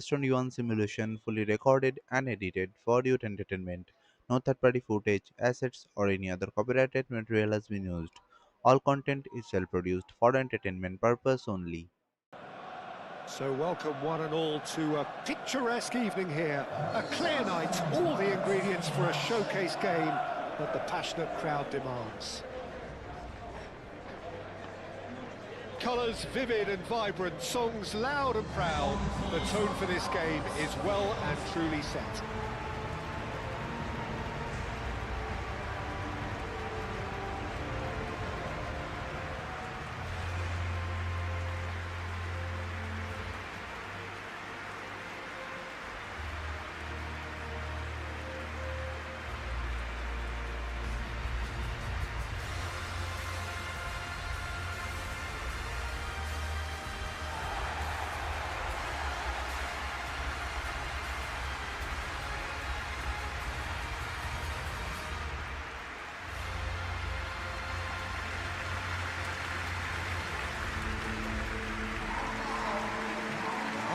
based on one simulation fully recorded and edited for your entertainment. No third party footage, assets, or any other copyrighted material has been used. All content is self produced for entertainment purpose only. So welcome one and all to a picturesque evening here. A clear night, all the ingredients for a showcase game that the passionate crowd demands. Colours vivid and vibrant, songs loud and proud. The tone for this game is well and truly set.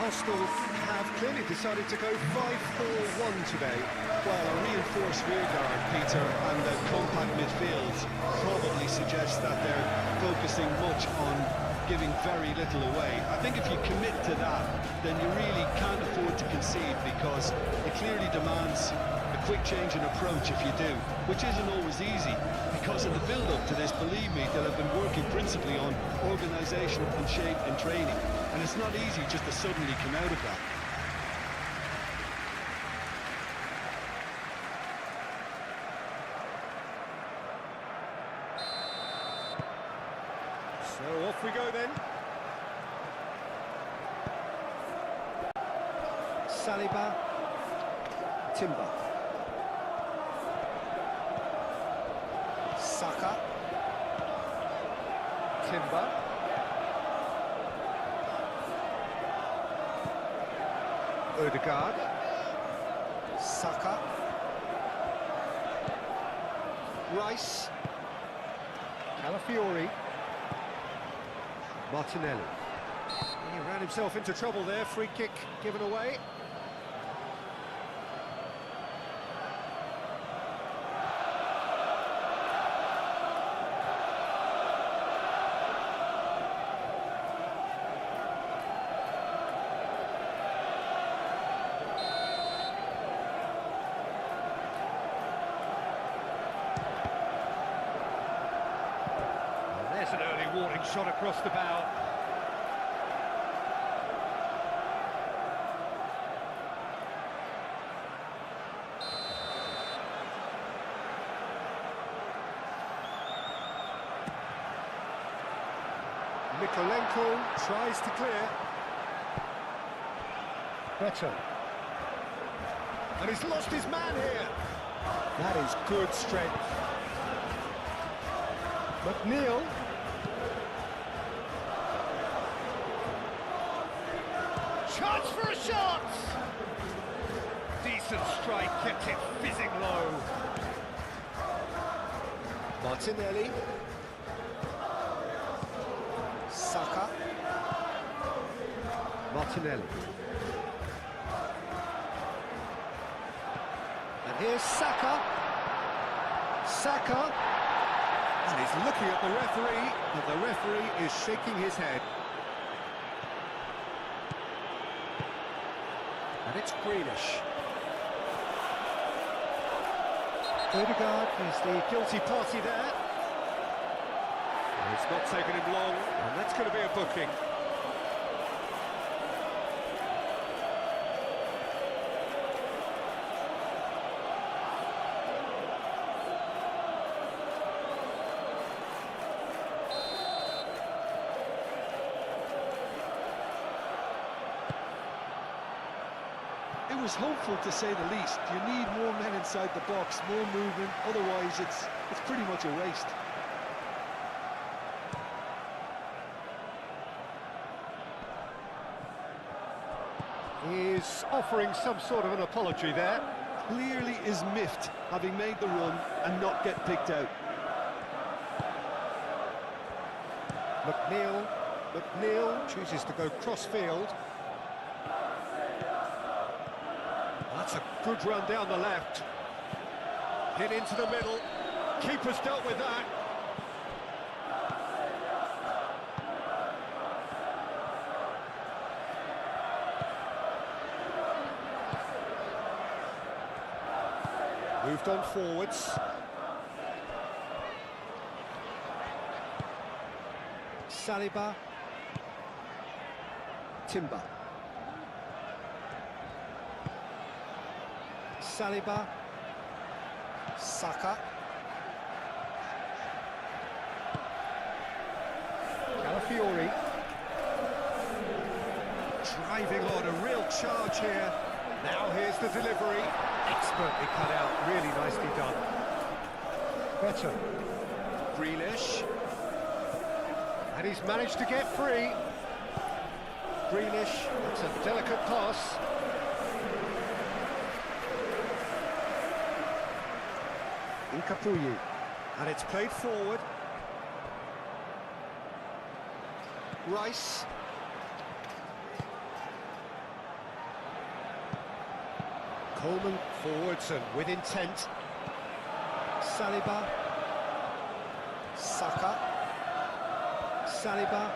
Arsenal have clearly decided to go 5-4-1 today. Well, a reinforced rearguard, Peter, and a compact midfield probably suggests that they're focusing much on giving very little away. I think if you commit to that, then you really can't afford to concede, because it clearly demands a quick change in approach if you do, which isn't always easy, because in the build-up to this, believe me, they'll have been working principally on organisation and shape and training, and it's not easy just to suddenly come out of that. So off we go then. Saliba, Timber, Saka, Timber, Odegaard, Saka, Rice, Calafiori, Martinelli. He ran himself into trouble there, free kick given away. There's an early warning shot across the bow. Mikolenko tries to clear. Beto. And he's lost his man here. That is good strength. McNeil. Chance for a shot! Decent strike, kept it fizzing low. Martinelli. Saka. Martinelli. And here's Saka. Saka. And he's looking at the referee, and the referee is shaking his head. And it's Greenish. Odegaard is the guilty party there. It's not taken him long, and that's going to be a booking. It was hopeful, to say the least. You need more men inside the box, more movement, otherwise it's pretty much a waste. He's offering some sort of an apology there. Clearly is miffed, having made the run and not get picked out. McNeil chooses to go cross-field. A good run down the left. Hit into the middle. Keeper's dealt with that. Moved on forwards. Saliba. Timber. Saliba. Saka. Calafiori. Driving on, a real charge here. Now here's the delivery. Expertly cut out, really nicely done. Better. Grealish. And he's managed to get free. Grealish, it's a delicate pass. Incapuyi. And it's played forward. Rice. Coleman forwards and with intent. Saliba. Saka. Saliba.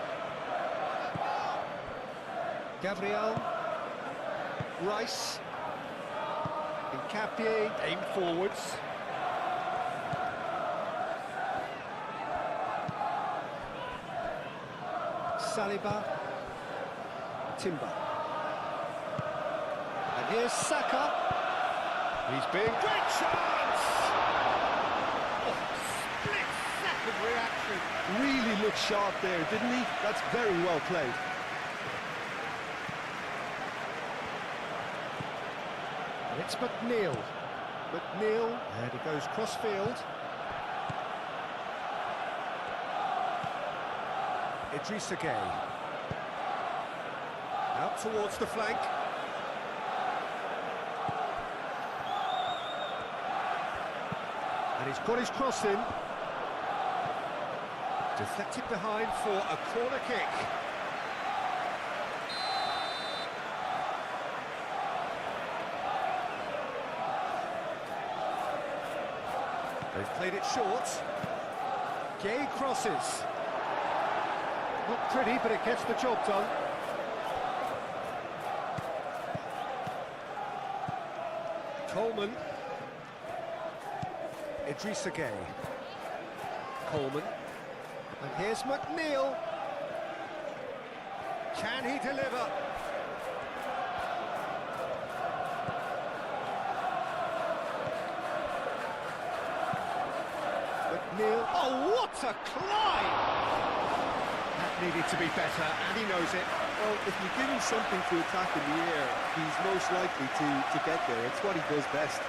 Gabriel. Rice. Incapié. Aim forwards. Saliba. Timber. And here's Saka. He's being... Great chance! Oh, split-second reaction. Really looked sharp there, didn't he? That's very well played. And it's McNeil. McNeil, and he goes cross-field. Idrissa Gueye. Out towards the flank. And he's got his cross in. Deflected behind for a corner kick. They've played it short. Gueye crosses. Not pretty, but it gets the job done. Coleman. Idrissa Gueye. Coleman. And here's McNeil. Can he deliver? McNeil. Oh, what a climb! That needed to be better, and he knows it. Well, if you give him something to attack in the air, he's most likely to get there. It's what he does best.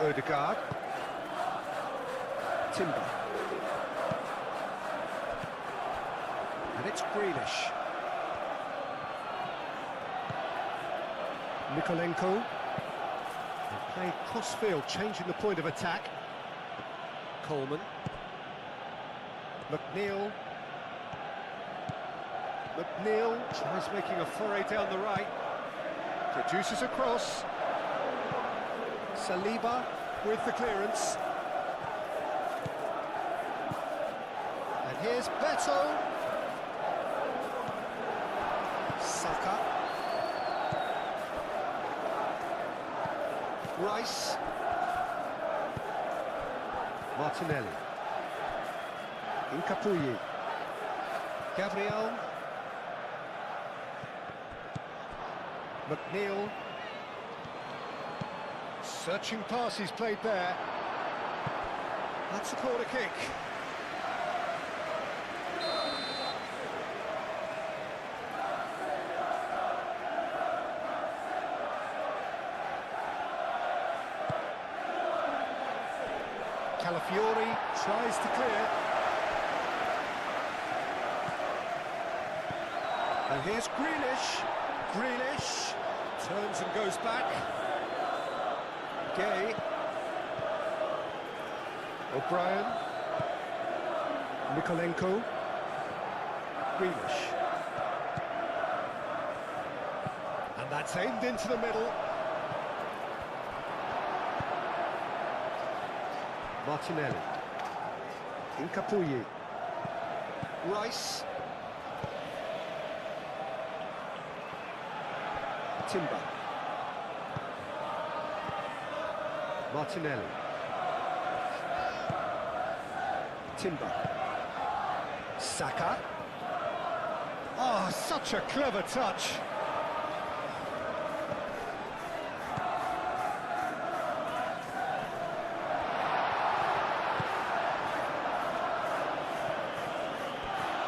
Ødegaard. Timber. And it's Grealish. Mikolenko. They play cross-field, changing the point of attack. Coleman. McNeil. McNeil tries making a foray down the right. Produces a cross. Saliba with the clearance. And here's Beto. Saka. Rice. Martinelli. Incapuyi. Gabriel. McNeil. Searching pass he's played there. That's a corner kick. Calafiori tries to clear. And here's Grealish. Grealish turns turns and goes back. Gay. O'Brien. Mikolenko. Grealish. And that's aimed into the middle. Martinelli. Incapuyi. Rice. Timber. Martinelli. Timber. Saka. Oh, such a clever touch.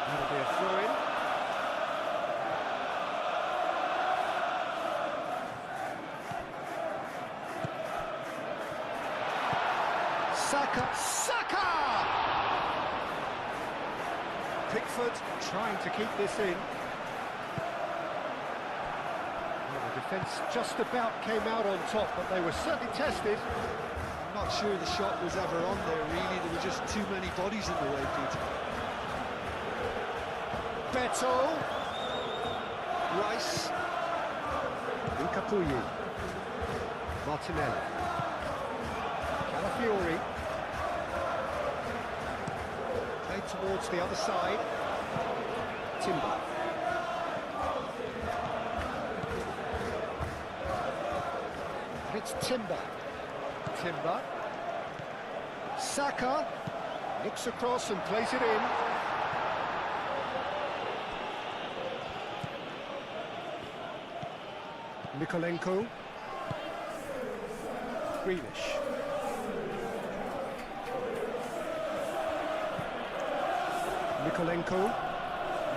That'll be a throw-in. Saka! Pickford trying to keep this in. Well, the defence just about came out on top, but they were certainly tested. I'm not sure the shot was ever on there, really. There were just too many bodies in the way, Peter. Beto. Rice. Incapuyi. Martinelli. Calafiori. Played towards the other side. Timber. And it's Timber. Timber. Saka. Looks across and plays it in. Mikolenko. Grealish. Mikolenko.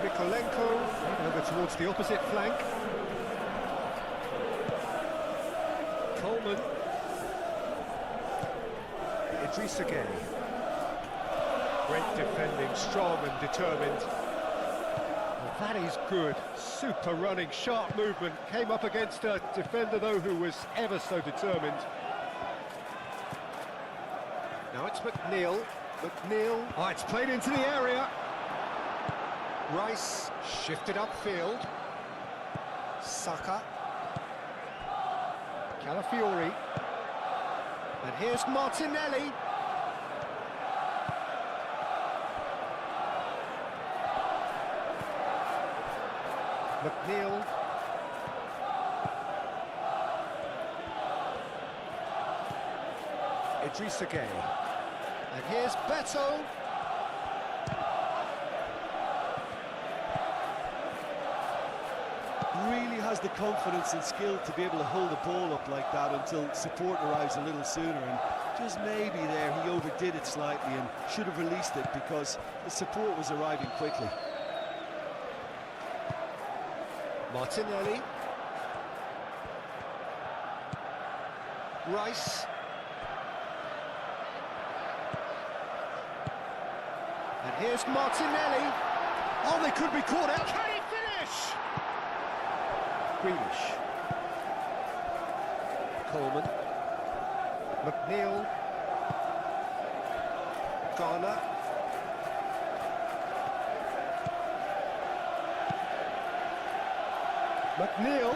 Over towards the opposite flank. Coleman. Idrissa Gueye. Great defending, strong and determined. Well, that is good. Super running, sharp movement. Came up against a defender, though, who was ever so determined. Now it's McNeil. Oh, it's played into the area. Rice shifted upfield. Saka. Calafiori. And here's Martinelli. McNeil. Idrissa Gueye. And here's Beto. Really has the confidence and skill to be able to hold the ball up like that until support arrives a little sooner, and just maybe there he overdid it slightly and should have released it because the support was arriving quickly. Martinelli. Rice. And here's Martinelli. Oh, they could be caught out. Can he finish? Grealish. Coleman. McNeil. Garner. McNeil.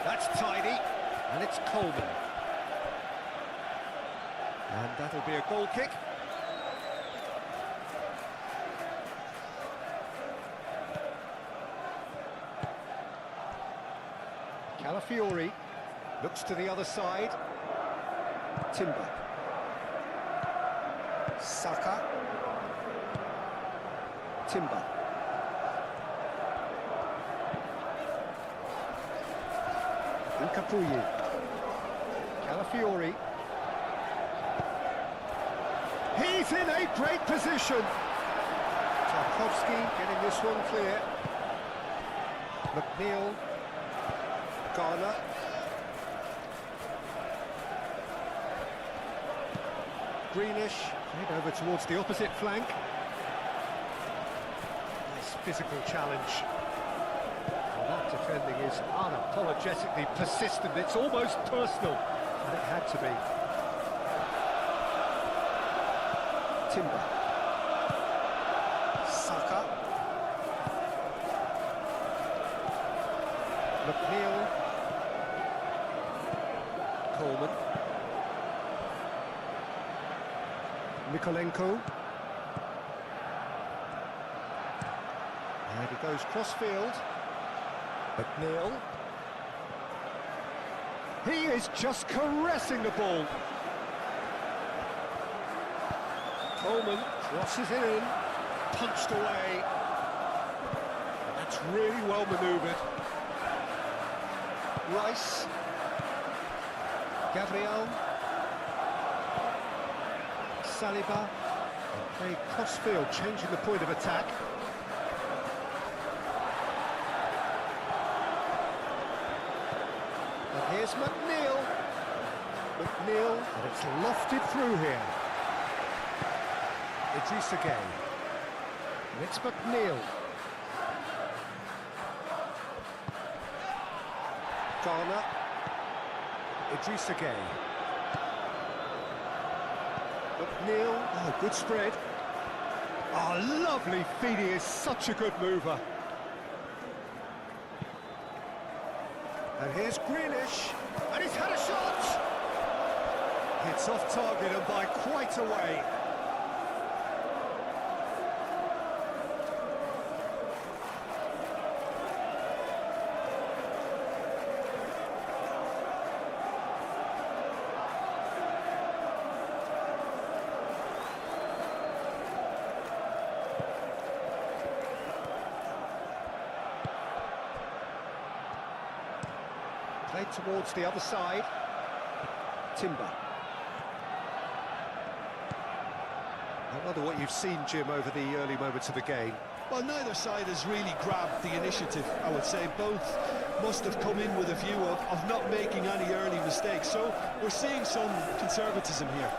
That's tidy. And it's Coleman. And that'll be a goal kick. Calafiori looks to the other side. Timber. Saka. Timber. Incapuyi. Calafiori. He's in a great position. Tarkowski getting this one clear. McNeil. Garner. Grealish. Played over towards the opposite flank. Nice physical challenge. Well, that defender defending is unapologetically persistent. It's almost personal, and it had to be. Timber. Saka. McNeil. Coleman. Nikolenko. And he goes cross-field. McNeil. He is just caressing the ball. Coleman crosses it in, punched away. That's really well manoeuvred. Rice. Gabriel. Saliba. They cross-field, changing the point of attack. And here's McNeil. McNeil, and it's lofted through here. Idrissa Gueye. And it's McNeil. Garner. Idrissa Gueye. McNeil. Oh, good spread. Oh, lovely feed. He is such a good mover. And here's Grealish. And he's had a shot! It's off target and by quite a way. Played towards the other side. Timber. I wonder what you've seen, Jim, over the early moments of the game. Well, neither side has really grabbed the initiative, I would say. Both must have come in with a view of not making any early mistakes. So we're seeing some conservatism here.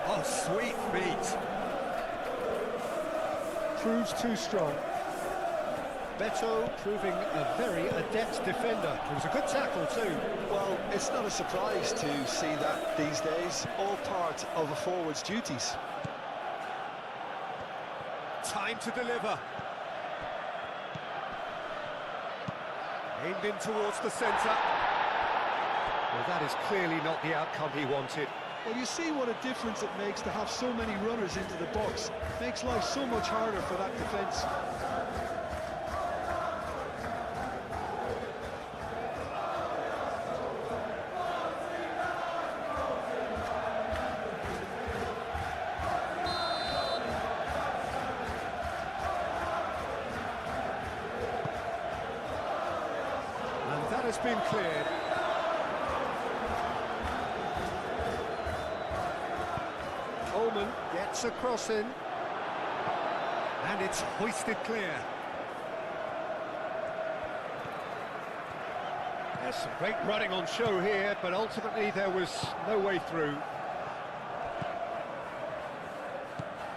Oh, sweet feet. Proves too strong. Beto proving a very adept defender. It was a good tackle too. Well, it's not a surprise to see that these days, all part of a forward's duties. Time to deliver. Aimed in towards the centre. Well, that is clearly not the outcome he wanted. Well, you see what a difference it makes to have so many runners into the box. Makes life so much harder for that defence. That has been cleared. Coleman gets a cross in. And it's hoisted clear. There's some great running on show here, but ultimately there was no way through.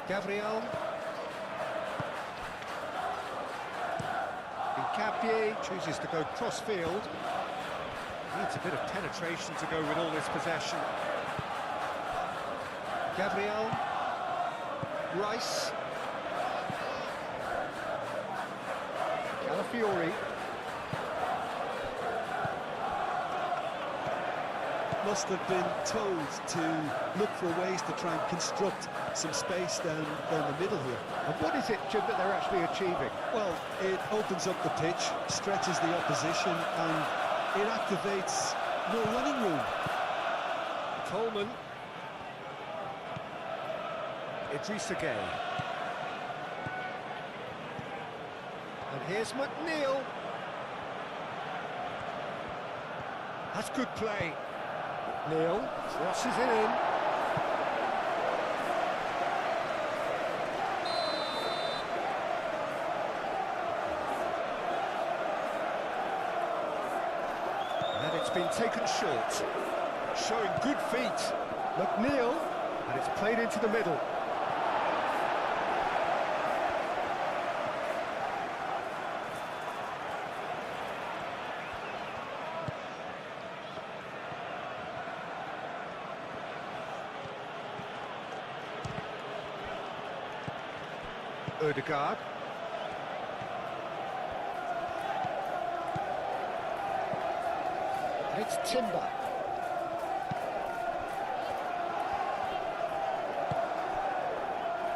Gabriel. Capie chooses to go cross-field. Needs a bit of penetration to go with all this possession. Gabriel. Rice. Calafiori. Must have been told to look for ways to try and construct some space down the middle here. And what is it, Jim, that they're actually achieving? Well, it opens up the pitch, stretches the opposition, and it activates more running room. Coleman. Idrissa Gueye. And here's McNeil. That's good play. McNeil crosses it in. And it's been taken short. Showing good feet. McNeil. And it's played into the Odegaard. It's Timber.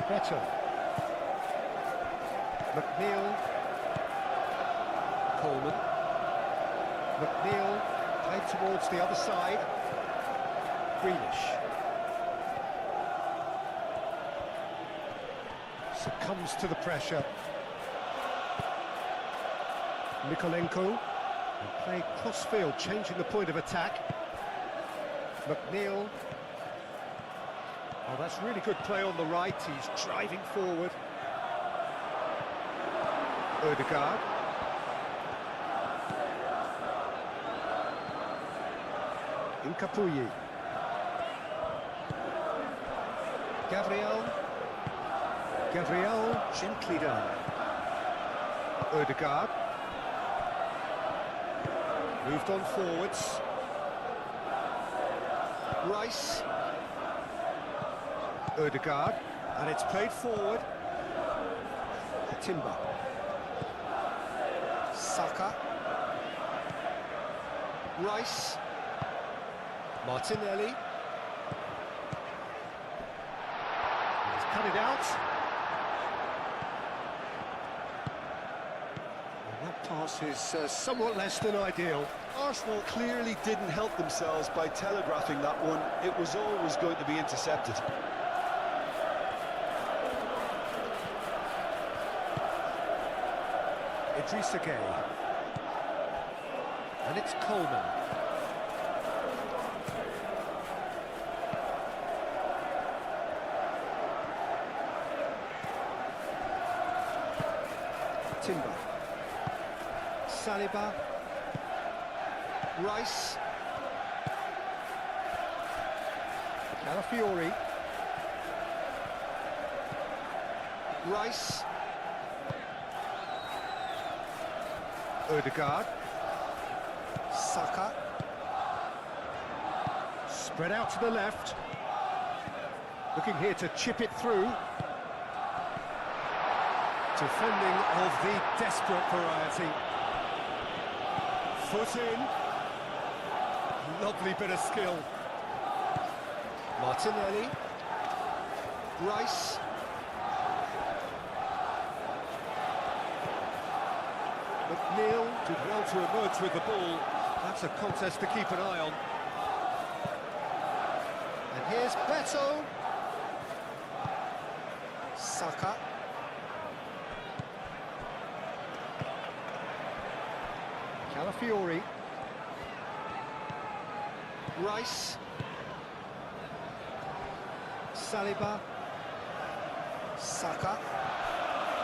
Better. McNeil. Coleman. McNeil played towards the other side. Grealish. Succumbs to the pressure. Mikolenko. Play cross-field, changing the point of attack. McNeil. Oh, that's really good play on the right. He's driving forward. Odegaard. Incapuyi. Gabriel. Gabriel, gently down. Odegaard. Moved on forwards. Rice. Odegaard. And it's played forward. Timber. Saka. Rice. Martinelli. He's cut it out. And that pass is somewhat less than ideal. Arsenal clearly didn't help themselves by telegraphing that one. It was always going to be intercepted. Idrissa Gueye. And it's Coleman. Timber. Saliba. Rice. Calafiori. Rice. Odegaard. Saka. Spread out to the left. Looking here to chip it through. Defending of the desperate variety. Foot in. Lovely bit of skill. Martinelli. Rice. McNeil did well to emerge with the ball. That's a contest to keep an eye on. And here's Beto. Saka. Calafiori. Rice. Saliba. Saka.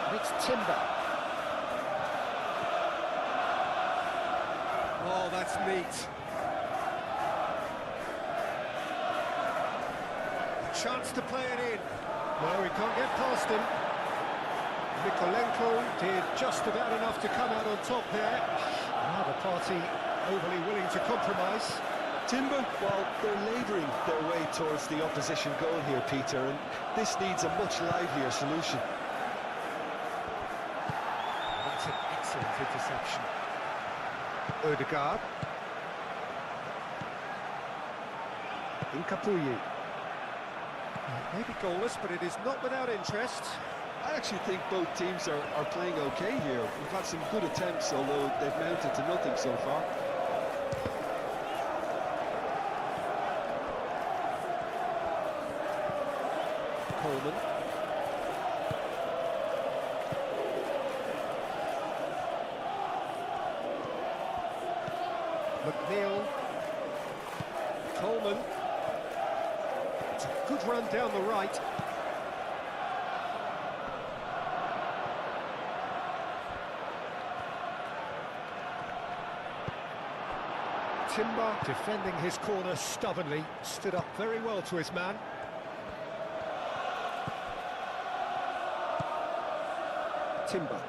And it's Timber. Oh, that's neat. A chance to play it in. No, he can't get past him. Mikolenko did just about enough to come out on top there. Now the party overly willing to compromise. Timber, well, they're labouring their way towards the opposition goal here, Peter, and this needs a much livelier solution. That's an excellent interception. Odegaard. Incapuyi. Maybe goalless, but it is not without interest. I actually think both teams are playing okay here. We've had some good attempts, although they've mounted to nothing so far. Coleman. McNeil. Coleman. It's a good run down the right. Timber defending his corner stubbornly, stood up very well to his man. Timber.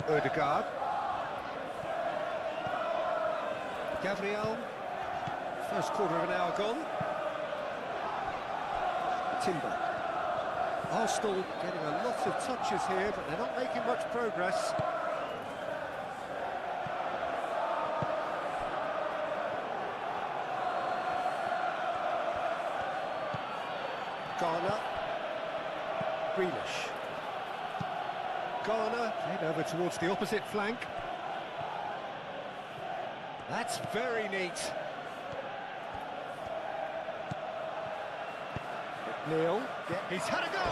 Odegaard. Gabriel. First quarter of an hour gone. Timber. Arsenal getting a lot of touches here, but they're not making much progress. Garner. Grealish. Garner, played over towards the opposite flank. That's very neat. Neil, he's had a go!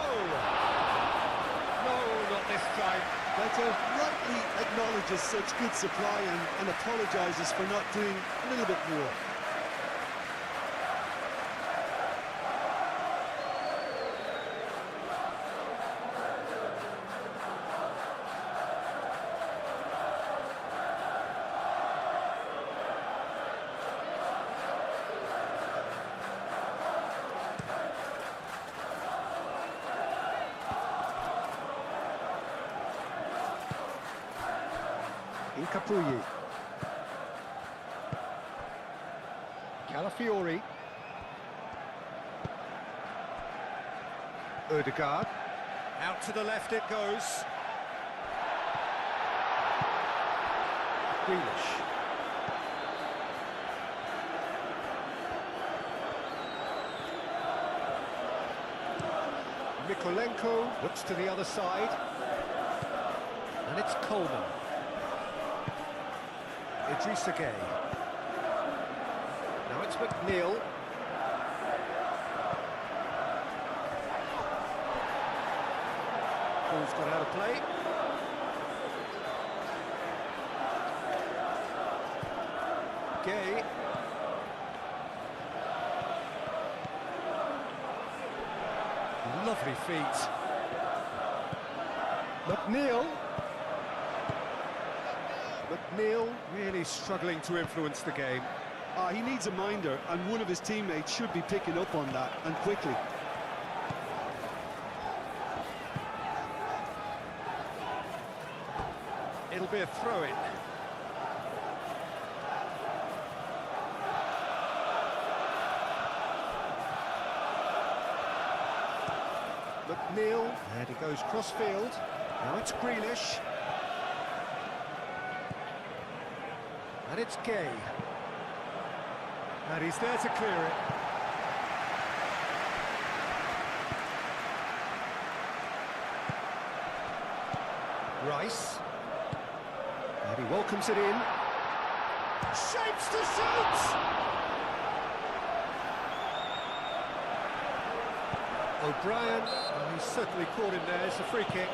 No, not this time. Beto rightly acknowledges such good supply and apologises for not doing a little bit more. Incapuyi. Calafiori. Ødegaard. Out to the left it goes. Grealish. Mikolenko looks to the other side. And it's Coleman. Idrissa Gueye. Now it's McNeil. Ball's gone out of play. Gueye. Lovely feet. McNeil. McNeil really struggling to influence the game. He needs a minder, and one of his teammates should be picking up on that, and quickly. It'll be a throw-in. McNeil, and he goes cross-field. Now it's Grealish. And it's Gueye. And he's there to clear it. Rice. And he welcomes it in. Shapes to shoot! O'Brien, and he's certainly caught him there. It's a free kick.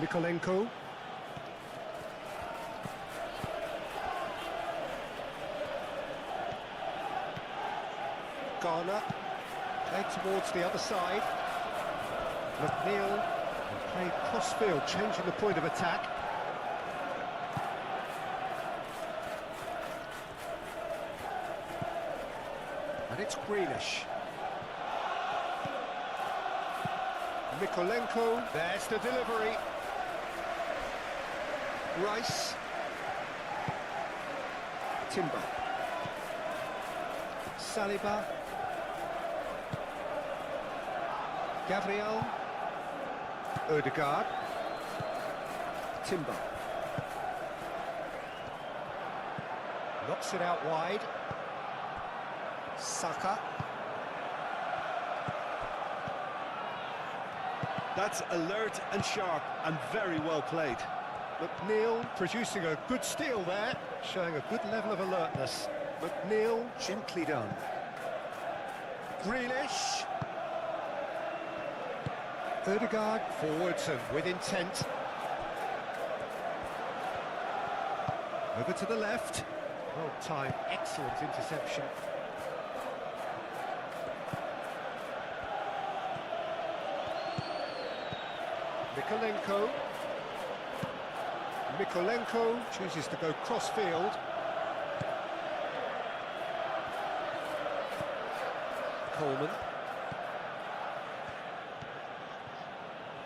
Mikolenko. Garner. Played towards the other side. McNeil. And played cross-field, changing the point of attack. And it's Grealish. Mikolenko. There's the delivery. Rice. Timber. Saliba. Gabriel. Ødegaard. Timber. Knocks it out wide. Saka. That's alert and sharp and very well played. McNeil producing a good steal there, showing a good level of alertness. McNeil, gently done. Grealish. Ødegaard forwards and with intent. Over to the left. Well timed, excellent interception. Mikolenko. Mikolenko chooses to go cross-field. Coleman.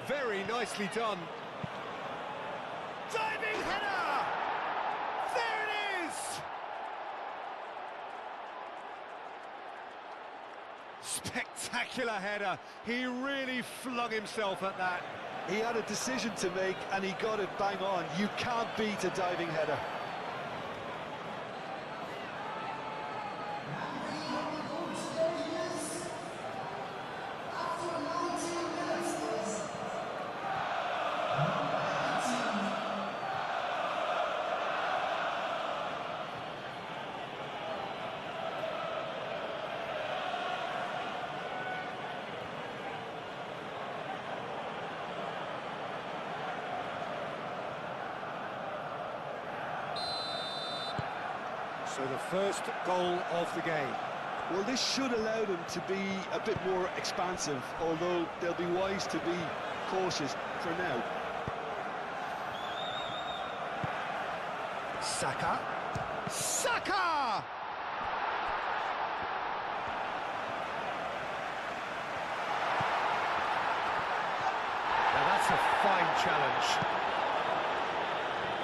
Very nicely done. Diving header! There it is! Spectacular header. He really flung himself at that. He had a decision to make and he got it bang on. You can't beat a diving header. So the first goal of the game. Well, this should allow them to be a bit more expansive, although they'll be wise to be cautious for now. Saka. Saka! Now that's a fine challenge.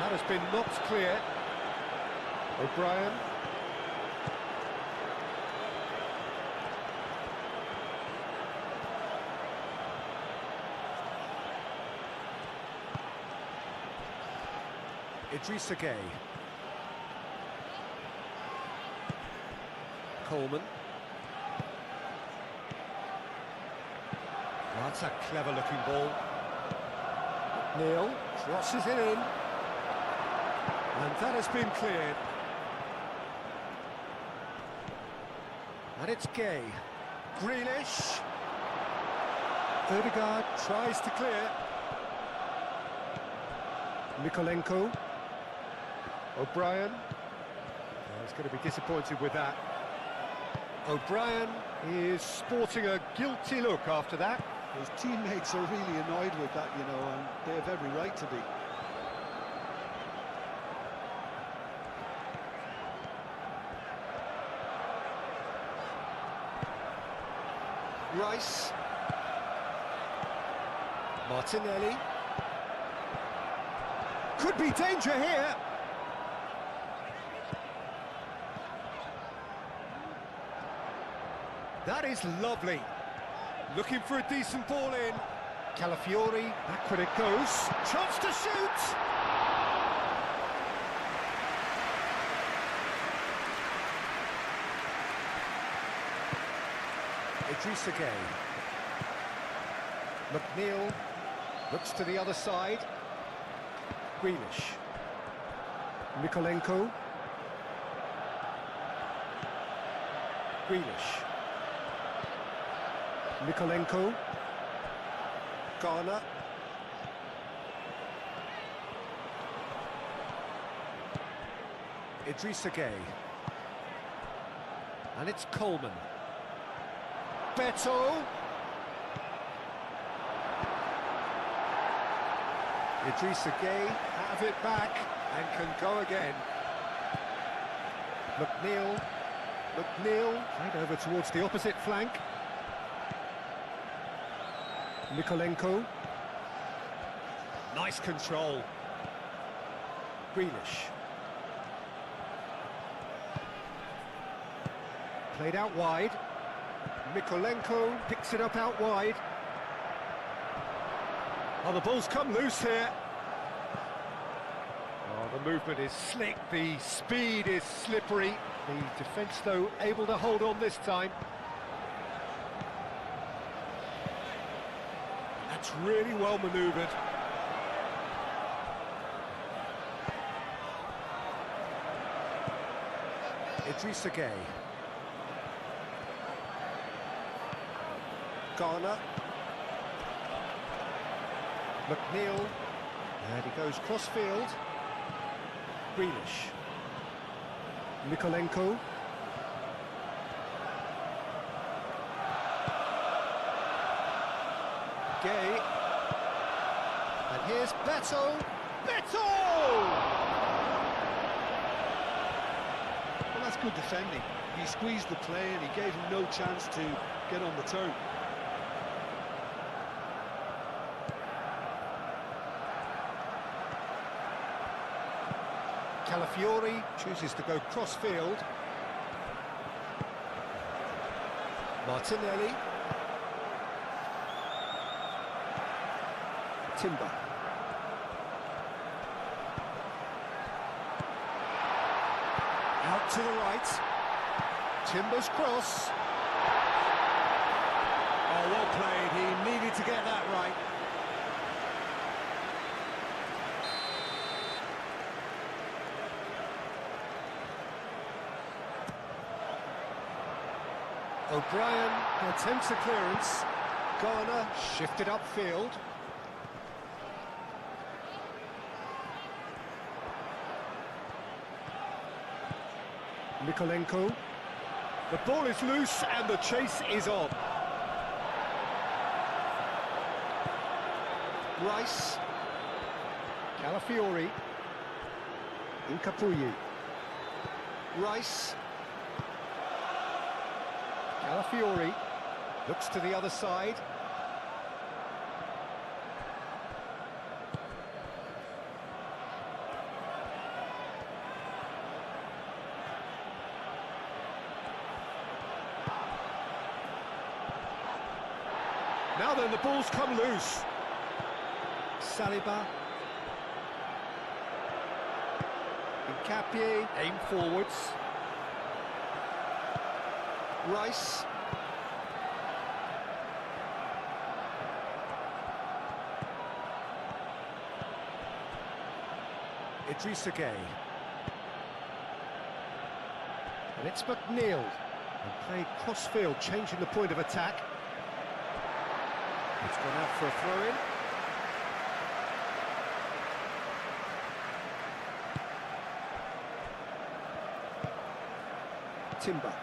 That has been knocked clear. O'Brien. Idrissa Gueye. Coleman. Oh, that's a clever-looking ball. Neil crosses it in. And that has been cleared. And it's Gay. Grealish. Odegaard tries to clear. Mikolenko. O'Brien. Oh, he's going to be disappointed with that. O'Brien is sporting a guilty look after that. His teammates are really annoyed with that, you know, and they have every right to be. Rice. Martinelli. Could be danger here. That is lovely. Looking for a decent ball in. Calafiori, backward it goes. Chance to shoot! Idrissa Gueye. McNeil looks to the other side. Grealish. Mikolenko. Grealish. Mikolenko. Garner. Idrissa Gueye. And it's Coleman. Beto. Idrissa Gueye have it back and can go again. McNeil. McNeil played over towards the opposite flank. Mikolenko. Nice control. Grealish. Played out wide. Mikolenko picks it up out wide. Oh, the ball's come loose here. Oh, the movement is slick, the speed is slippery. The defence, though, able to hold on this time. That's really well manoeuvred. Idrissa Gueye. Garner. McNeil. And he goes cross-field. Grealish. Mikolenko. Gay. And here's Beto. Beto! Well, that's good defending. He squeezed the play and he gave him no chance to get on the turn. Calafiori chooses to go cross-field. Martinelli. Timber. Out to the right. Timber's cross. Oh, well played. He needed to get that right. O'Brien attempts a clearance. Garner shifted upfield. Mikolenko. The ball is loose and the chase is on. Rice. Calafiori. Incapuyi. Rice. Calafiori looks to the other side. Now then, the ball's come loose. Saliba. Nkapie, aim forwards. Rice. Idrissa Gueye. And it's McNeil. And played cross-field, changing the point of attack. It's gone out for a throw-in. Timber.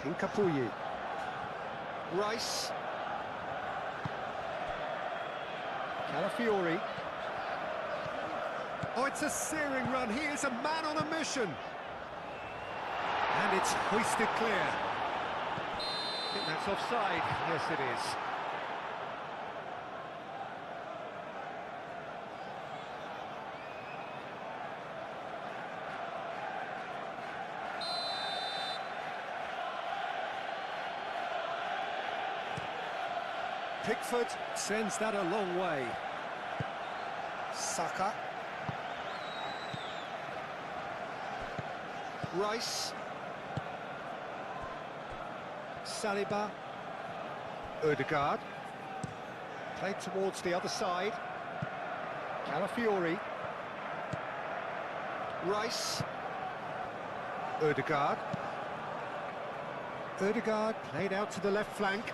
Incapuyi. Rice. Calafiori. Oh, it's a searing run. He is a man on a mission. And it's hoisted clear. I think that's offside. Yes, it is. Pickford sends that a long way. Saka. Rice. Saliba. Ødegaard. Played towards the other side. Calafiori. Rice. Ødegaard. Ødegaard played out to the left flank.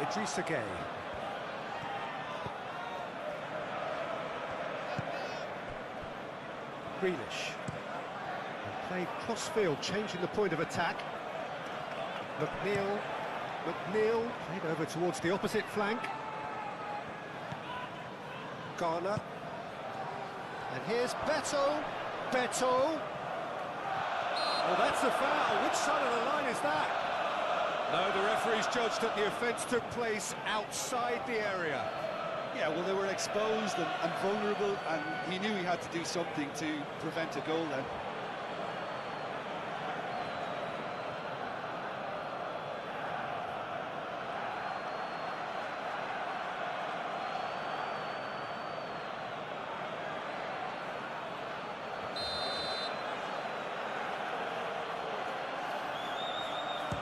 Idrissa Gueye. Grealish. Played cross-field, changing the point of attack. McNeil. McNeil played over towards the opposite flank. Garner. And here's Beto. Beto. Oh, that's a foul. Which side of the line is that? No, the referee's judged that the offence took place outside the area. Yeah, well, they were exposed and vulnerable, and he knew he had to do something to prevent a goal then.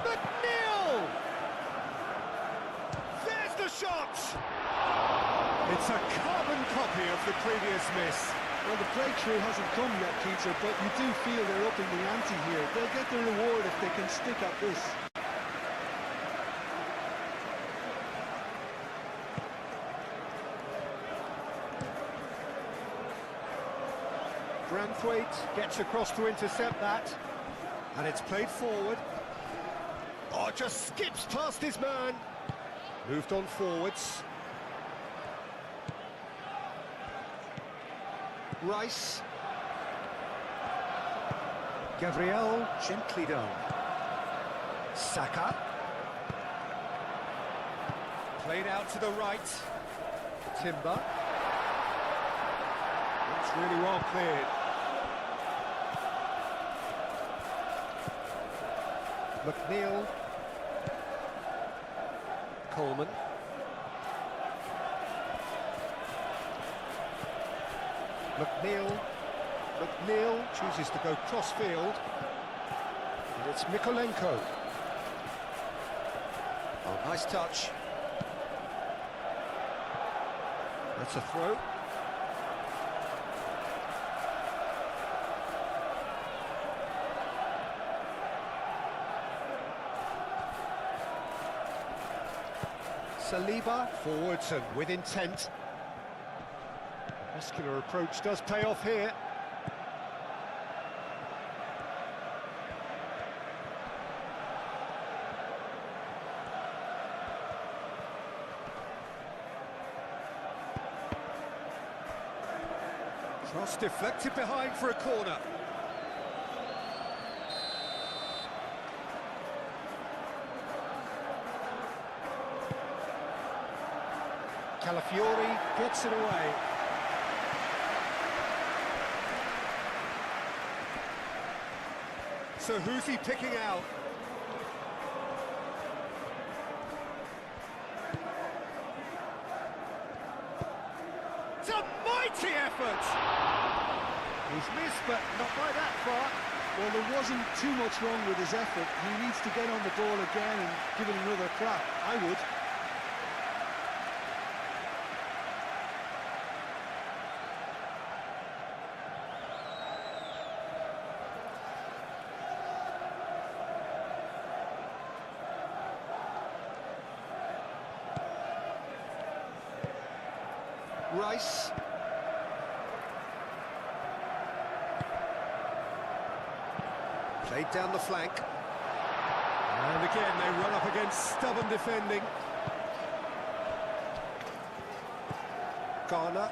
McNeil! There's the shot! It's a carbon copy of the previous miss. Well, the breakthrough hasn't come yet, Peter, but you do feel they're upping the ante here. They'll get the reward if they can stick at this. Braithwaite gets across to intercept that. And it's played forward. Oh, just skips past his man. Moved on forwards. Rice. Gabriel gently done. Saka. Played out to the right. Timber. That's really well cleared. McNeil. Coleman. McNeil chooses to go cross-field. And it's Mikolenko. Oh, nice touch. That's a throw. Saliba forwards and with intent. Muscular approach does pay off here. Cross deflected behind for a corner. Calafiori gets it away. So who's he picking out? It's a mighty effort! He's missed, but not by that far. Well, there wasn't too much wrong with his effort. He needs to get on the ball again and give it another crack. I would. Rice. Played down the flank. And again they run up against stubborn defending. Garner.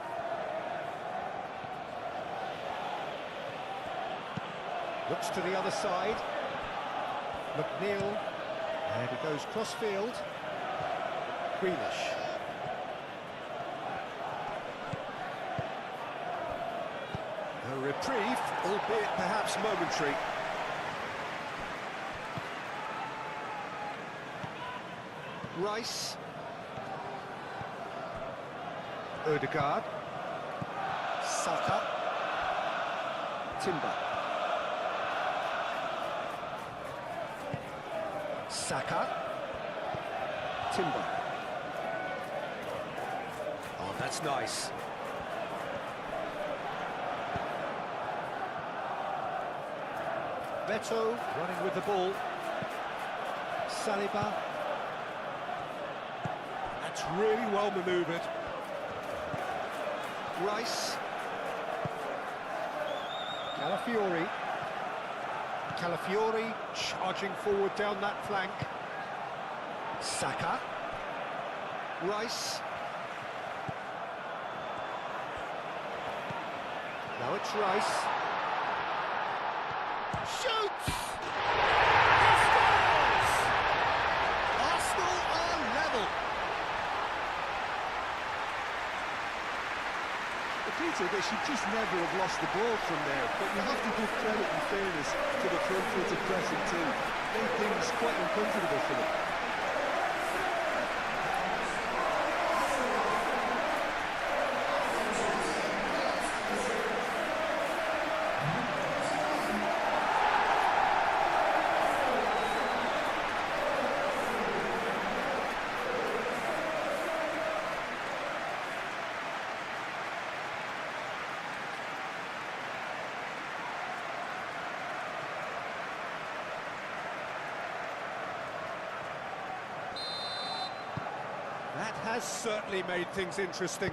Looks to the other side. McNeil. And he goes cross-field. Grealish. A reprieve, albeit perhaps momentary. Rice. Odegaard. Saka. Timber. Saka. Timber. Oh, that's nice. Beto running with the ball. Saliba. That's really well manoeuvred. Rice. Calafiori. Calafiori charging forward down that flank. Saka. Rice. Now it's Rice. Shoots! He scores! Arsenal are level. Peter, they should just never have lost the ball from there, but you have to give credit and fairness to the front-footed pressing team. Made things quite uncomfortable for them. That has certainly made things interesting.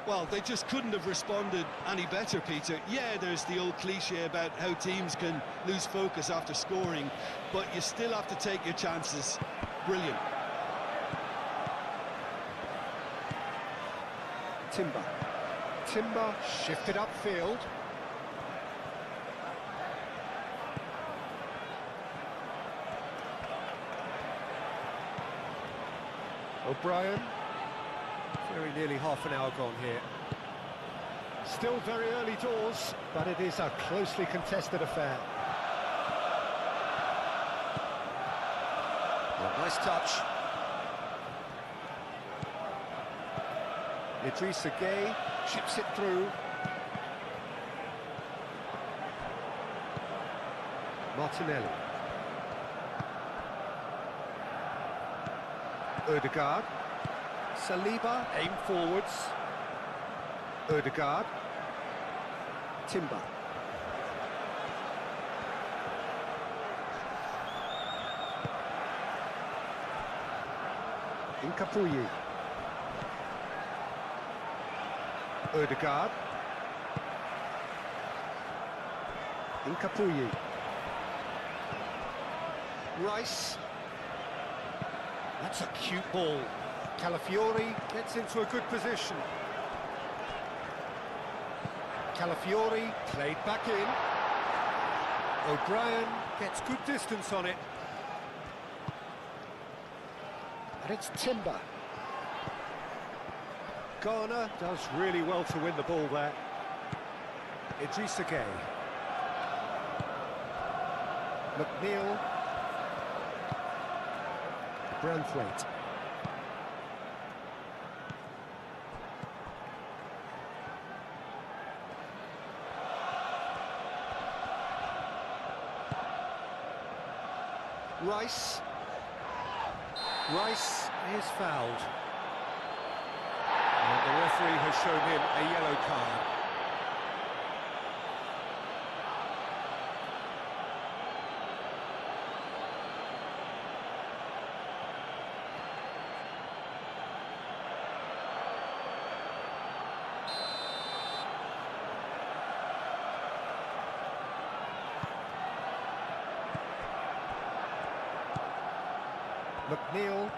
Well, they just couldn't have responded any better, Peter. Yeah, there's the old cliche about how teams can lose focus after scoring, but you still have to take your chances. Brilliant. Timber. Timber shifted upfield. O'Brien. Very nearly half an hour gone here. Still very early doors, but it is a closely contested affair. Well, nice touch. Idrissa Gueye chips it through. Martinelli. Ødegaard. Saliba, aim forwards. Ødegaard. Timber. Incapuyi. Ødegaard. Incapuyi. Rice. That's a cute ball. Calafiori gets into a good position. Calafiori played back in. O'Brien gets good distance on it. And it's Timber. Garner does really well to win the ball there. Idrissa Gueye. McNeil. Branthwaite. Rice. Rice is fouled. And the referee has shown him a yellow card. McNeil.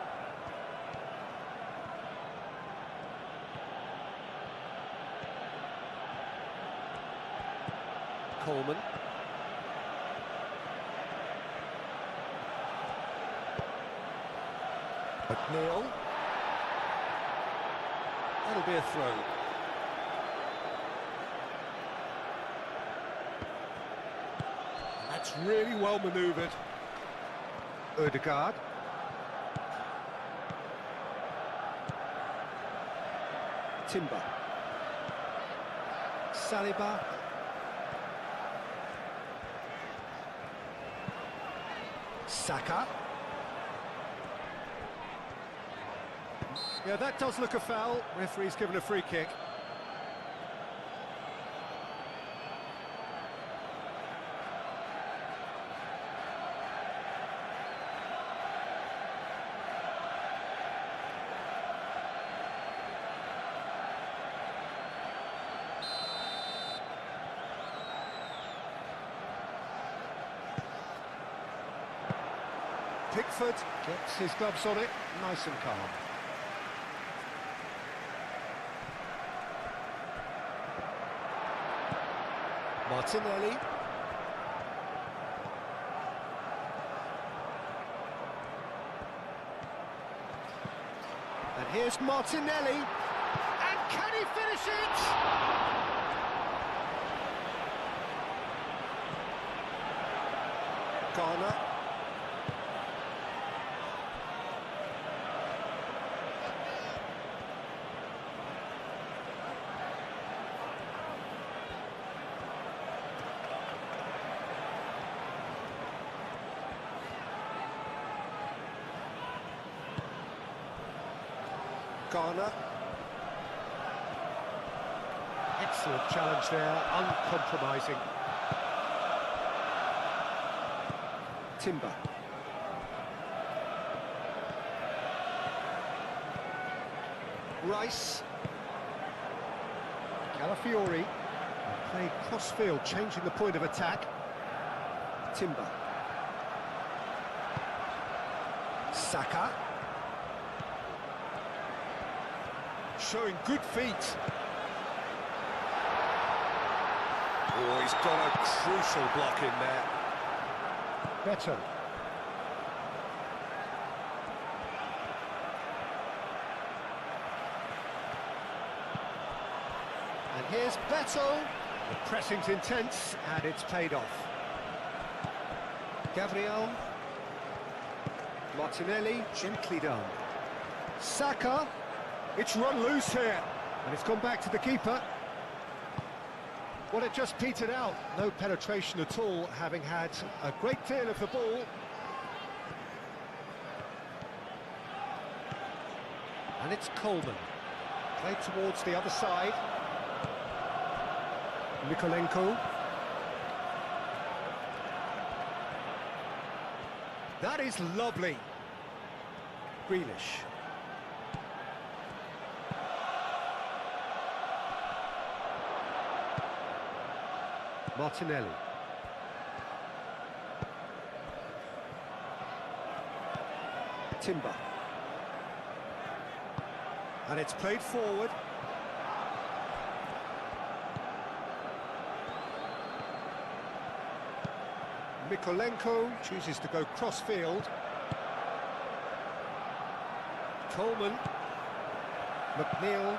Coleman. McNeil. That'll be a throw. And that's really well manoeuvred. Ødegaard. Timber. Saliba. Saka. Yeah, that does look a foul. Referee's given a free kick. Pickford gets his gloves on it, nice and calm. Martinelli. And here's Martinelli. And can he finish it? Garner. Garner. Excellent challenge there, uncompromising. Timber. Rice. Calafiori. Played cross-field, changing the point of attack. Timber. Saka. Showing good feet. Oh, he's got a crucial block in there. Better. And here's Beto. The pressing's intense, and it's paid off. Gabriel. Martinelli, gently done. Saka. It's run loose here, and it's gone back to the keeper. Well, it just petered out. No penetration at all, having had a great deal of the ball. And it's Coleman. Played towards the other side. Mikolenko. That is lovely. Grealish. Martinelli. Timber. And it's played forward. Mikolenko chooses to go cross-field. Coleman. McNeil.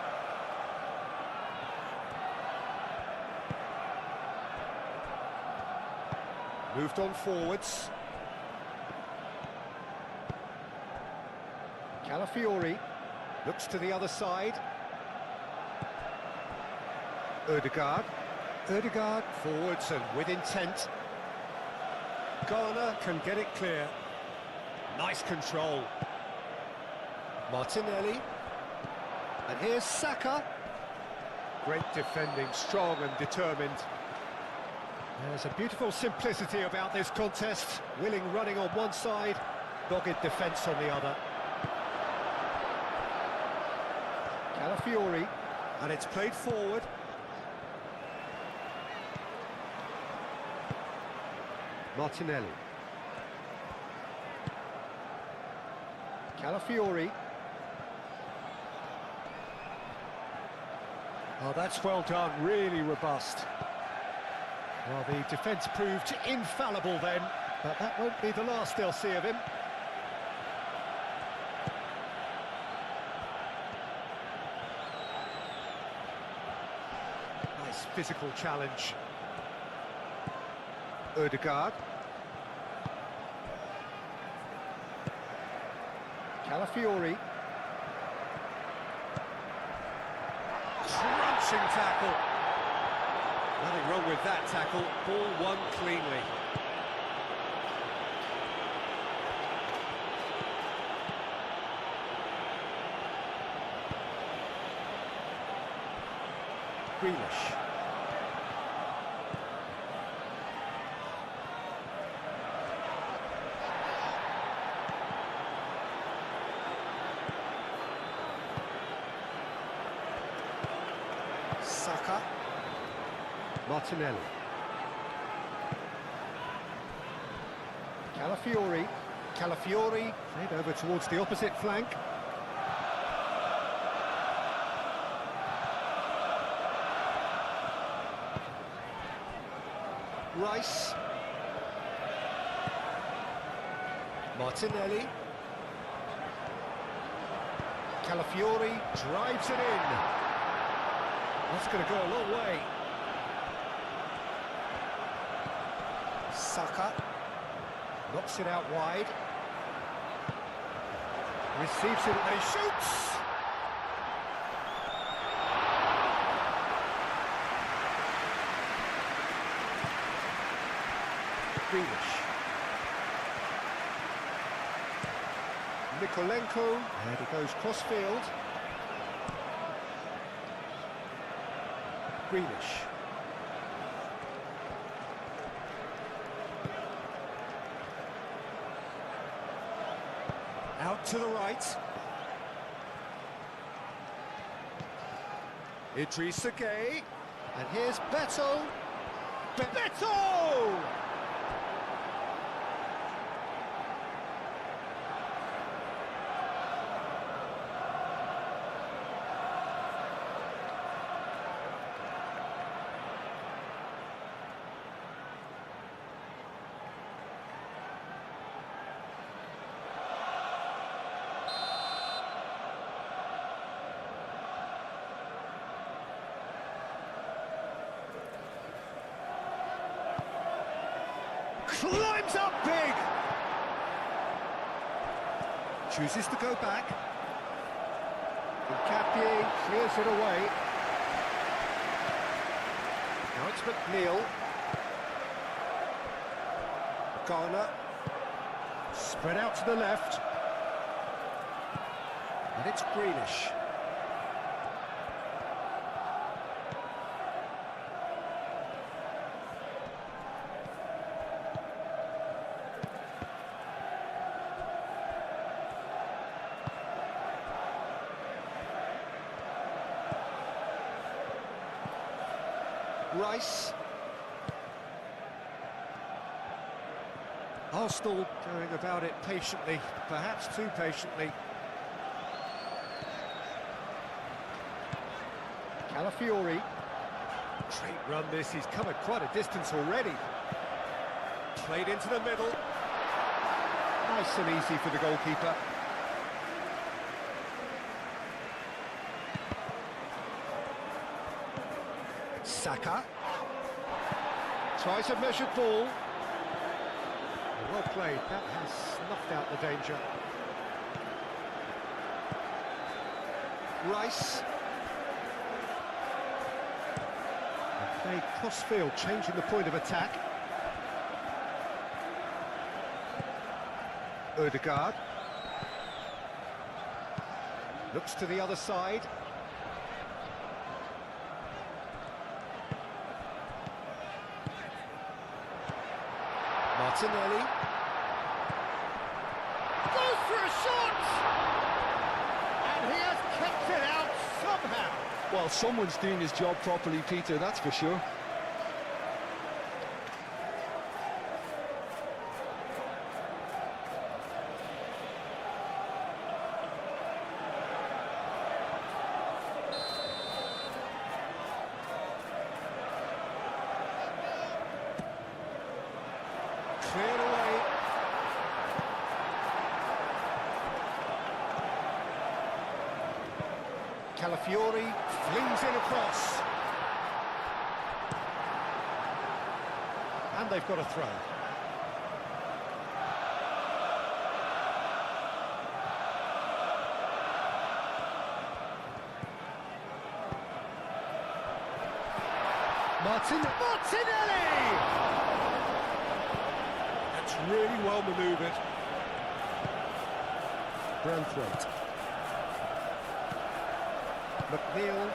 Moved on forwards. Calafiori looks to the other side. Ødegaard. Ødegaard forwards and with intent. Garner can get it clear. Nice control. Martinelli. And here's Saka. Great defending, strong and determined. There's a beautiful simplicity about this contest. Willing running on one side, dogged defence on the other. Calafiori, and it's played forward. Martinelli. Calafiori. Oh, that's well done, really robust. Well, the defence proved infallible then, but that won't be the last they'll see of him. Nice physical challenge. Ødegaard. Calafiori. Crunching tackle. Nothing wrong with that tackle. Ball won cleanly. Grealish. Saka. Martinelli. Calafiori. Calafiori played over towards the opposite flank. Rice. Martinelli. Calafiori drives it in. That's going to go a long way. Saka knocks it out wide. Receives it and he shoots! Grealish. Mikolenko, and he goes cross-field. Grealish. Out to the right. Idrissa Gueye. And here's Beto. Beto! Climbs up big! Chooses to go back. Capie clears it away. Now it's McNeil. Garner. Spread out to the left. And it's Grealish. Rice. Arsenal going about it patiently, perhaps too patiently. Calafiori. Great run this, he's come at quite a distance already. Played into the middle. Nice and easy for the goalkeeper. Saka. Tries a measured ball. Well played, that has snuffed out the danger. Rice. Played cross-field, changing the point of attack. Ødegaard. Looks to the other side. Martinelli. Goes for a shot! And he has kept it out somehow. Well, someone's doing his job properly, Peter, that's for sure. Cleared away. Calafiori flings it across. And they've got a throw. Martinelli! That's really well manoeuvred. Branthwaite. McNeil.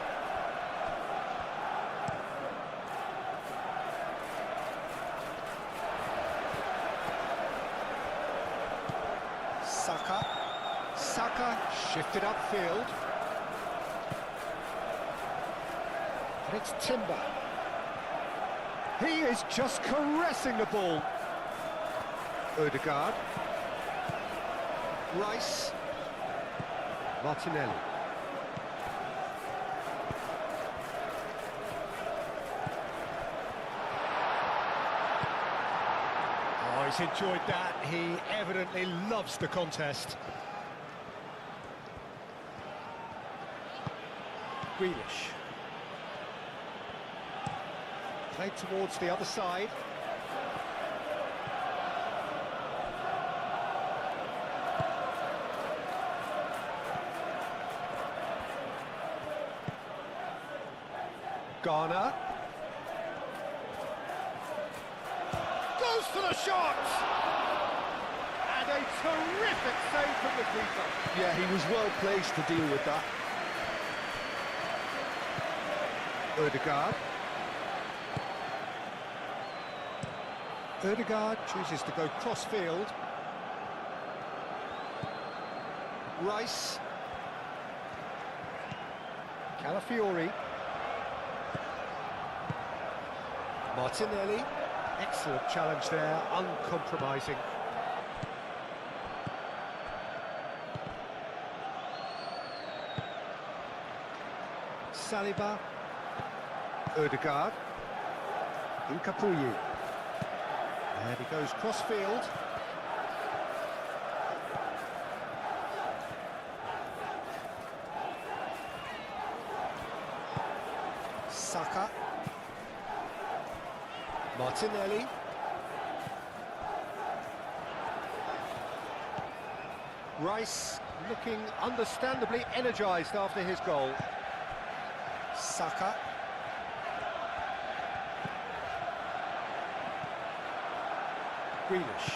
Saka shifted upfield. And it's Timber. He is just caressing the ball. Ødegaard. Rice. Martinelli. Oh, he's enjoyed that. He evidently loves the contest. Grealish. Played towards the other side. Garner. Goes for the shot! And a terrific save from the keeper. Yeah, he was well placed to deal with that. Ødegaard. Ødegaard chooses to go cross-field. Rice. Calafiori. Martinelli, excellent challenge there, uncompromising. Saliba, Odegaard, Incapuyi. And he goes cross-field. Saka. Martinelli. Rice looking understandably energised after his goal. Saka. Grealish.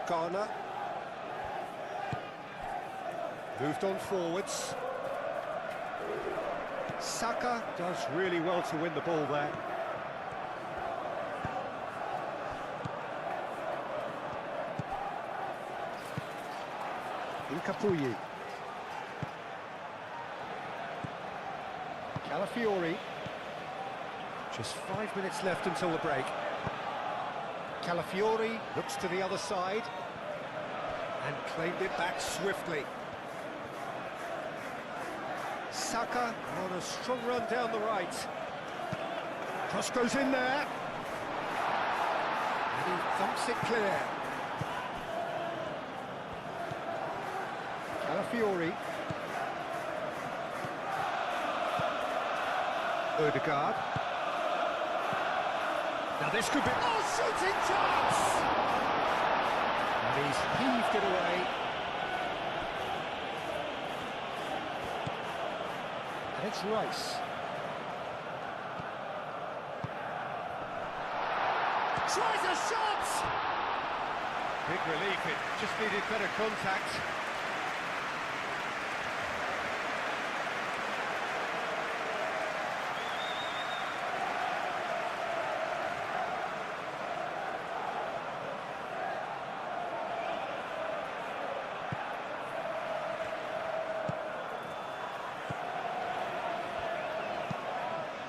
Garner. Moved on forwards. Saka does really well to win the ball there. Incapuyi. Calafiori. Just 5 minutes left until the break. Calafiori looks to the other side and claimed it back swiftly. Saka on a strong run down the right. Cross goes in there. And he thumps it clear. Calafiori. Odegaard. Now this could be... Oh, shooting chance! And he's heaved it away. And it's Rice. Tries a shot! Big relief, it just needed better contact.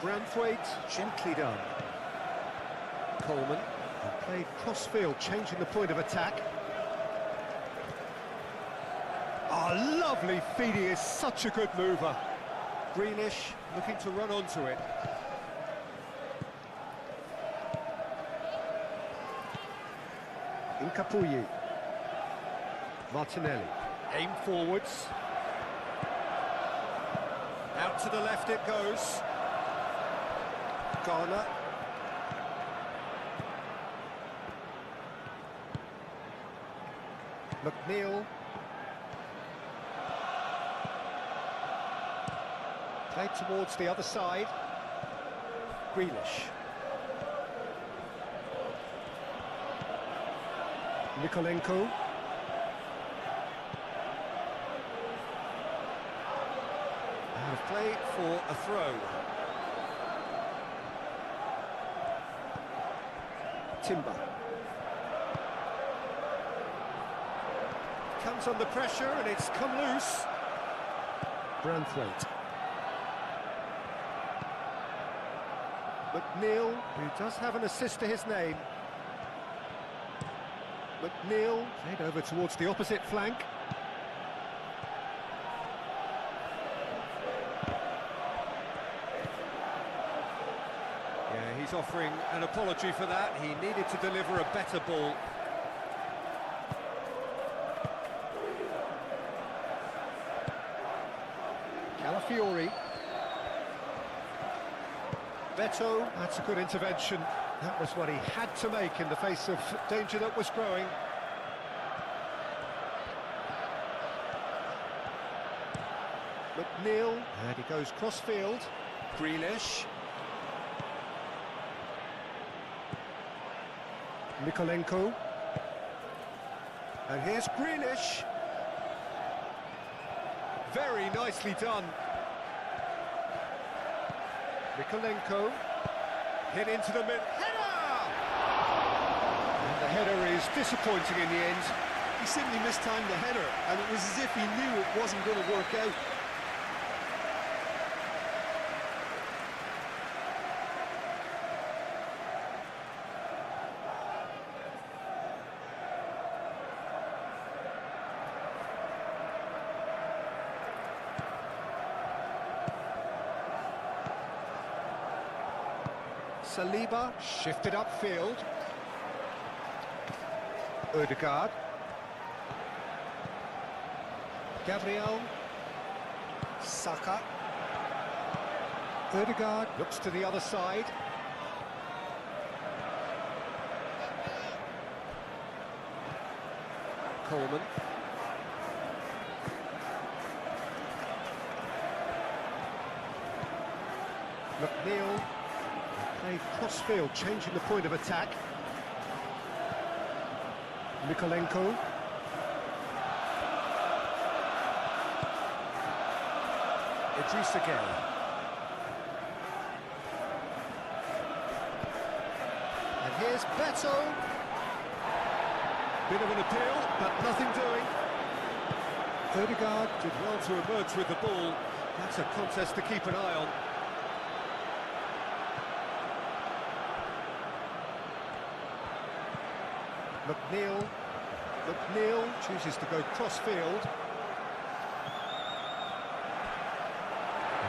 Branthwaite, gently done. Coleman, who played cross-field, changing the point of attack. Oh, lovely feed, he is such a good mover. Grealish looking to run onto it. Incapuyi. Martinelli, aim forwards. Out to the left it goes. Garner. McNeil. Played towards the other side. Grealish. Nikolenko. Out of play for a throw. Timber. Comes under pressure and it's come loose. Branthwaite. McNeil, who does have an assist to his name. McNeil played over towards the opposite flank. Yeah, he's offering an apology for that. He needed to deliver a better ball. Calafiori. Beto, that's a good intervention. That was what he had to make in the face of danger that was growing. McNeil, and he goes cross-field. Grealish. Nikolenko. And here's Grealish. Very nicely done. Nikolenko. Hit into the mid. Header! And the header is disappointing in the end. He simply mistimed the header, and it was as if he knew it wasn't going to work out. Saliba shifted upfield. Odegaard. Gabriel. Saka. Odegaard looks to the other side. Coleman. McNeil. Played cross-field, changing the point of attack. Mikolenko. Idrissa Gueye. And here's Beto. Bit of an appeal, but nothing doing. Odegaard did well to emerge with the ball. That's a contest to keep an eye on. McNeil chooses to go cross-field.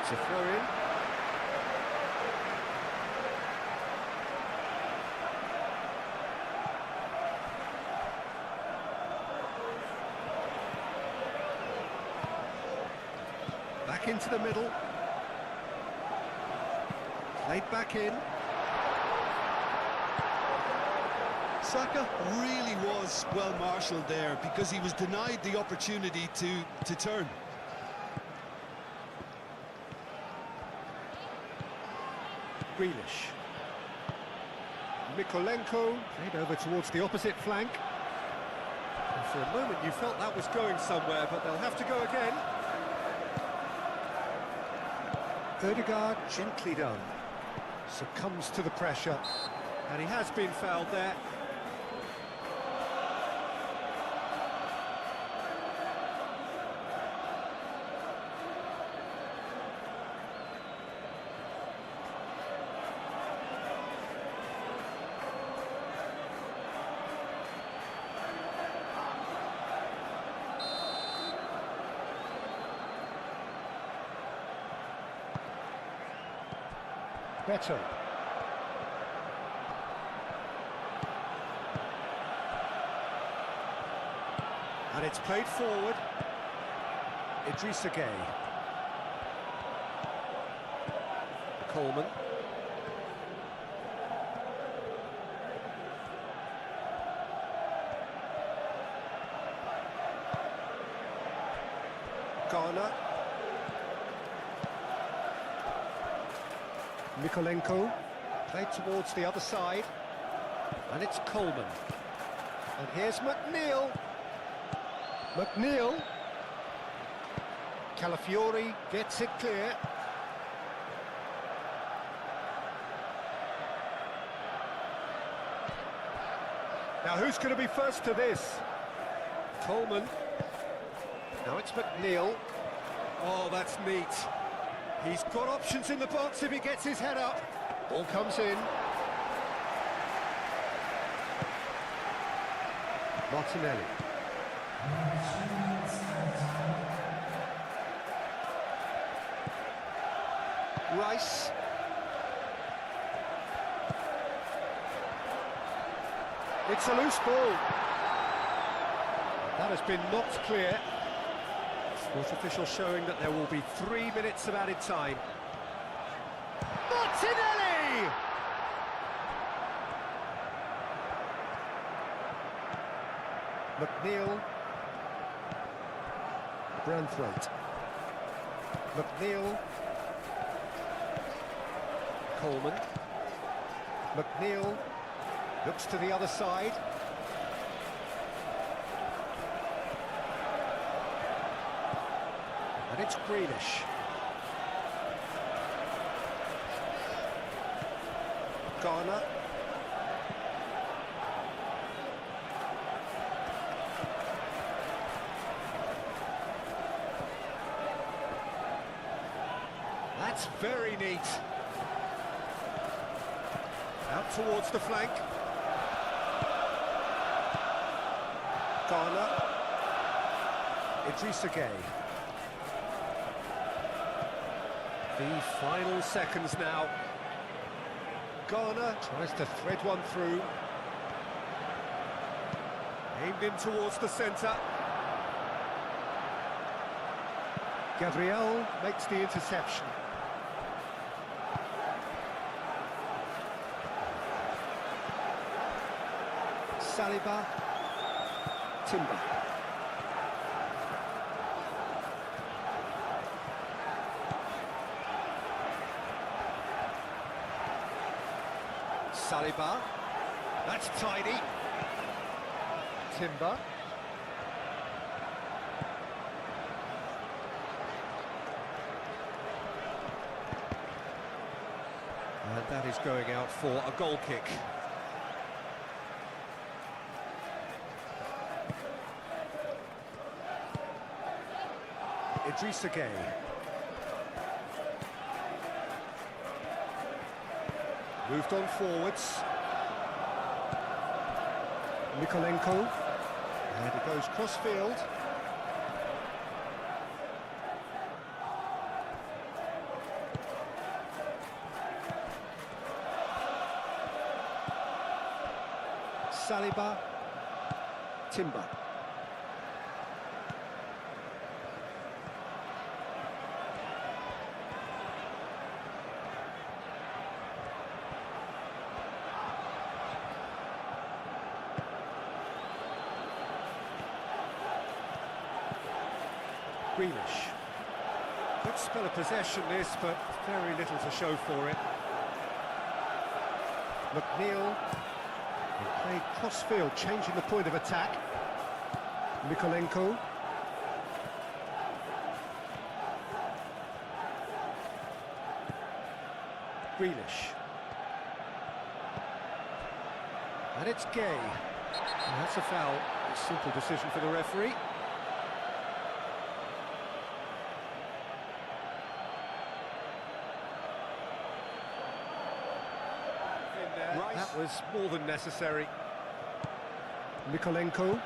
It's a throw-in. Back into the middle. Played back in. Saka really was well marshalled there because he was denied the opportunity to turn. Grealish. Mikolenko played over towards the opposite flank. And for a moment you felt that was going somewhere, but they'll have to go again. Odegaard gently done. Succumbs to the pressure. And he has been fouled there. Beto. And it's played forward. Idrissa Gueye. Coleman. Garner. Mikolenko played towards the other side, and it's Coleman. And here's McNeil. Calafiori gets it clear. Now who's going to be first to this? Coleman. Now it's McNeil. Oh, that's neat. He's got options in the box if he gets his head up. Ball comes in. Martinelli. Rice. It's a loose ball. That has been knocked clear. Sport official showing that there will be 3 minutes of added time. Martinelli! McNeil. Branthwaite. McNeil. Coleman. McNeil looks to the other side. And it's Grealish. Garner. That's very neat. Out towards the flank. Garner. Idrissa Gueye. The final seconds now. Garner tries to thread one through. Aimed in towards the centre. Gabriel makes the interception. Saliba. Timber. Saliba. That's tidy. Timber. And that is going out for a goal kick. Idrissa Gueye. Moved on forwards. Mikolenko. And it goes cross-field. Saliba. Timber. Grealish. Good spell of possession this, but very little to show for it. McNeil. He played cross-field, changing the point of attack. Mikolenko. Grealish. And it's Gueye. And that's a foul. A simple decision for the referee. That was more than necessary. Mikolenko.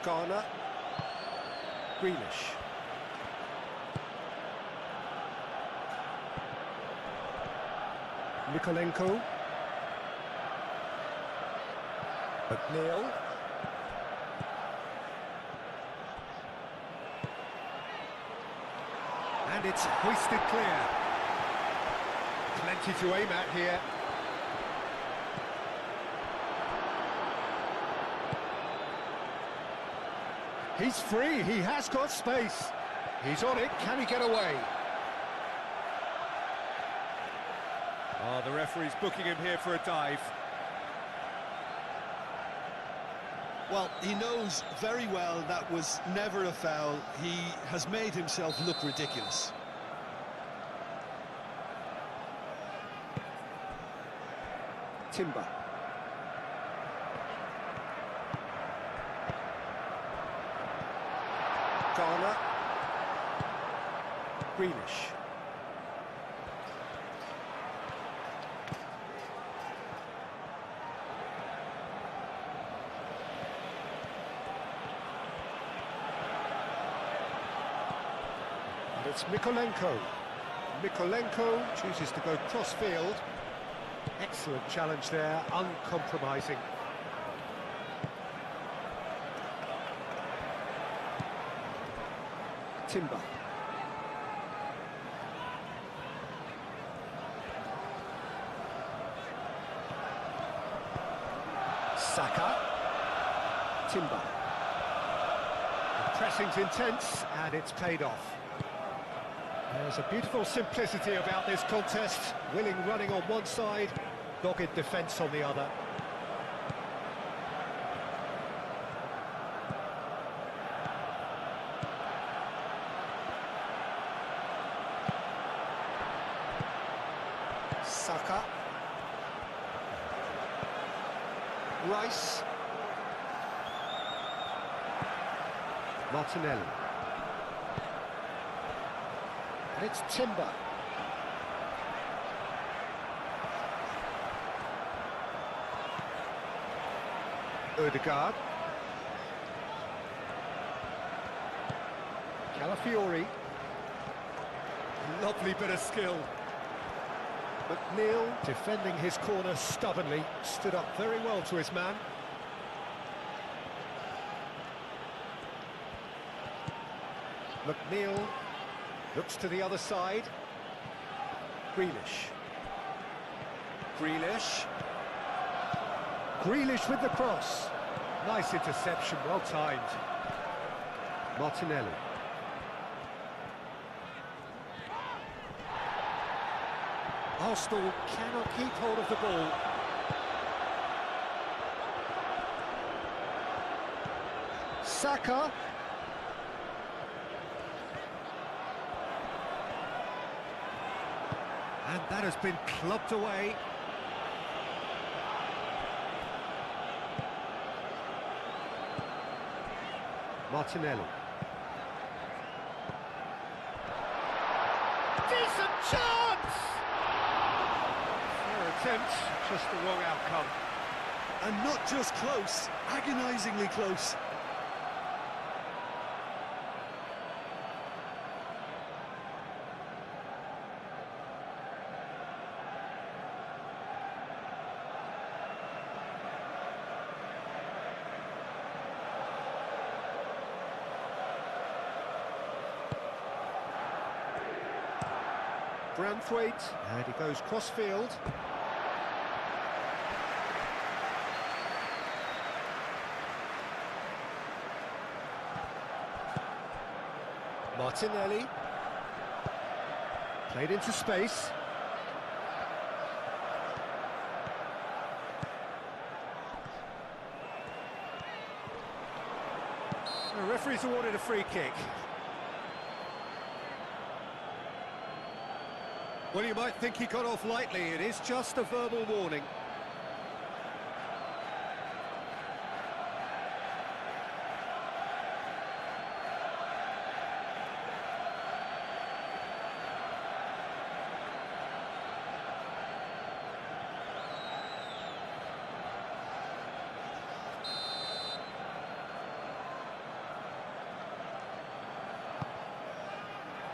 Garner. Grealish. Mikolenko. McNeil. And it's hoisted clear. Plenty to aim at here. He's free, he has got space. He's on it, can he get away? Oh, the referee's booking him here for a dive. Well, he knows very well that was never a foul. He has made himself look ridiculous. Timber. Garner. Grealish. And it's Mikolenko. Mikolenko chooses to go cross-field. Excellent challenge there, uncompromising. Timber. Saka. Timber. The pressing's intense, and it's paid off. There's a beautiful simplicity about this contest. Willing running on one side, dogged defence on the other. Saka. Rice. Martinelli. And it's Timber. Odegaard. Calafiori. Lovely bit of skill. McNeil, defending his corner stubbornly, stood up very well to his man. McNeil looks to the other side. Grealish. Grealish. Grealish with the cross. Nice interception, well timed. Martinelli. Arsenal cannot keep hold of the ball. Saka. And that has been clubbed away. Martinelli. Decent chance! Fair attempt, just the wrong outcome. And not just close, agonisingly close. Branthwaite, and he goes cross-field. Martinelli. Played into space. The referee's awarded a free kick. Well, you might think he got off lightly. It is just a verbal warning.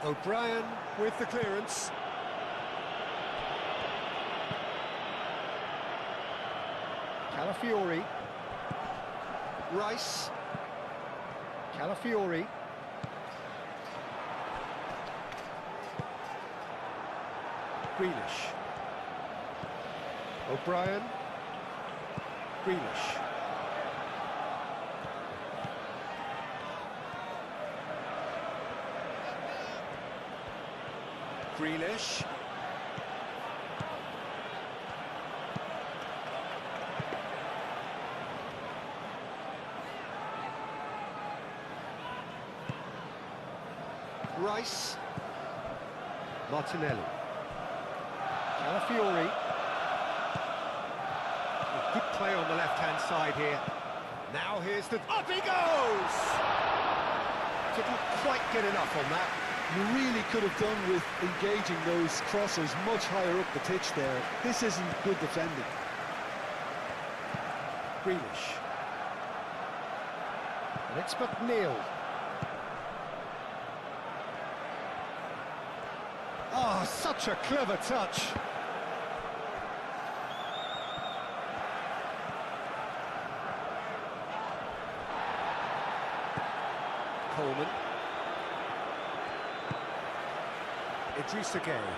O'Brien with the clearance. Calafiori. Rice. Calafiori. Grealish. O'Brien. Grealish. Grealish. Rice. Martinelli. Calafiori. Good play on the left-hand side here. Now here's the... Up he goes! Didn't quite get enough on that. You really could have done with engaging those crosses much higher up the pitch there. This isn't good defending. Grealish. And it's McNeil. Oh, such a clever touch. Coleman. Idrissa Gueye.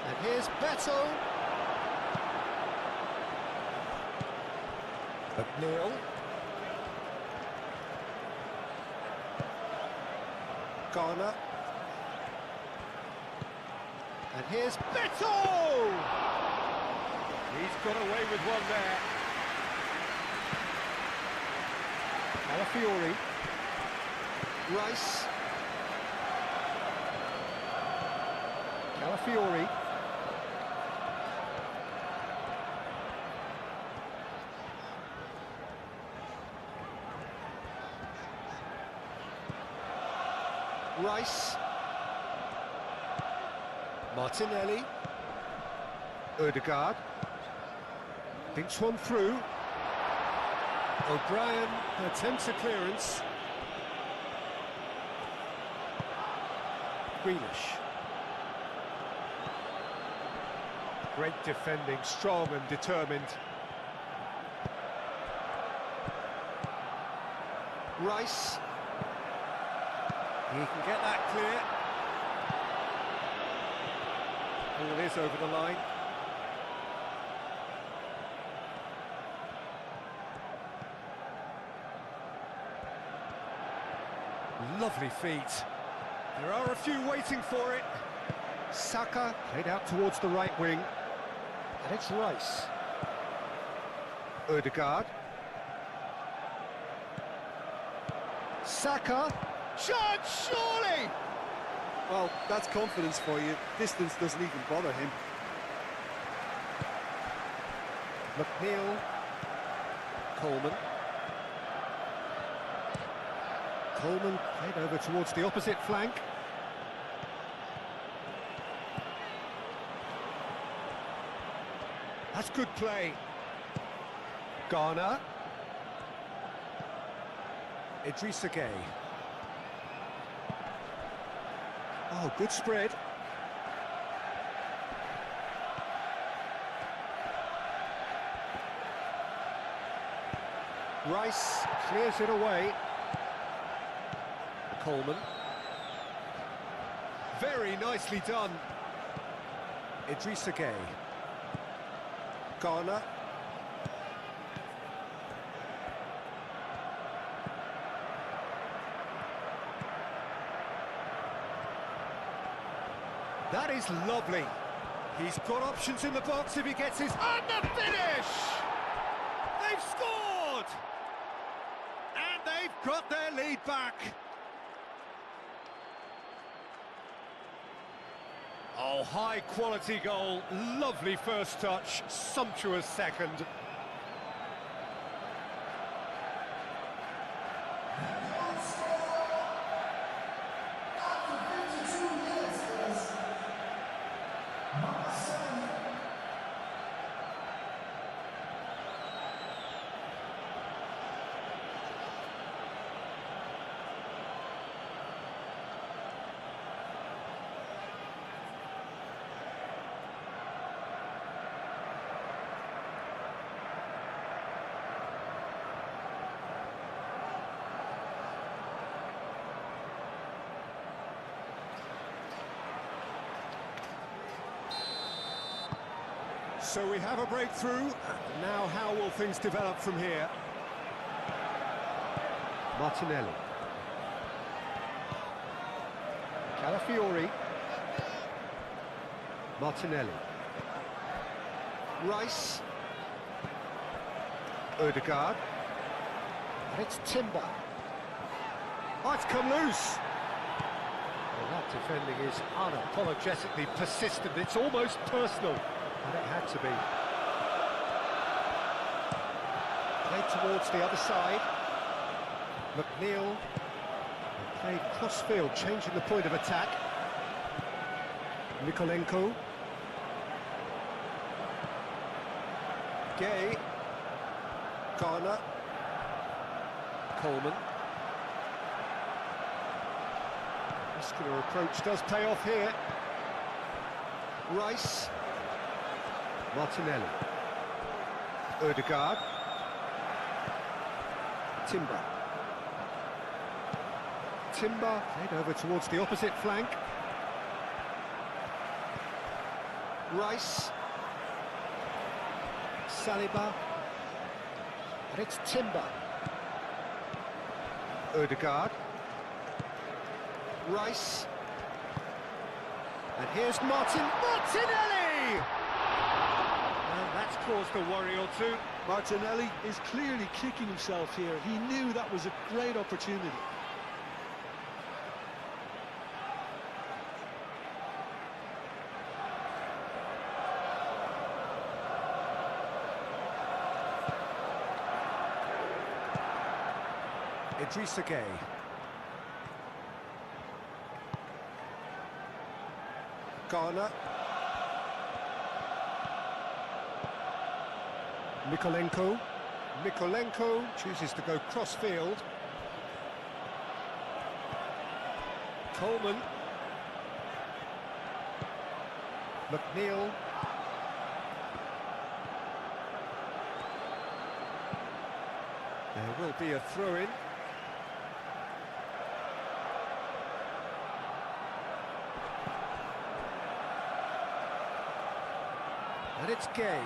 And here's Beto. McNeil. Garner. And here's Beto! He's got away with one there. Calafiori. Rice. Calafiori. Rice. Martinelli. Odegaard. Thinks one through. O'Brien attempts a clearance. Grealish. Great defending, strong and determined. Rice. He can get that clear. Ball is over the line. Lovely feet. There are a few waiting for it. Saka played out towards the right wing. And it's Rice. Odegaard. Saka. Shot, surely! Well, that's confidence for you. Distance doesn't even bother him. McNeil. Coleman. Coleman played over towards the opposite flank. That's good play. Garner. Idrissa Gueye. Oh, good spread. Rice clears it away. Coleman. Very nicely done. Idrissa Gueye. Garner. That is lovely. He's got options in the box if he gets his... And the finish! They've scored! And they've got their lead back. Oh, high-quality goal. Lovely first touch. Sumptuous second. So we have a breakthrough. Now how will things develop from here? Martinelli. Calafiori. Martinelli. Rice. Odegaard. And it's Timber. Oh, it's come loose. Well, that defending is unapologetically persistent. It's almost personal. And it had to be. Played towards the other side. McNeil. And played cross-field, changing the point of attack. Mikolenko. Gay. Garner. Coleman. Muscular approach does pay off here. Rice. Martinelli. Odegaard. Timber. Timber played over towards the opposite flank. Rice. Saliba. And it's Timber. Odegaard. Rice. And here's Martinelli! And that's caused a worry or two. Martinelli is clearly kicking himself here. He knew that was a great opportunity. Idrissa Gueye. Garner. Mikolenko chooses to go cross-field. Coleman. McNeil. There will be a throw-in. And it's Gay.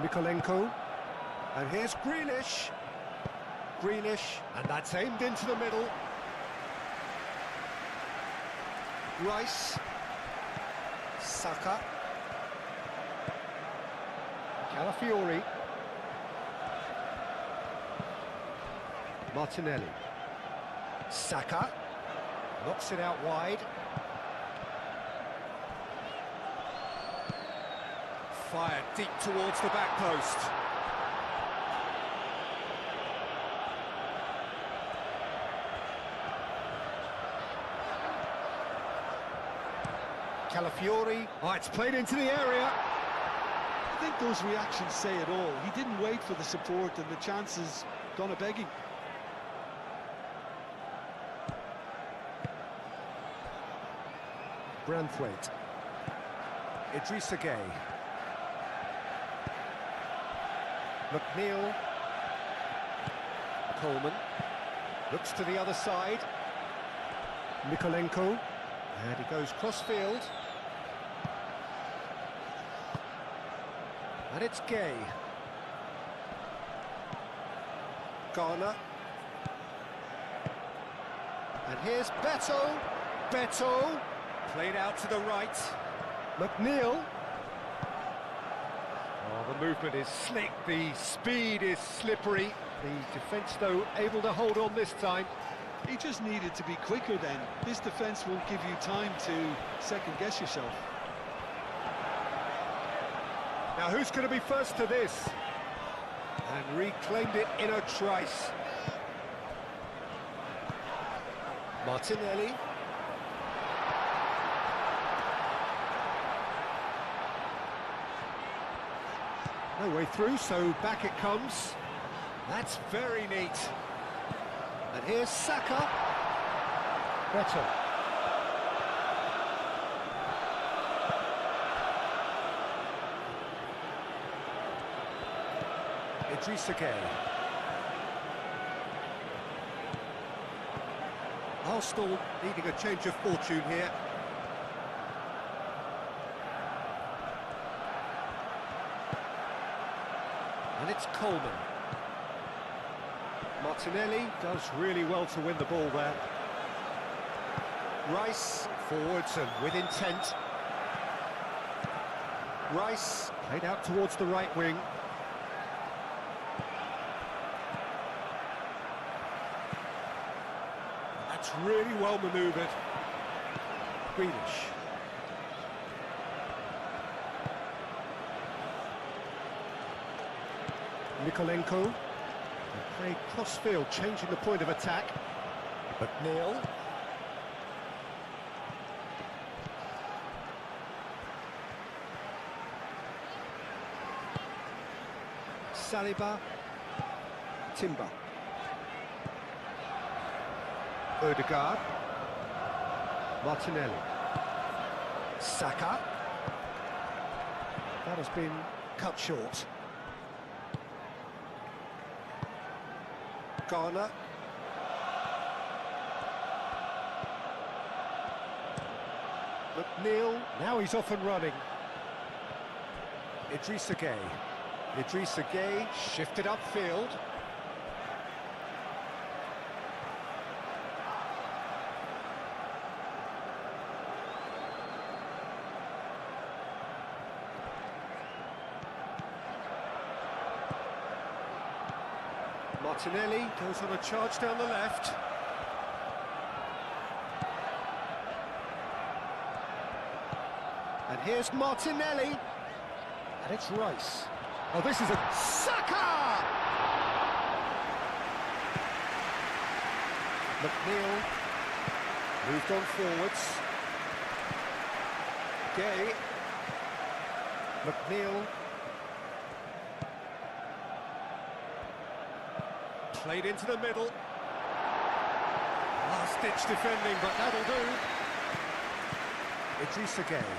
Mikolenko. And here's Grealish. And that's aimed into the middle. Rice. Saka. Calafiori. Martinelli. Saka. Knocks it out wide. Fired deep towards the back post. Calafiori. Oh, it's played into the area. I think those reactions say it all. He didn't wait for the support and the chances gone a-begging. Branthwaite. Idrissa Gay. McNeil. Coleman. Looks to the other side. Mikolenko. And he goes cross-field. And it's Gay. Garner. And here's Beto. Played out to the right. McNeil. Oh, the movement is slick, the speed is slippery. The defence, though, able to hold on this time. He just needed to be quicker then. This defence won't give you time to second-guess yourself. Now, who's going to be first to this? And reclaimed it in a trice. Martinelli. No way through, so back it comes. That's very neat. And here's Saka. Beto. Idrissa Gay. Arsenal needing a change of fortune here. And it's Coleman. Martinelli does really well to win the ball there. Rice forwards and with intent. Rice played out towards the right wing. That's really well manoeuvred. Grealish. Mikolenko. Played cross-field, changing the point of attack. McNeil. Saliba. Timber. Odegaard. Martinelli. Saka. That has been cut short. Garner. McNeil. Now he's off and running. Idrissa Gay. Idrissa Gay shifted upfield. Martinelli goes on a charge down the left. And here's Martinelli. And it's Rice. Oh, this is a... Saka! McNeil moved on forwards. Gay. McNeil. Played into the middle. Last-ditch defending, but that'll do. Idrissa Gay.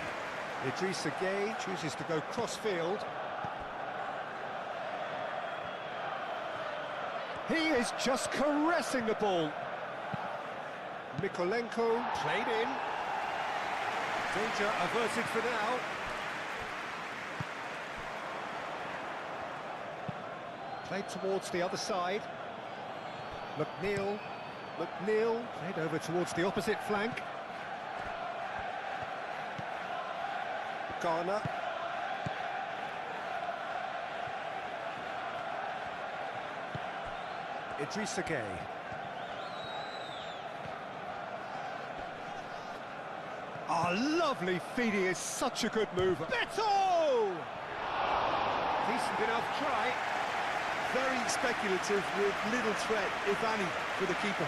Idrissa Gay chooses to go cross-field. He is just caressing the ball. Mikolenko played in. Danger averted for now. Played towards the other side. McNeil played over towards the opposite flank. Garner. Idrissa Gay. Oh, lovely feed, he is such a good mover. Beto! Decent enough try. Very speculative with little threat, if any, for the keeper.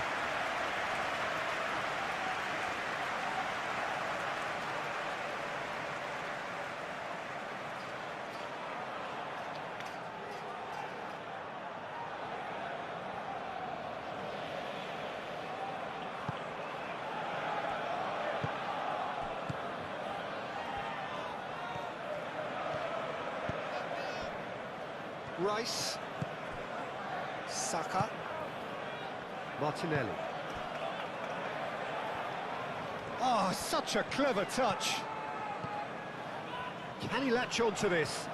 Rice. Saka. Martinelli. Oh, such a clever touch. Can he latch on to this?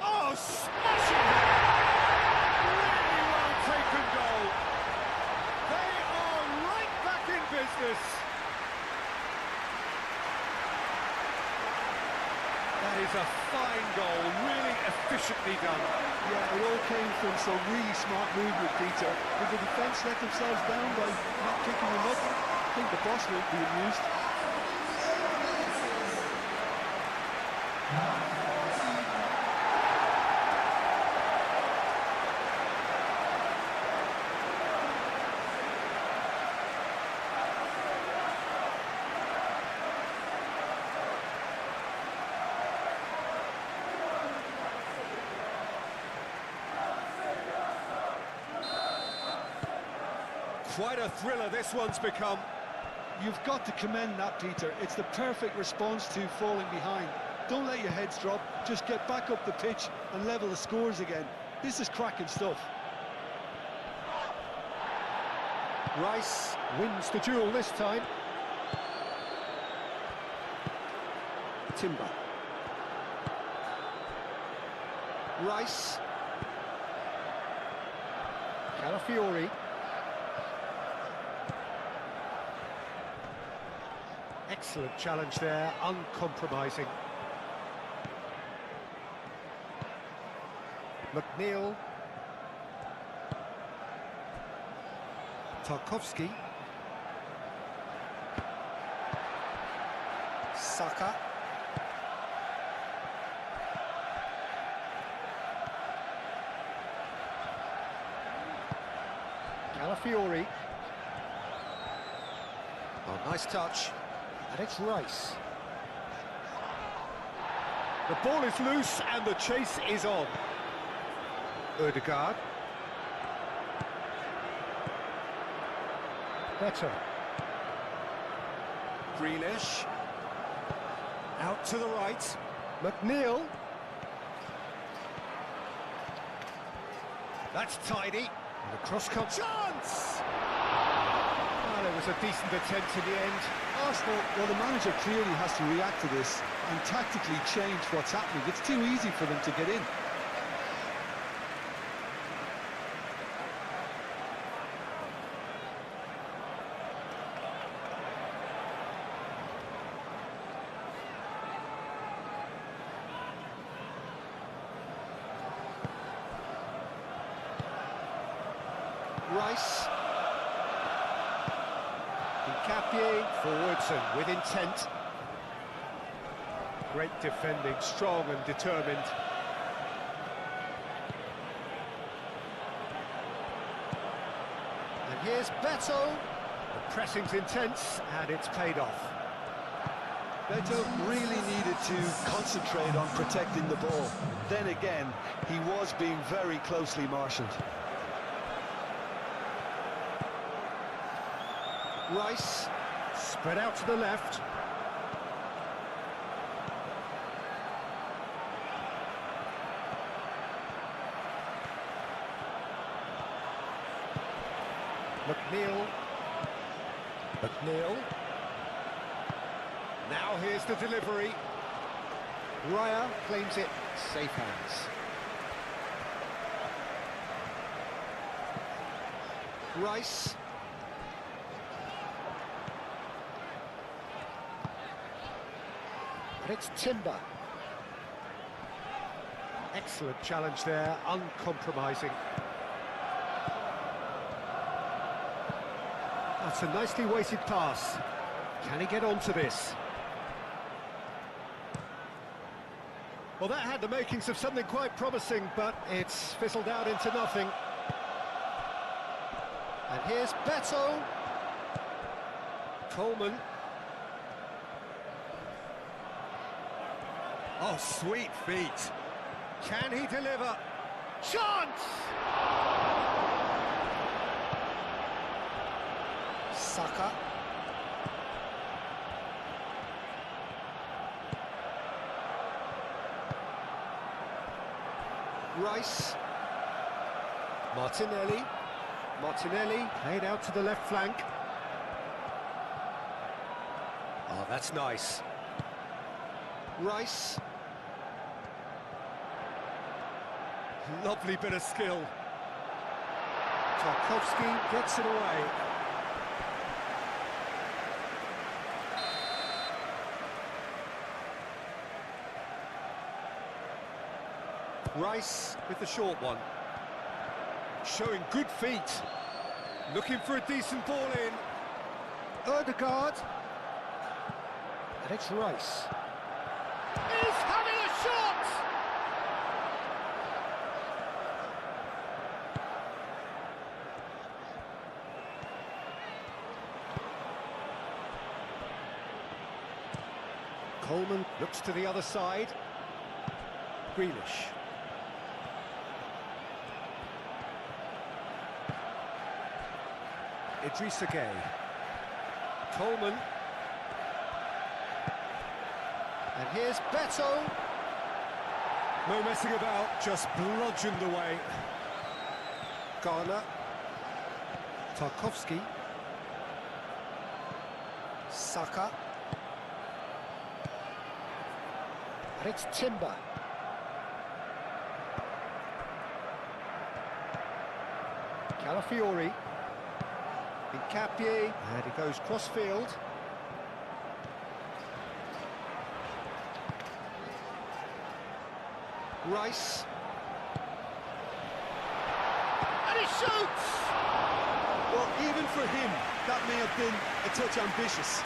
Oh, smashing it! Really well taken goal. They are right back in business. That is a fine goal, really efficiently done. Yeah, it all came from some really smart movement, Peter. Did the defence let themselves down by not kicking him up? I think the boss won't be amused. Quite a thriller this one's become. You've got to commend that, Peter. It's the perfect response to falling behind. Don't let your heads drop, just get back up the pitch and level the scores again. This is cracking stuff. Rice wins the duel this time. Timber. Rice. Calafiori. Excellent challenge there, uncompromising. McNeil. Tarkowski. Saka. Calafiori. Oh, nice touch. And it's Rice. The ball is loose and the chase is on. Ødegaard. Better. Grealish. Out to the right. McNeil. That's tidy. And the cross-cut chance! Well, it was a decent attempt in the end. Arsenal, well, the manager clearly has to react to this and tactically change what's happening. It's too easy for them to get in. Rice. Capie forwards and with intent. Great defending, strong and determined. And here's Beto. The pressing's intense and it's paid off. Beto really needed to concentrate on protecting the ball. Then again, he was being very closely marshalled. Rice, spread out to the left. McNeil. Now here's the delivery. Raya claims it, safe hands. Rice. And it's Timber. Excellent challenge there, uncompromising. That's a nicely weighted pass. Can he get onto this? Well, that had the makings of something quite promising, but it's fizzled out into nothing. And here's Beto. Coleman. Oh, sweet feet. Can he deliver? Chance! Saka. Rice. Martinelli. Martinelli played out to the left flank. Oh, that's nice. Rice. Lovely bit of skill. Tarkowski gets it away. Rice with the short one. Showing good feet. Looking for a decent ball in. Ødegaard. And it's Rice. He's having a shot! Coleman looks to the other side. Grealish. Idrissa Gueye. Coleman. And here's Beto. No messing about, just bludgeoned away. Garner. Tarkowski. Saka. And it's Timber. Calafiori. Incapie, and he goes cross-field. Rice. And he shoots! Well, even for him, that may have been a touch ambitious.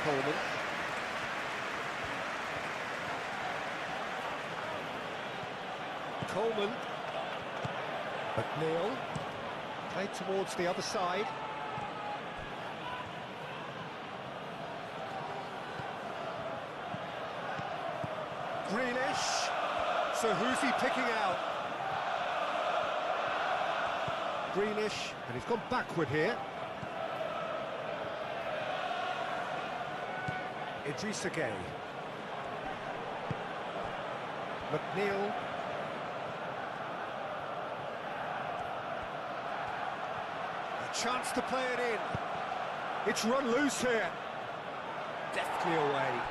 Coleman. Coleman. McNeil. Played towards the other side. Grealish. So who's he picking out? Grealish, and he's gone backward here. Idrissa Gueye. McNeil. Chance to play it in. It's run loose here. Deftly away.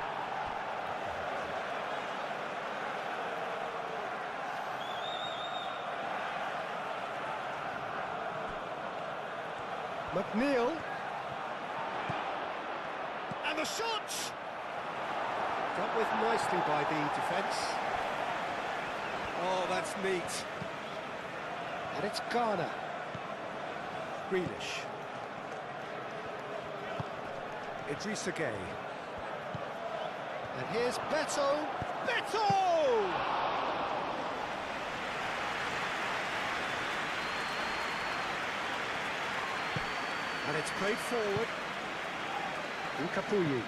McNeil. And the shot! Dealt with nicely by the defence. Oh, that's neat. And it's Garner. Grealish. Idrissa Gueye. And here's Beto. Beto! And it's played forward. Incapuyi.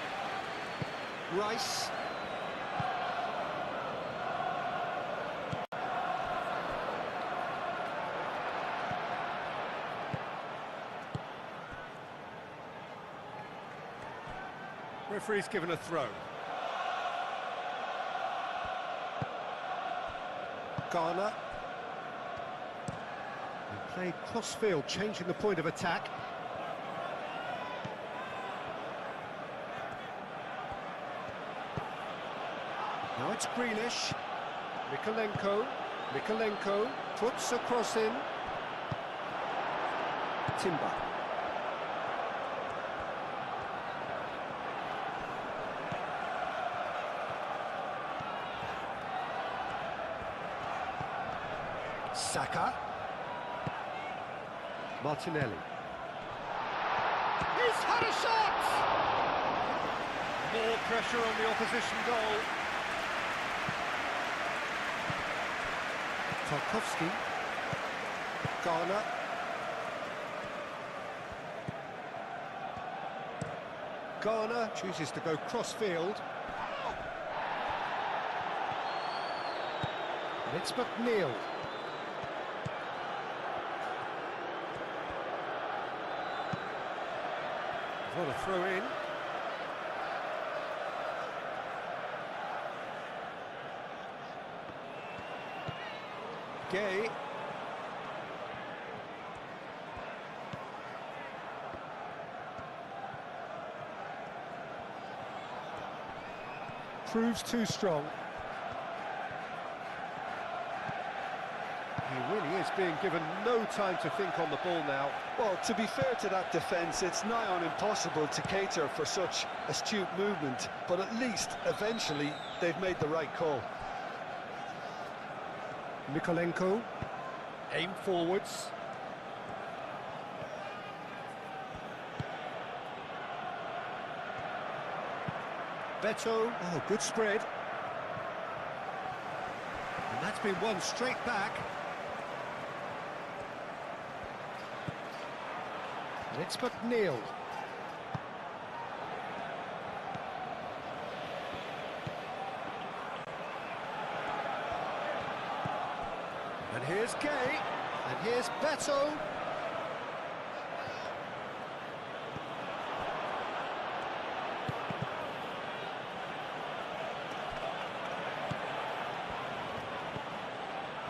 Rice. Referee's given a throw. Garner. And played cross-field, changing the point of attack. Now it's Grealish. Mikolenko puts a cross in. Timber. Saka. Martinelli. He's had a shot! More pressure on the opposition goal. Tarkowski. Garner. Garner chooses to go cross-field. And it's McNeil. What a throw in. Gay. Proves too strong. He really is being given no time to think on the ball now. Well, to be fair to that defence, it's nigh on impossible to cater for such astute movement, but at least, eventually, they've made the right call. Mikolenko, aim forwards. Beto, oh, good spread. And that's been won straight back. And it's McNeil. And here's Gay, and here's Beto.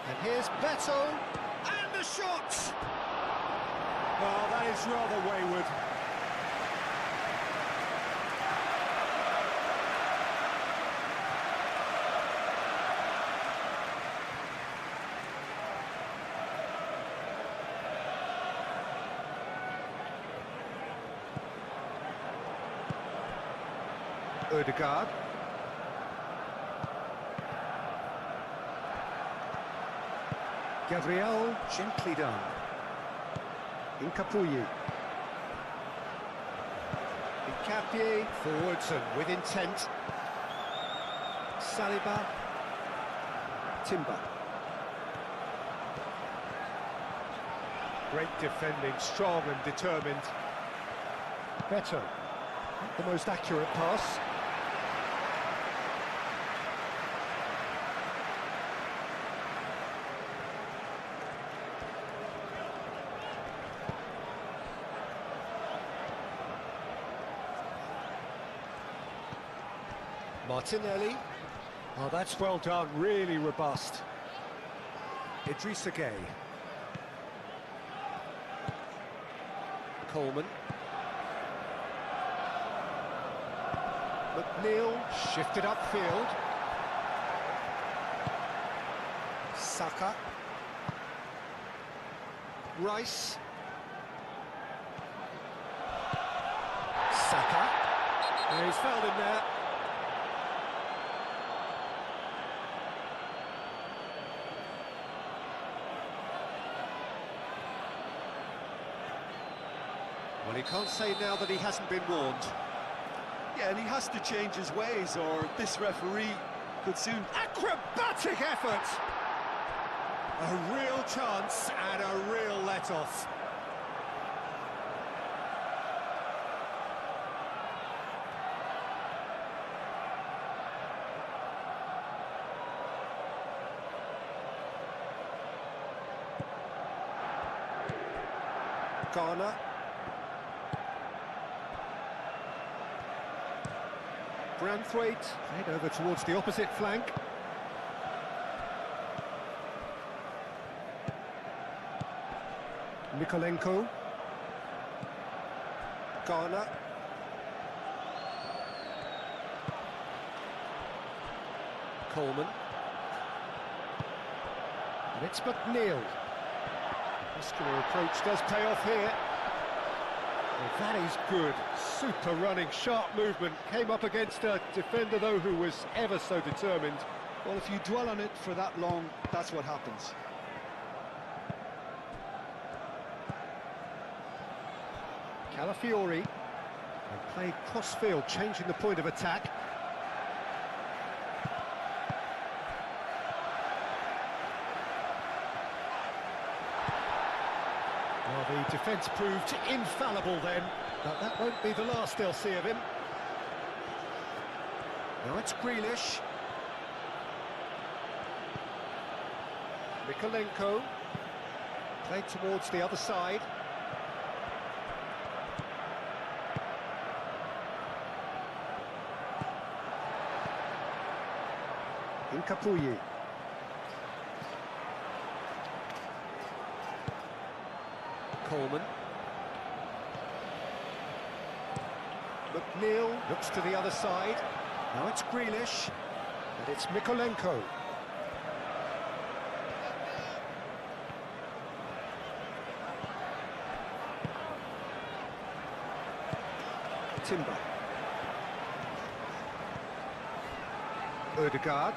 And here's Beto, and the shot! Oh, that is rather wayward. Ødegaard. Gabriel, gently done. Incapuyi. Incapie, forwards and with intent. Saliba. Timber. Great defending, strong and determined. Beto. The most accurate pass. Martinelli. Oh, that's well done, really robust. Idrissa Gueye. Coleman. McNeil shifted upfield. Saka. Rice. Saka. And he's fouled him there. Well, he can't say now that he hasn't been warned. Yeah, and he has to change his ways, or this referee could soon... Acrobatic effort! A real chance and a real let-off. Garner. Branthwaite, played over towards the opposite flank. Mikolenko. Garner. Coleman. And it's McNeil. Muscular approach does pay off here. Well, that is good. Super running, sharp movement. Came up against a defender, though, who was ever so determined. Well, if you dwell on it for that long, that's what happens. Calafiori. And played cross-field, changing the point of attack. Well, the defence proved infallible then, but that won't be the last they'll see of him. Now it's Grealish. Mikolenko. Played towards the other side. Incapuyi. Coleman. McNeil looks to the other side. Now it's Grealish. And it's Mikolenko. Timber. Ødegaard.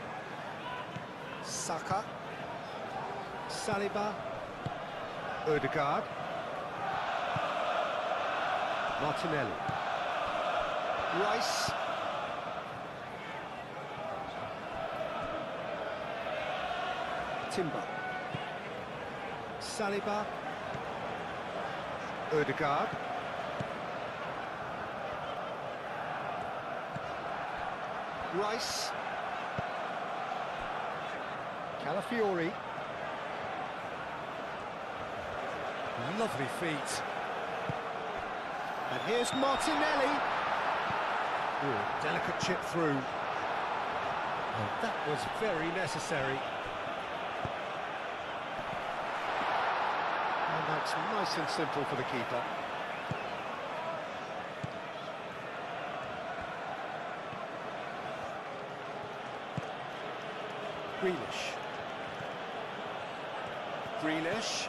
Saka. Saliba. Ødegaard. Martinelli. Rice. Timber. Saliba. Ødegaard. Rice. Calafiori. Lovely feet. And here's Martinelli. Ooh, delicate chip through. Oh, that was very necessary. And that's nice and simple for the keeper. Grealish. Grealish.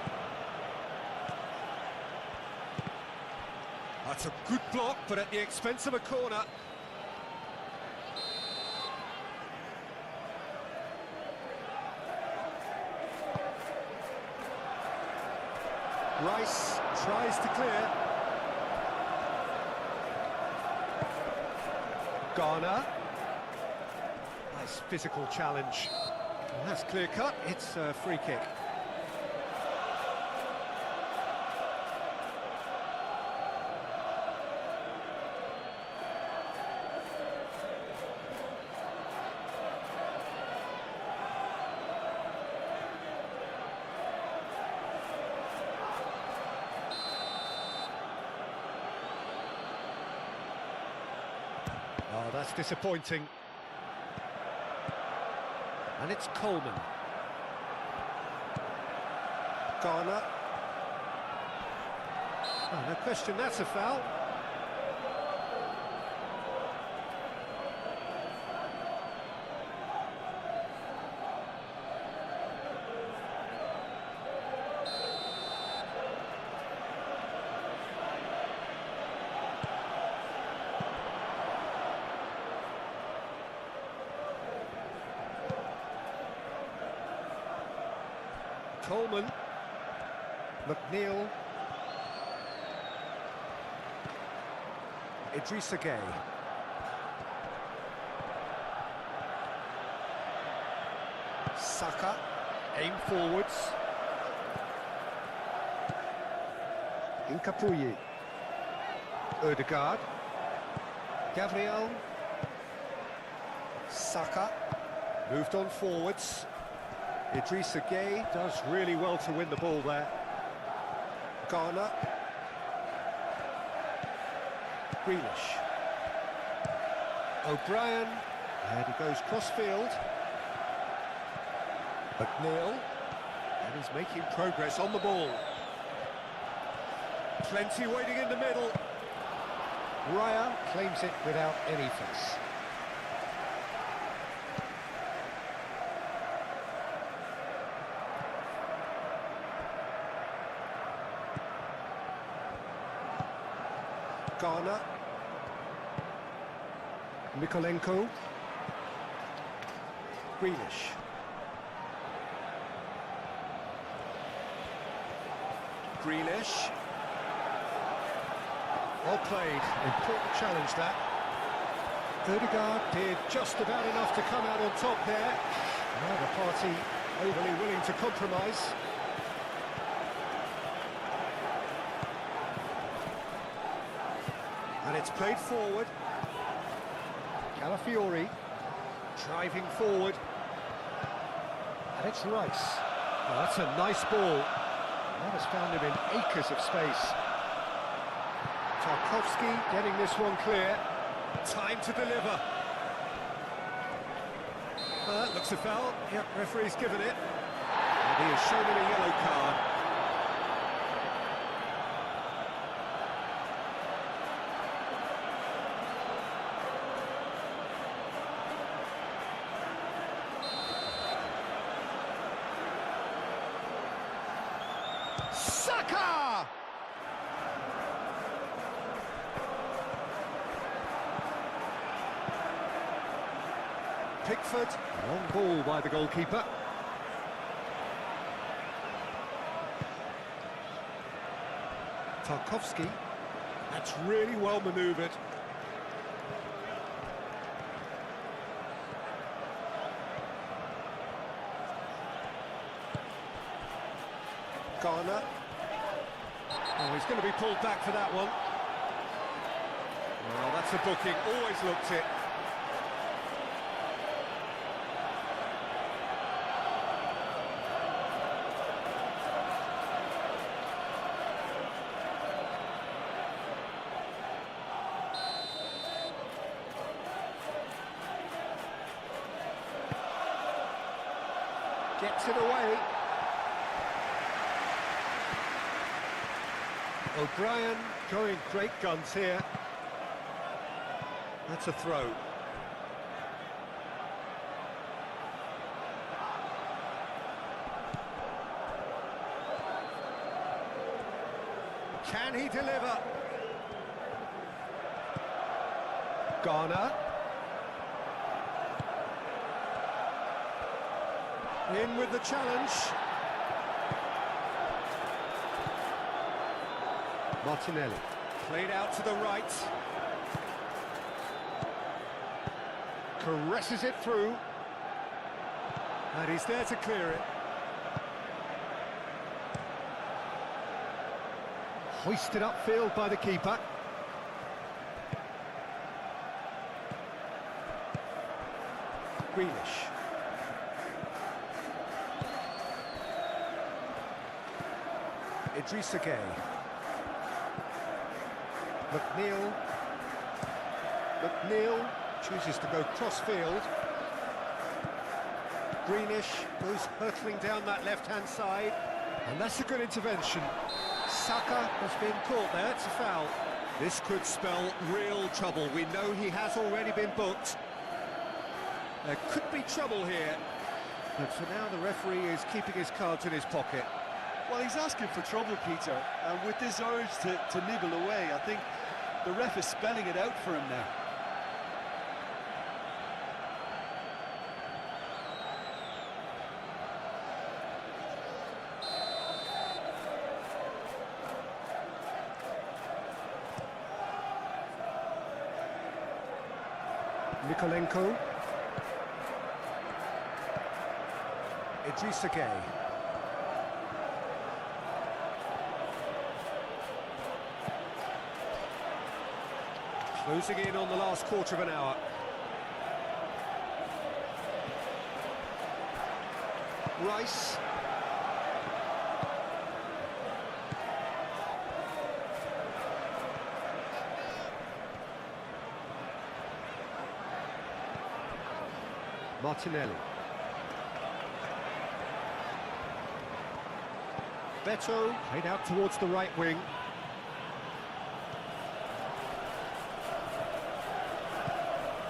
That's a good block, but at the expense of a corner. Rice tries to clear. Garner. Nice physical challenge. And that's clear cut, it's a free kick. Oh, that's disappointing. And it's Coleman. Garner. Oh, no question, that's a foul. Coleman. McNeil. Idrissa Gueye. Saka. Aim forwards. Incapuyi. Ødegaard. Gabriel. Saka. Moved on forwards. Idrissa Gueye does really well to win the ball there. Garner. Grealish. O'Brien, and he goes cross-field. McNeil, and he's making progress on the ball. Plenty waiting in the middle. Raya claims it without any fuss. Garner. Mikolenko. Grealish. Grealish. Well played. Important challenge that. Odegaard did just about enough to come out on top there. Now the party overly willing to compromise. And it's played forward. Calafiori driving forward. And it's Rice. Oh, that's a nice ball. That has found him in acres of space. Tarkowski getting this one clear. Time to deliver. Looks a foul. Yep, referee's given it. And he has shown him a yellow card. Saka! Pickford, long ball by the goalkeeper. Tarkowski, that's really well manoeuvred. Garner. Oh, he's going to be pulled back for that one. Well, that's a booking, always looked it. Gets it away. O'Brien going great guns here. That's a throw. Can he deliver? Garner. In with the challenge. Martinelli. Played out to the right. Caresses it through. And he's there to clear it. Hoisted upfield by the keeper. Grealish. Idrissa Gueye. McNeil chooses to go cross-field. Grealish goes hurtling down that left-hand side. And that's a good intervention. Saka has been caught there, it's a foul. This could spell real trouble. We know he has already been booked. There could be trouble here. But for now, the referee is keeping his cards in his pocket. Well, he's asking for trouble, Peter, and with this urge to nibble away, I think the ref is spelling it out for him now. Mikolenko. Idrissa Gueye. Closing in on the last quarter of an hour. Rice. Martinelli. Beto played out towards the right wing.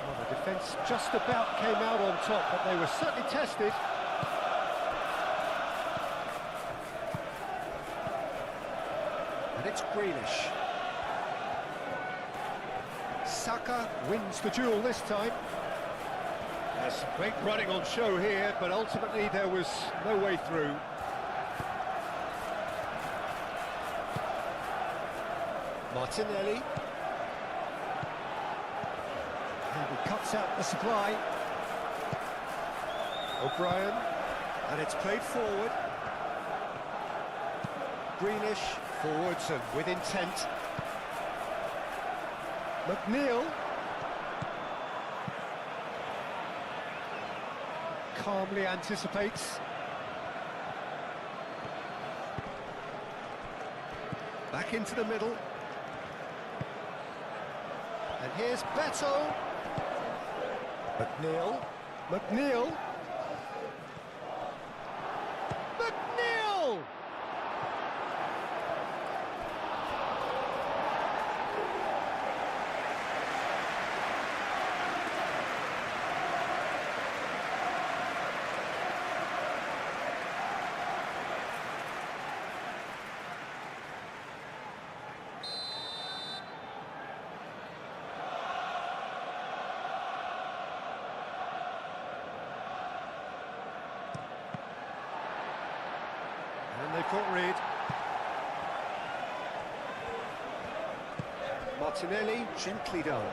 Well, the defence just about came out on top, but they were certainly tested. And it's Grealish. Saka wins the duel this time. There's some great running on show here, but ultimately there was no way through. Martinelli. And he cuts out the supply. O'Brien. And it's played forward. Grealish forwards and with intent. McNeil. Calmly anticipates. Back into the middle. And here's Beto. McNeil. McNeil. McNeil! And they've got rid. Martinelli, gently done.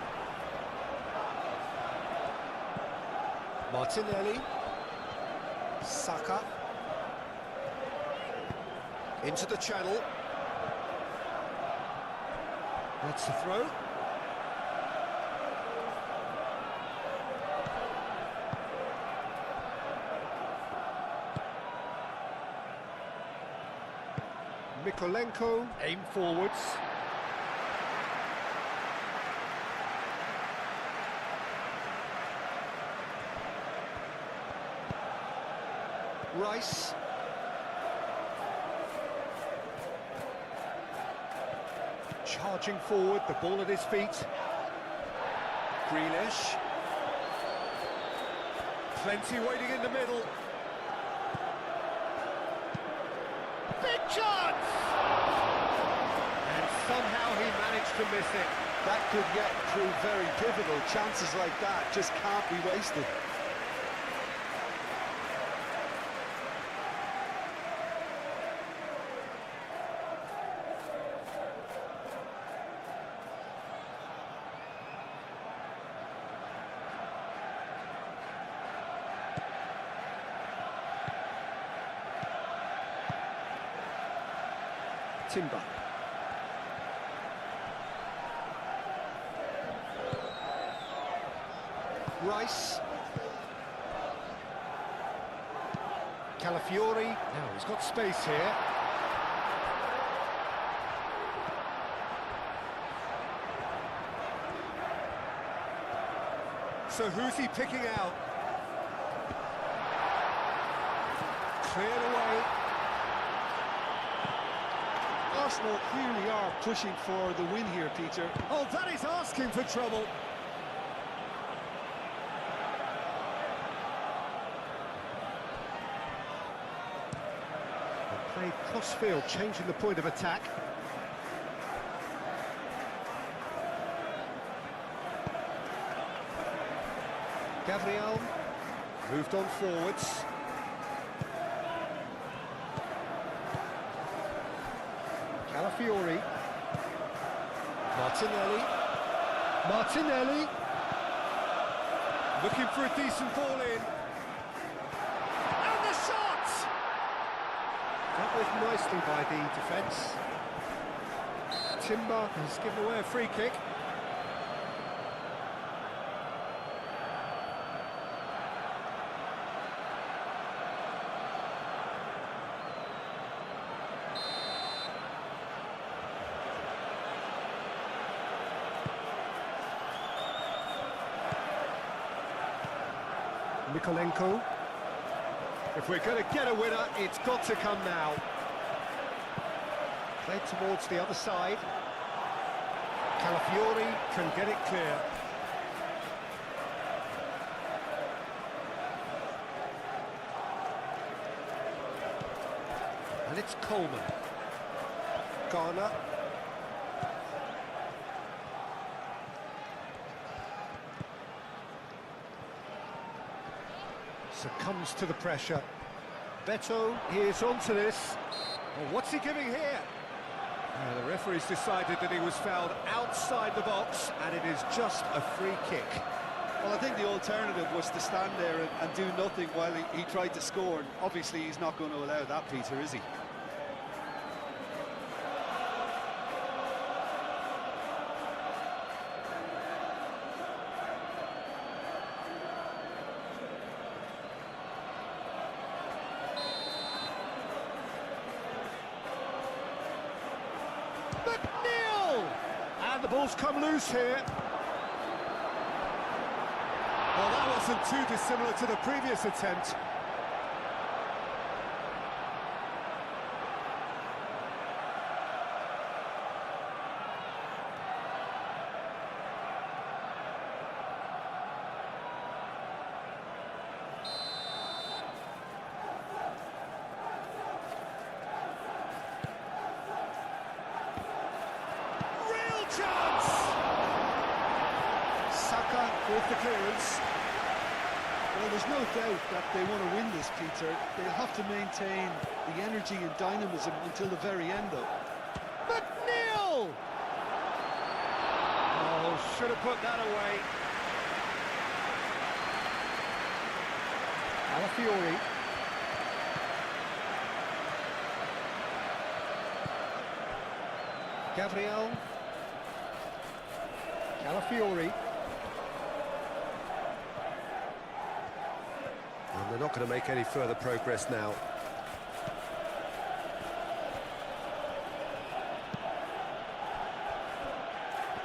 Martinelli. Saka. Into the channel. That's the throw. Mikolenko, aim forwards. Rice. Charging forward, the ball at his feet. Grealish. Plenty waiting in the middle. Big chance! And somehow he managed to miss it. That could get through very pivotal. Chances like that just can't be wasted. Timber. Rice. Calafiori. Now he's got space here. So who's he picking out? Cleared away. Arsenal clearly are pushing for the win here, Peter. Oh, that is asking for trouble. They played cross-field, changing the point of attack. Gabriel moved on forwards. Calafiori. Martinelli. Martinelli. Looking for a decent ball in. And the shot! Dealt with nicely by the defence. Timber has given away a free kick. Mikolenko. If we're going to get a winner, it's got to come now. Played towards the other side. Calafiori can get it clear. And it's Coleman. Garner. Succumbs to the pressure. Beto, he is onto this. Well, what's he giving here? The referee's decided that he was fouled outside the box, and it is just a free kick. Well, I think the alternative was to stand there and do nothing while he tried to score. And obviously, he's not going to allow that, Peter, is he? And the ball's come loose here. Well, that wasn't too dissimilar to the previous attempt. Chance! Saka with the clearance. Well, there's no doubt that they want to win this, Peter. They'll have to maintain the energy and dynamism until the very end, though. McNeil! Oh, should have put that away. Calafiori. Gabriel. Calafiori. And they're not going to make any further progress now.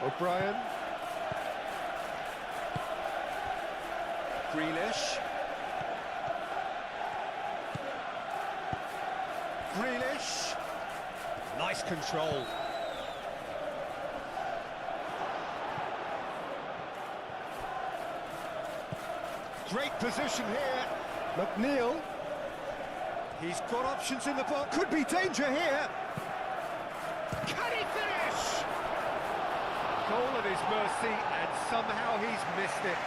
O'Brien. Grealish. Grealish. Nice control. Great position here. McNeil. He's got options in the box. Could be danger here. Can he finish? Goal at his mercy, and somehow he's missed it.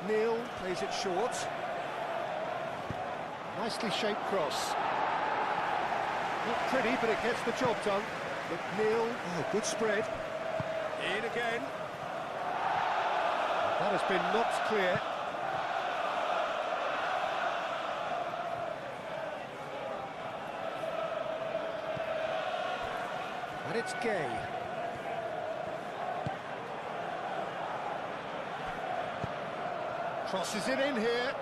McNeil plays it short. Nicely shaped cross. Not pretty, but it gets the job done. McNeil, oh, good spread. In again. That has been knocked clear. And it's Gay. Crosses it in here.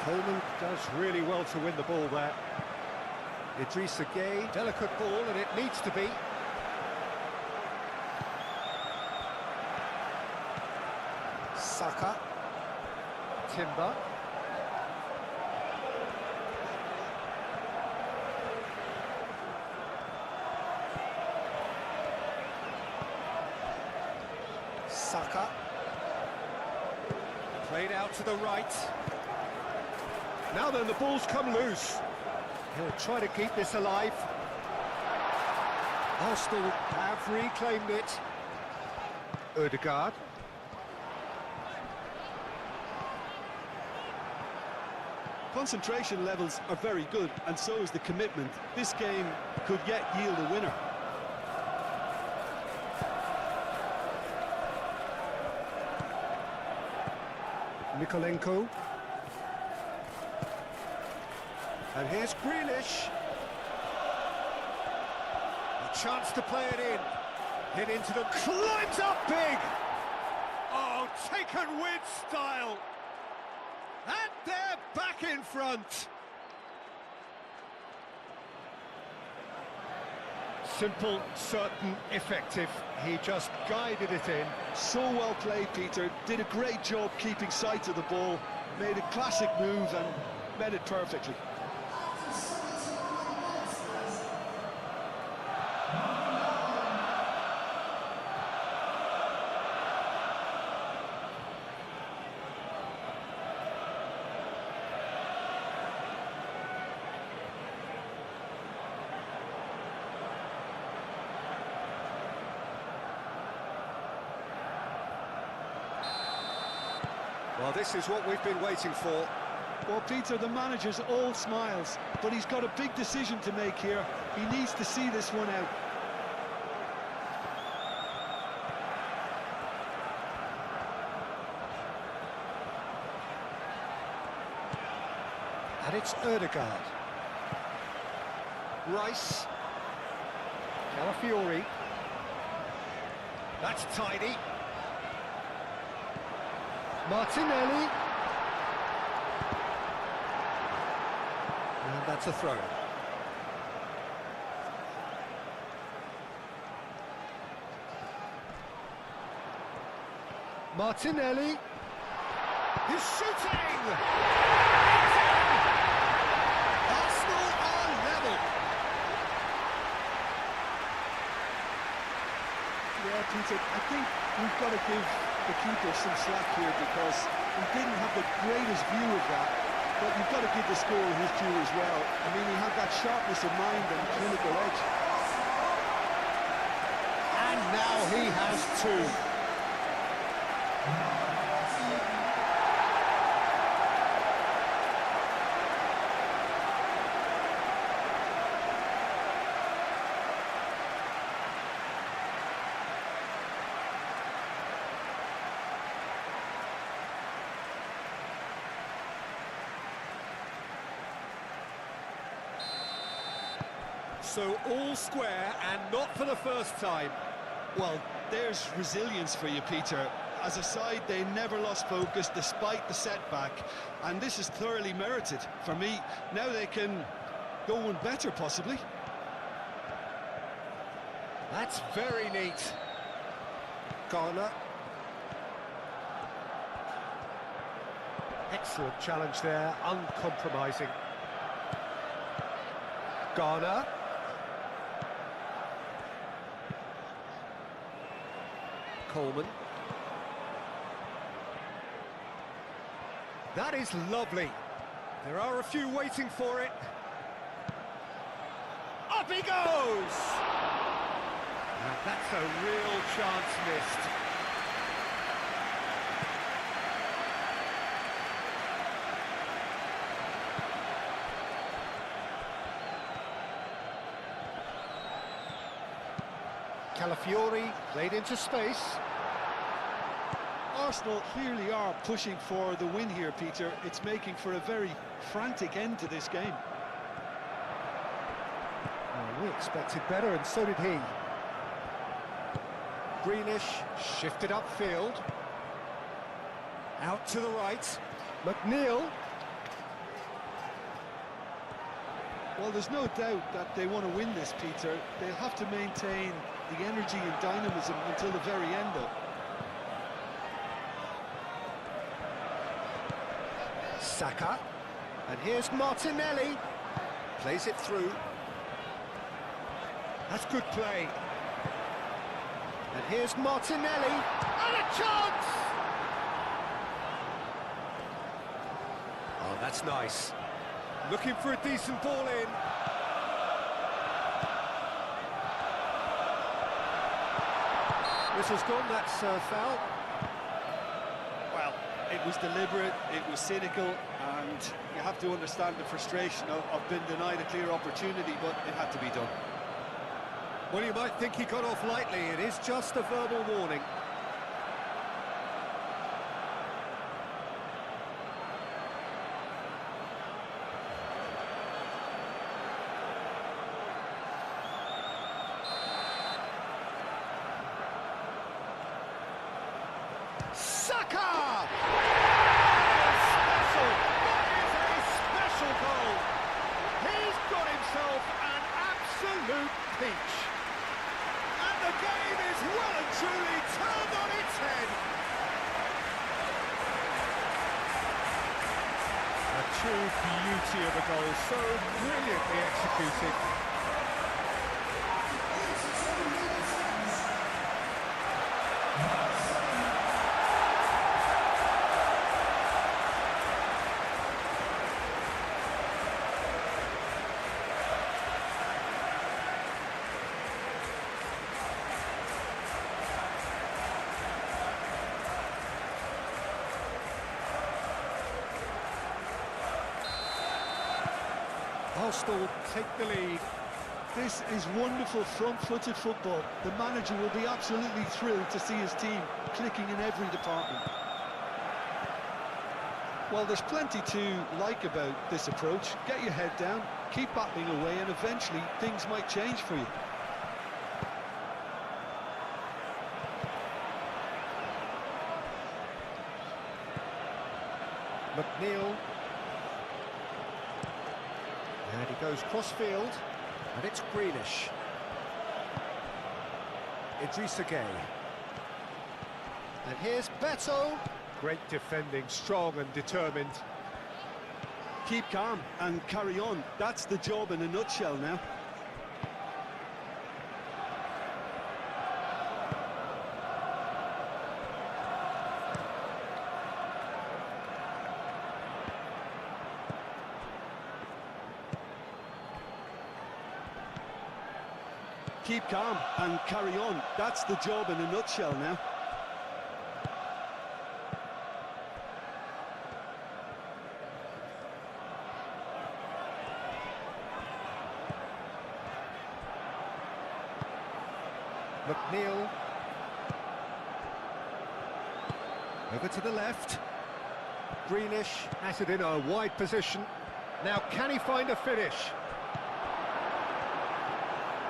Coleman does really well to win the ball there. Idrissa Gueye, delicate ball, and it needs to be. Saka. Timber. Saka. Played out to the right. Now then, the ball's come loose. He'll try to keep this alive. Arsenal have reclaimed it. Ødegaard. Concentration levels are very good, and so is the commitment. This game could yet yield a winner. Mikolenko. And here's Grealish. A chance to play it in. Hit into them, climbs up big! Oh, taken with style! And they're back in front! Simple, certain, effective. He just guided it in. So well played, Peter. Did a great job keeping sight of the ball. Made a classic move and met it perfectly. Well, this is what we've been waiting for. Well, Peter, the manager's all smiles, but he's got a big decision to make here. He needs to see this one out. And it's Erdegaard. Rice. Calafiori. That's tidy. Martinelli. And that's a throw. Martinelli. He's shooting! Arsenal are level. Yeah, Peter, I think we've got to give the keeper some slack here because he didn't have the greatest view of that, but you've got to give the scorer his due as well. I mean, he had that sharpness of mind and clinical edge. And now he has two. So all square and not for the first time. Well, there's resilience for you, Peter. As a side, they never lost focus despite the setback, and this is thoroughly merited for me. Now they can go one better, possibly. That's very neat. Garner. Excellent challenge there, uncompromising. Garner. Coleman. That is lovely. There are a few waiting for it. Up he goes! And that's a real chance missed. Calafiori played into space. Arsenal clearly are pushing for the win here, Peter. It's making for a very frantic end to this game. Well, we expected better, and so did he. Grealish shifted upfield. Out to the right. McNeil. Well, there's no doubt that they want to win this, Peter. They'll have to maintain the energy and dynamism until the very end, though. Saka. And here's Martinelli. Plays it through. That's good play. And here's Martinelli. And a chance! Oh, that's nice. Looking for a decent ball in. Whistle's gone, that's foul. Well, it was deliberate, it was cynical, and you have to understand the frustration of being denied a clear opportunity, but it had to be done. Well, you might think he got off lightly. It is just a verbal warning. Saka! Special! That is a special goal! He's got himself an absolute peach. And the game is well and truly turned on its head. A true beauty of a goal, so brilliantly executed. Arsenal take the lead. This is wonderful front-footed football. The manager will be absolutely thrilled to see his team clicking in every department. Well, there's plenty to like about this approach. Get your head down, keep battling away, and eventually things might change for you. McNeil. And he goes cross-field, and it's Grealish. Idrissa Gueye. And here's Beto. Great defending, strong and determined. Keep calm and carry on. That's the job in a nutshell now. Keep calm and carry on. That's the job in a nutshell now. McNeil. Over to the left. Grealish has it in a wide position. Now can he find a finish?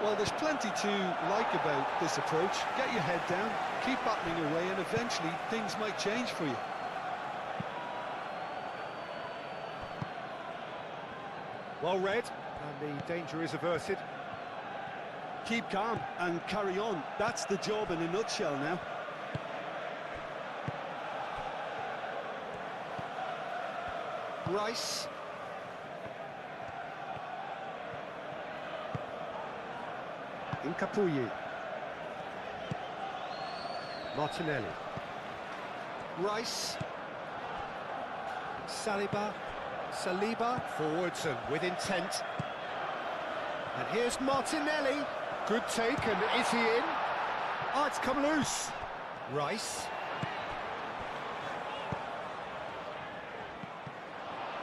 Well, there's plenty to like about this approach. Get your head down, keep battling away, and eventually things might change for you. Well read, and the danger is averted. Keep calm and carry on. That's the job in a nutshell now. Rice. Incapuyi. Martinelli. Rice. Saliba. Forwards and with intent. And here's Martinelli. Good take, and is he in? Oh, it's come loose. Rice.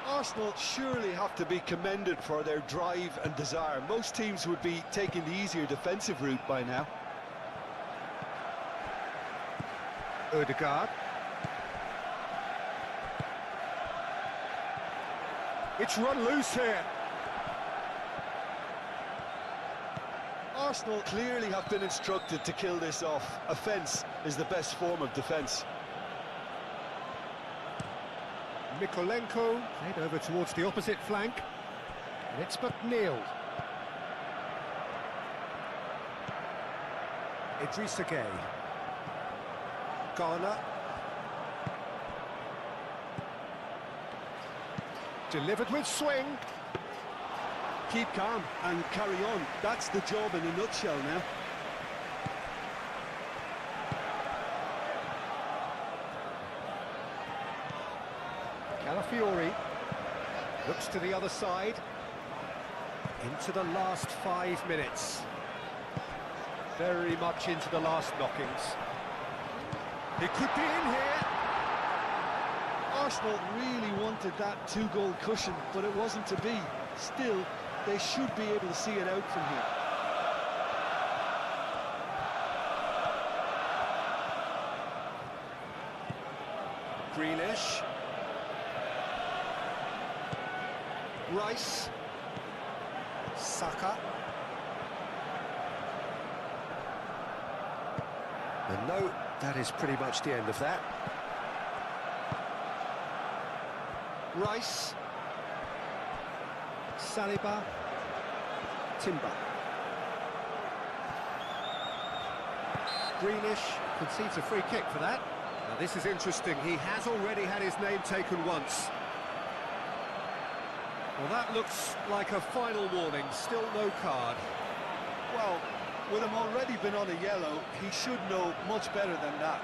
Arsenal surely have to be commended for their drive and desire. Most teams would be taking the easier defensive route by now. Odegaard. It's run loose here. Arsenal clearly have been instructed to kill this off. Offence is the best form of defence. Mikolenko played over towards the opposite flank. And it's McNeil. Idrissa Gueye. Garner. Delivered with swing. Keep calm and carry on. That's the job in a nutshell now. Calafiori looks to the other side. Into the last 5 minutes. Very much into the last knockings. He could be in here. Arsenal really wanted that two-goal cushion, but it wasn't to be. Still, they should be able to see it out from here. Grealish. Rice. Saka. And no, that is pretty much the end of that. Rice. Saliba. Timber. Greenish concedes a free kick for that. Now this is interesting. He has already had his name taken once. Well, that looks like a final warning. Still no card. Well, with him already been on a yellow, he should know much better than that.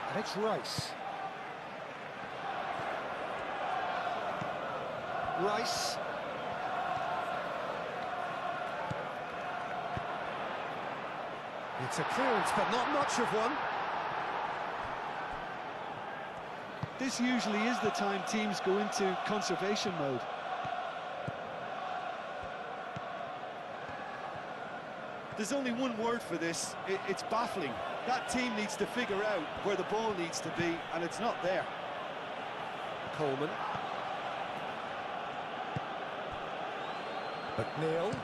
And it's Rice. Rice. It's a clearance, but not much of one. This usually is the time teams go into conservation mode. There's only one word for this, it's baffling. That team needs to figure out where the ball needs to be, and it's not there. Coleman. McNeil.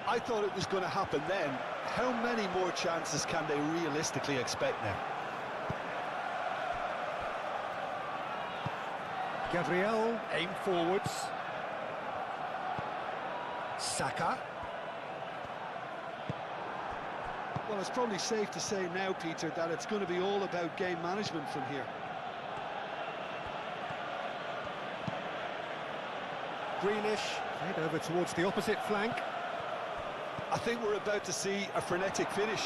I thought it was going to happen then. How many more chances can they realistically expect now? Gabriel, aim forwards. Saka. Well, it's probably safe to say now, Peter, that it's going to be all about game management from here. Greenish, head over towards the opposite flank. I think we're about to see a frenetic finish,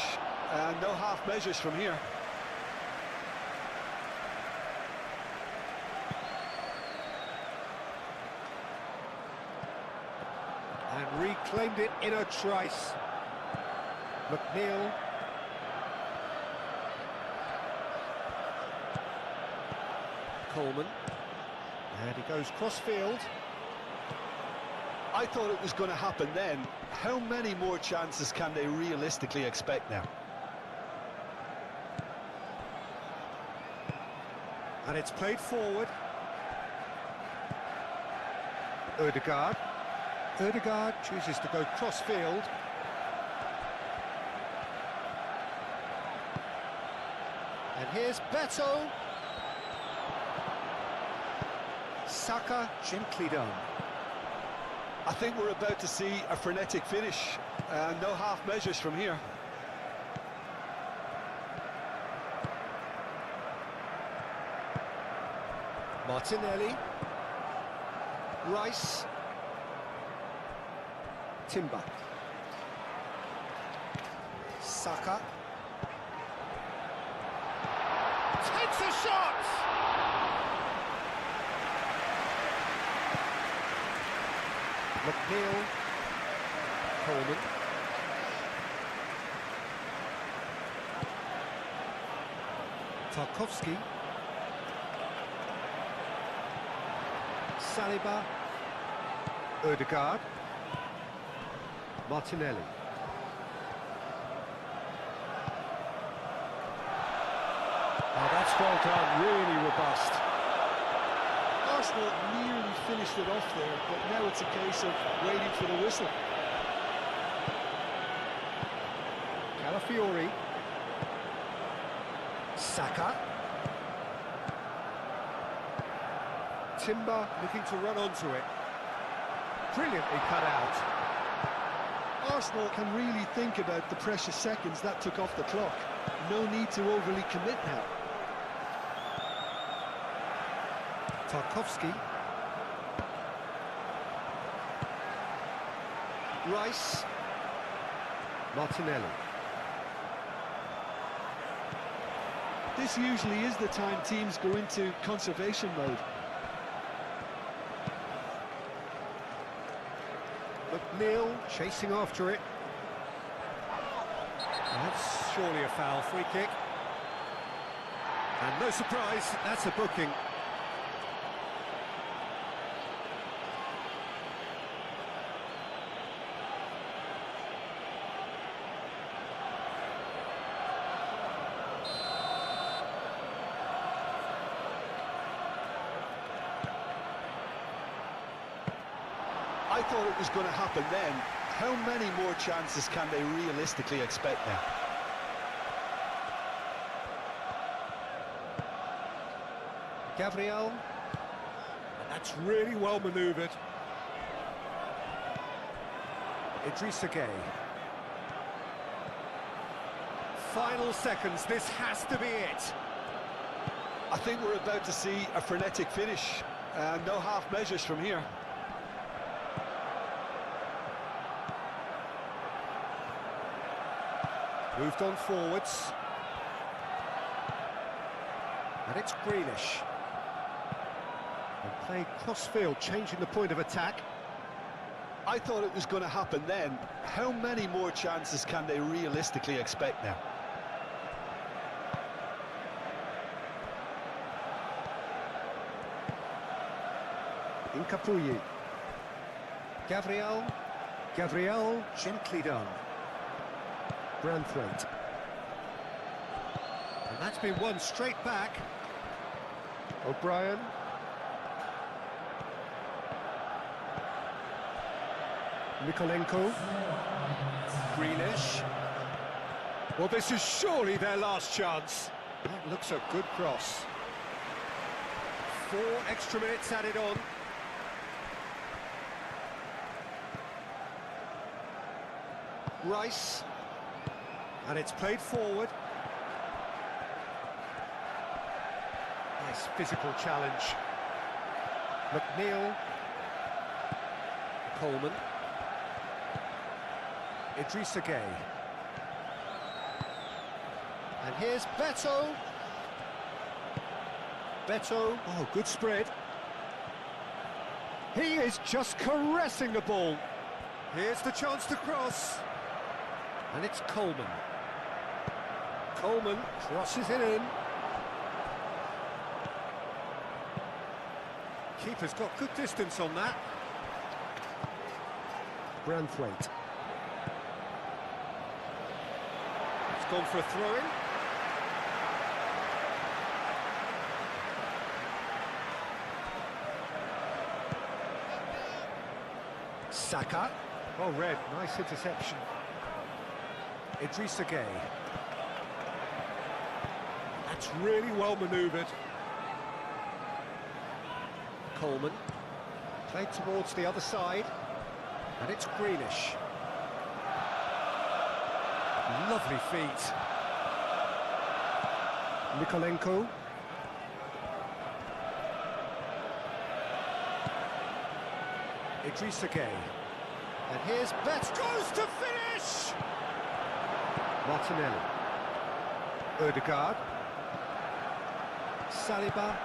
and no half measures from here. And reclaimed it in a trice. McNeil. Coleman. And he goes cross-field. I thought it was going to happen then. How many more chances can they realistically expect now? And it's played forward. Ødegaard. Ødegaard chooses to go cross-field. And here's Beto. Saka, gently done. I think we're about to see a frenetic finish, and no half measures from here. Martinelli. Rice. Timber. Saka. Takes a shot! McNeil. Coleman. Tarkowski. Saliba. Ødegaard. Martinelli. Oh, that's well done, really robust. Arsenal nearly finished it off there, but now it's a case of waiting for the whistle. Calafiori. Saka. Timber looking to run onto it. Brilliantly cut out. Arsenal can really think about the precious seconds that took off the clock. No need to overly commit now. Tarkowski. Rice. Martinelli. This usually is the time teams go into conservation mode. McNeil chasing after it. That's surely a foul, free kick. And no surprise, that's a booking. thought it was going to happen then. How many more chances can they realistically expect now? Gabriel. And that's really well manoeuvred. Idrissa Gueye. Final seconds, this has to be it. I think we're about to see a frenetic finish. No half measures from here. Moved on forwards. And it's Grealish. And played cross-field, changing the point of attack. I thought it was going to happen then. How many more chances can they realistically expect now? Incapuyi. Gabriel, gently done. Branthwaite. And that's been won straight back. O'Brien. Mikolenko. Grealish. Well, this is surely their last chance. That looks a good cross. 4 extra minutes added on. Rice. And it's played forward. Nice physical challenge. McNeil. Coleman. Idrissa Gueye. And here's Beto. Oh, good spread. He is just caressing the ball. Here's the chance to cross. And it's Coleman. Coleman crosses it in. Keeper's got good distance on that. Branthwaite. It's gone for a throw-in. Saka. Oh, red. Nice interception. Idrissa Gueye. That's really well manoeuvred. Coleman. Played towards the other side. And it's Grealish. Lovely feet. Mikolenko. Idrissa Gueye. And here's Bet. Goes to finish! Martinelli. Ødegaard. Saliba.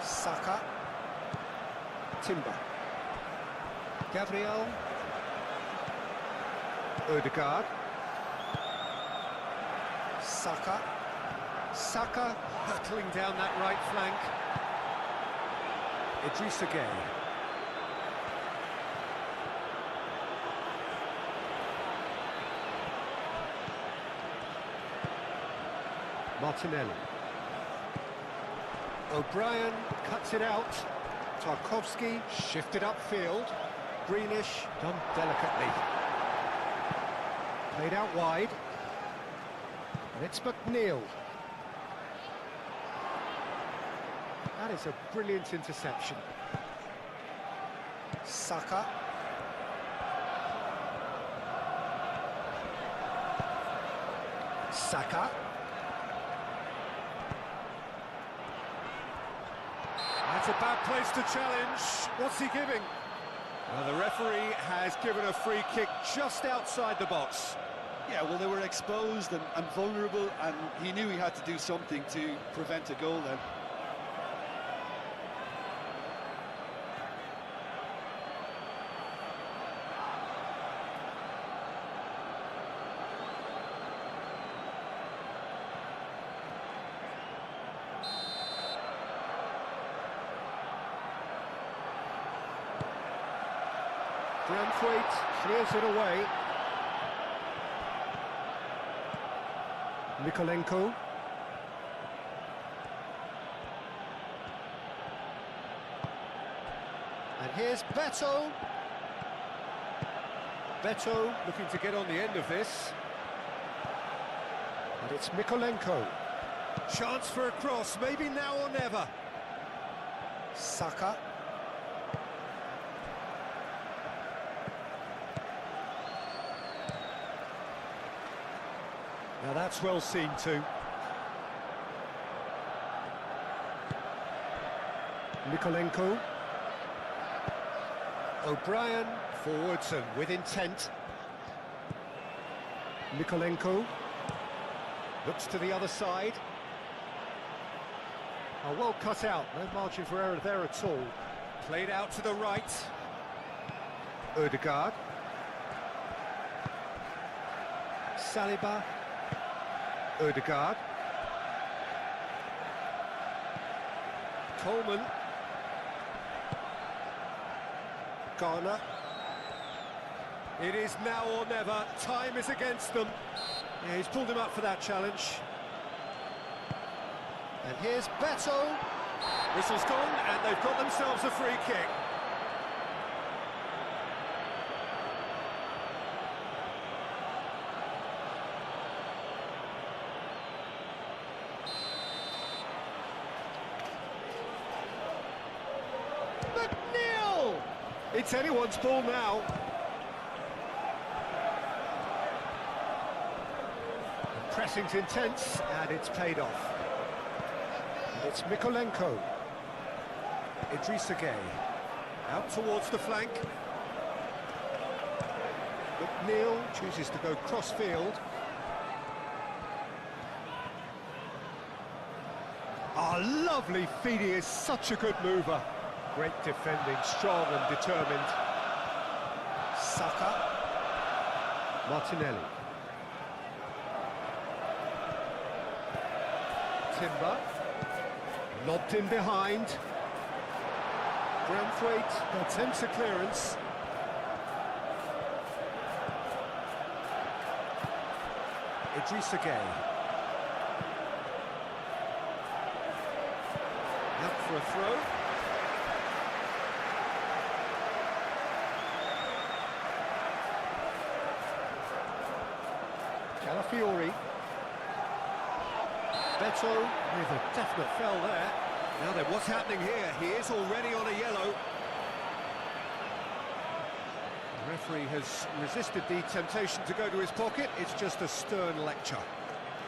Saka. Timber. Gabriel. Ødegaard. Saka hurtling down that right flank. Idrissa Gueye. Martinelli. O'Brien cuts it out. Tarkowski shifted upfield. Grealish done delicately. Played out wide. And it's McNeil. That is a brilliant interception. Saka. That's a bad place to challenge. What's he giving? Well, the referee has given a free kick just outside the box. Yeah, well, they were exposed and vulnerable, and he knew he had to do something to prevent a goal then. Branthwaite clears it away. Mikolenko. And here's Beto. Beto looking to get on the end of this. And it's Mykolenko. Chance for a cross, maybe now or never. Saka. Now that's well seen too. Mykolenko. O'Brien, forwards and with intent. Mykolenko. Looks to the other side. Oh, well cut out, no margin for error there at all. Played out to the right. Ødegaard. Saliba. Ødegaard. Coleman. Garner. It is now or never. Time is against them. Yeah, he's pulled him up for that challenge. And here's Beto. Whistle's gone, and they've got themselves a free kick. McNeil! It's anyone's ball now. The pressing's intense, and it's paid off. It's Mykolenko. Idrissa Gueye. Out towards the flank. McNeil chooses to go cross-field. Oh, lovely feed, he is such a good mover. Great defending, strong and determined. Saka. Martinelli. Timber. Lobbed in behind. Branthwaite attempts a clearance. Idrissa Gueye. Out for a throw. Calafiori. Beto with a definite foul there. Now then, what's happening here? He is already on a yellow. The referee has resisted the temptation to go to his pocket. It's just a stern lecture.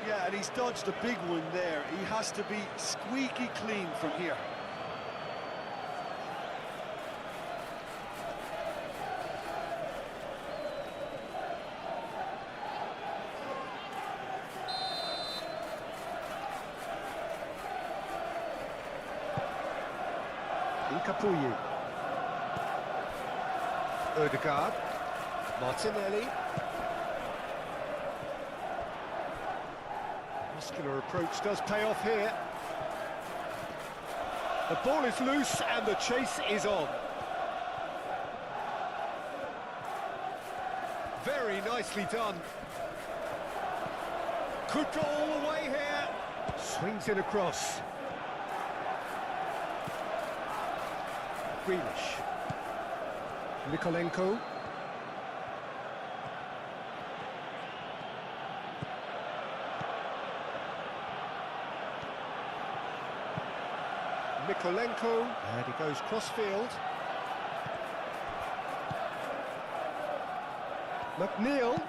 Yeah, and he's dodged a big one there. He has to be squeaky clean from here. Capuyi. Ødegaard. Martinelli. Muscular approach does pay off here. The ball is loose and the chase is on. Very nicely done. Could go all the way here. Swings it across. Grealish. Mykolenko. Mykolenko, and he goes cross-field. McNeil,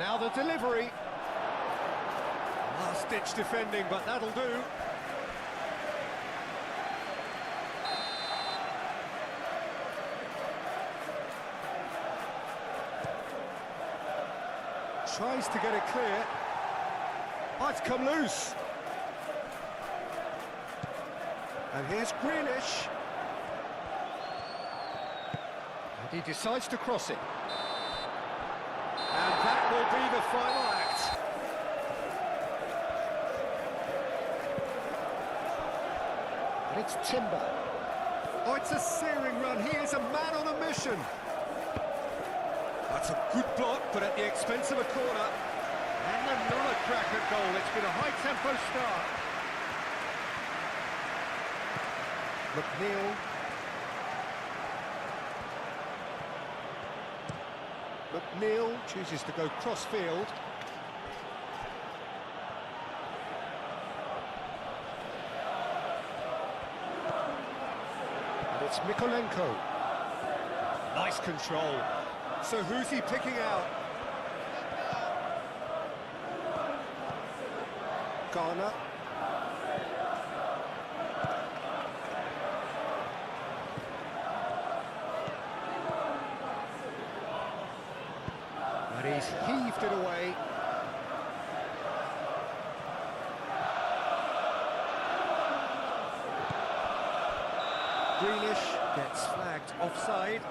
now the delivery. Last-ditch defending, but that'll do. Tries to get it clear. Oh, it's come loose. And here's Grealish. And he decides to cross it. And that will be the final act. And it's Timber. Oh, it's a searing run. He is a man on a mission. That's a good block, but at the expense of a corner. And another cracker goal. It's been a high-tempo start. McNeil. McNeil chooses to go cross-field. And it's Mikolenko. Nice control. So who's he picking out? Ghana. And he's heaved it away. Grealish gets flagged offside.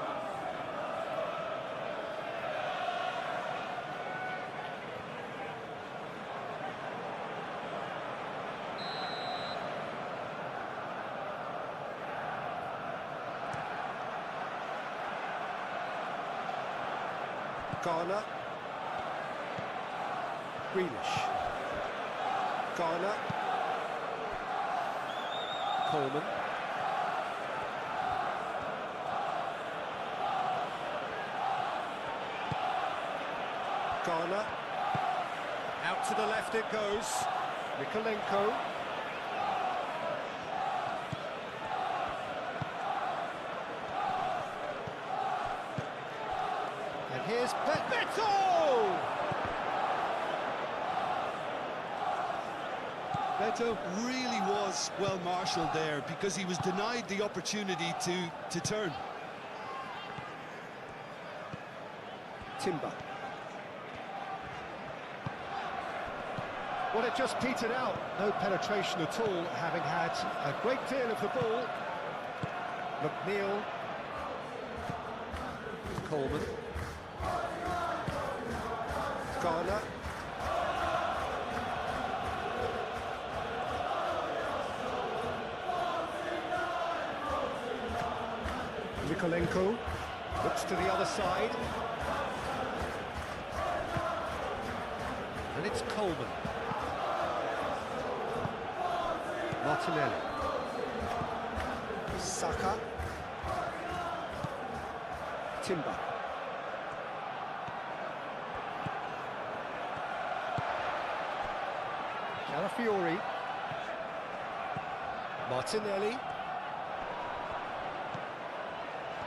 Ghana. Grealish. Ghana. Coleman. Ghana. Out to the left it goes. Mikolenko. And here's Beto! Beto really was well marshalled there because he was denied the opportunity to turn. Timber. Well, it just petered out. No penetration at all, having had a great deal of the ball. McNeil. Coleman. Ghana. Mikolenko looks to the other side. And it's Coleman. Martinelli. Saka. Timber. Calafiori. Martinelli.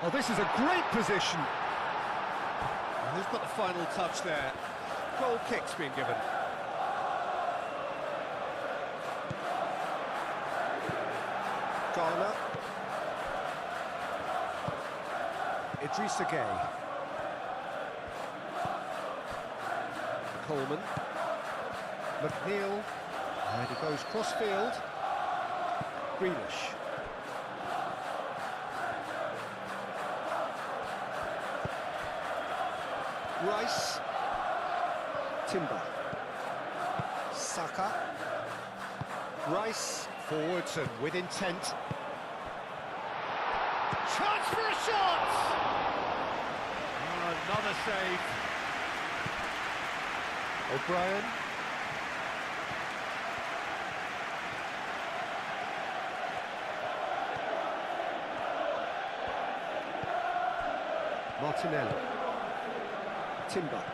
Oh, this is a great position. And who's got the final touch there? Goal kick's been given. Ghana. Idrissa Gueye. Coleman. McNeil. And he goes cross-field. Grealish. Rice. Timber. Saka. Rice. Forwards and with intent. Chance for a shot! Oh, another save. O'Brien. Martinelli. Timber.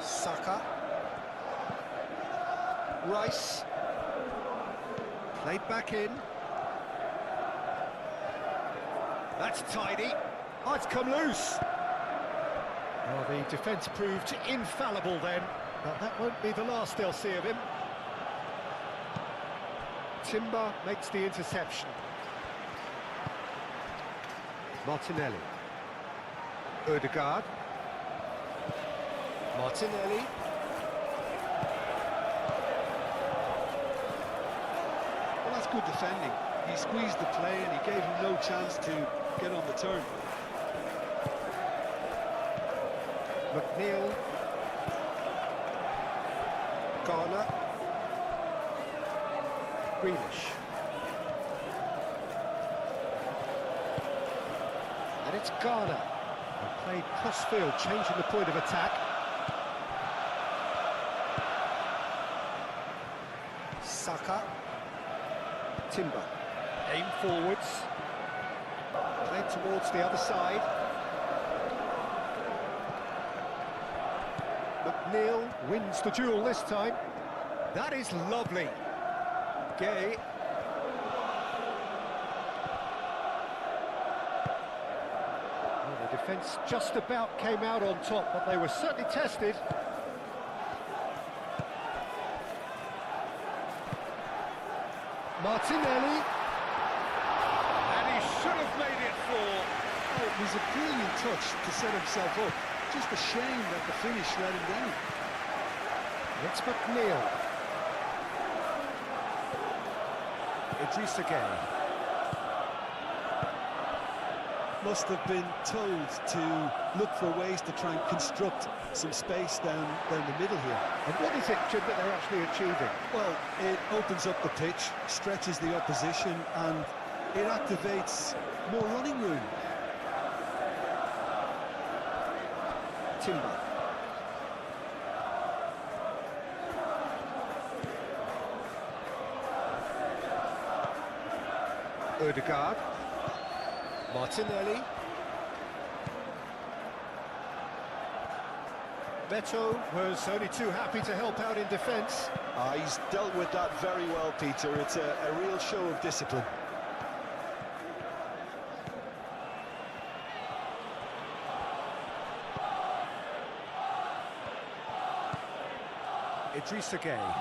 Saka. Rice. Played back in. That's tidy. Oh, it's come loose. Oh, the defence proved infallible then, but that won't be the last they'll see of him. Timber makes the interception. Martinelli. Ødegaard. Martinelli. Well, that's good defending. He squeezed the play and he gave him no chance to get on the turn. McNeil. Ghana. Grealish. And it's Ghana. And played cross-field, changing the point of attack. Saka. Timber. Aim forwards. Played towards the other side. McNeil wins the duel this time. That is lovely. Gay. Well, the defence just about came out on top, but they were certainly tested. Martinelli. And he should have made it fall. Oh, it was a brilliant touch to set himself up. Just a shame that the finish let him down. It's McNeil. Idrissa Gueye. Must have been told to look for ways to try and construct some space down the middle here. And what is it, Jim, that they're actually achieving? Well, it opens up the pitch, stretches the opposition, and it activates more running room. Timber. Ødegaard. Martinelli. Beto was only too happy to help out in defence. He's dealt with that very well, Peter. It's a real show of discipline. Idrissa Gueye.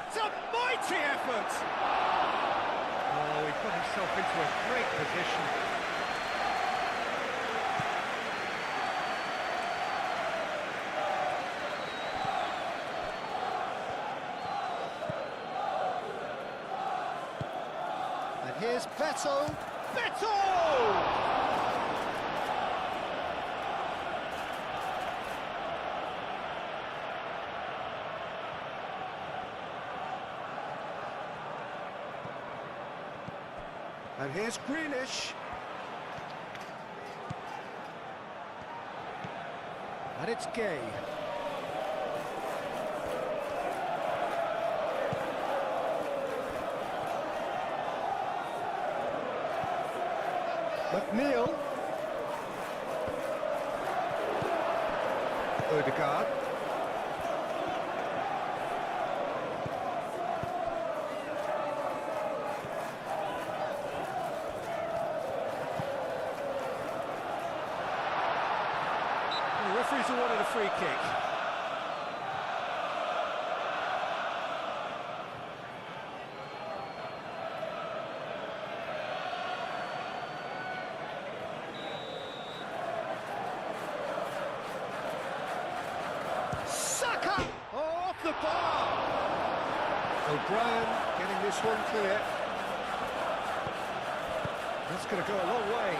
It's a mighty effort! Oh, he put himself into a great position. And here's Beto. Beto! And here's Grealish. And it's Gay. McNeil. Ødegaard. The referee's awarded a free kick. Saka! Oh, off the bar! O'Brien getting this one clear. That's going to go a long way.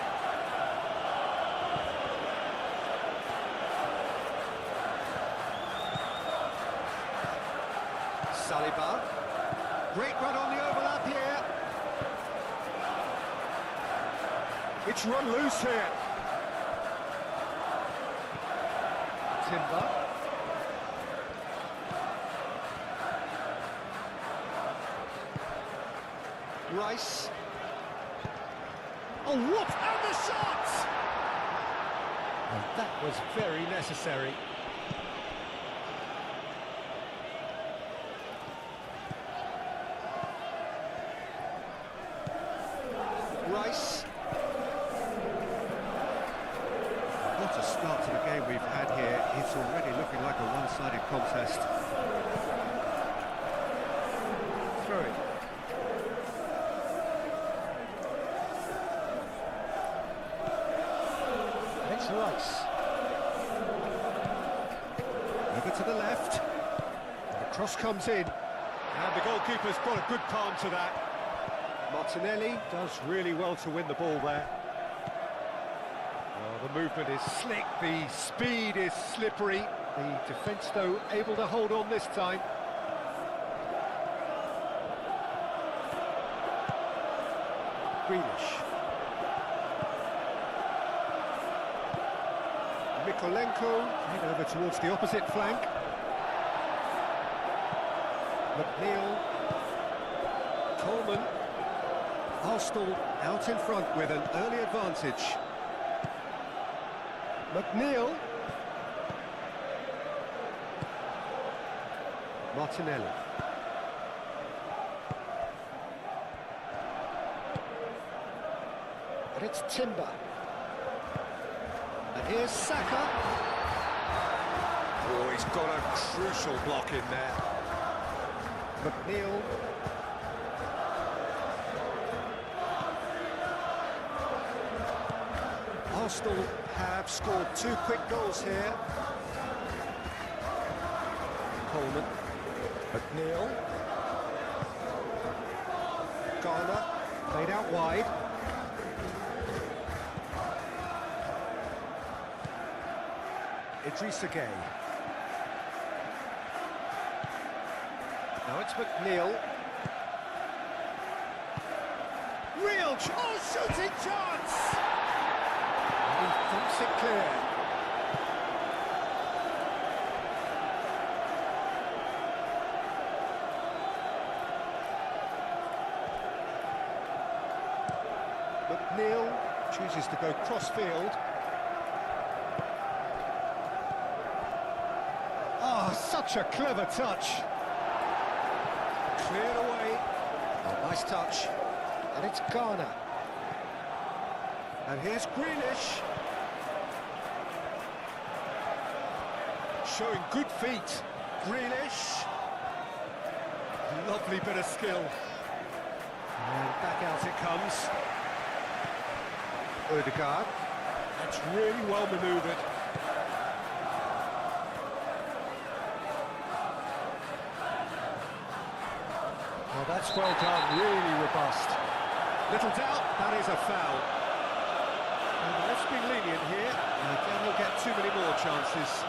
Saliba. Great run on the overlap here. It's run loose here. Timber. Rice. Oh, whoop! And the shot! And that was very necessary. Rice. What a start to the game we've had here. It's already looking like a one-sided contest. Throw it. It's Rice. Over to the left. And the cross comes in. And the goalkeeper's got a good palm to that. Martinelli does really well to win the ball there. Oh, the movement is slick, the speed is slippery. The defence, though, able to hold on this time. Grealish. Mikolenko, head over towards the opposite flank. McNeil. Coleman. Arsenal out in front with an early advantage. McNeil. Martinelli. And it's Timber. And here's Saka. Oh, he's got a crucial block in there. McNeil. Arsenal have scored 2 quick goals here. Coleman. McNeil. Garner. Played out wide. Idrissa Gueye. Now it's McNeil. Real shooting chance! And he thumps it clear. McNeil chooses to go cross-field. Ah, such a clever touch. Cleared away. Oh, nice touch. And it's Garner. And here's Grealish. Showing good feet. Grealish. Lovely bit of skill. And back out it comes. Odegaard. That's really well manoeuvred. Oh, that's well done, really robust. Little doubt, that is a foul. And let's be lenient here, and then he'll get too many more chances.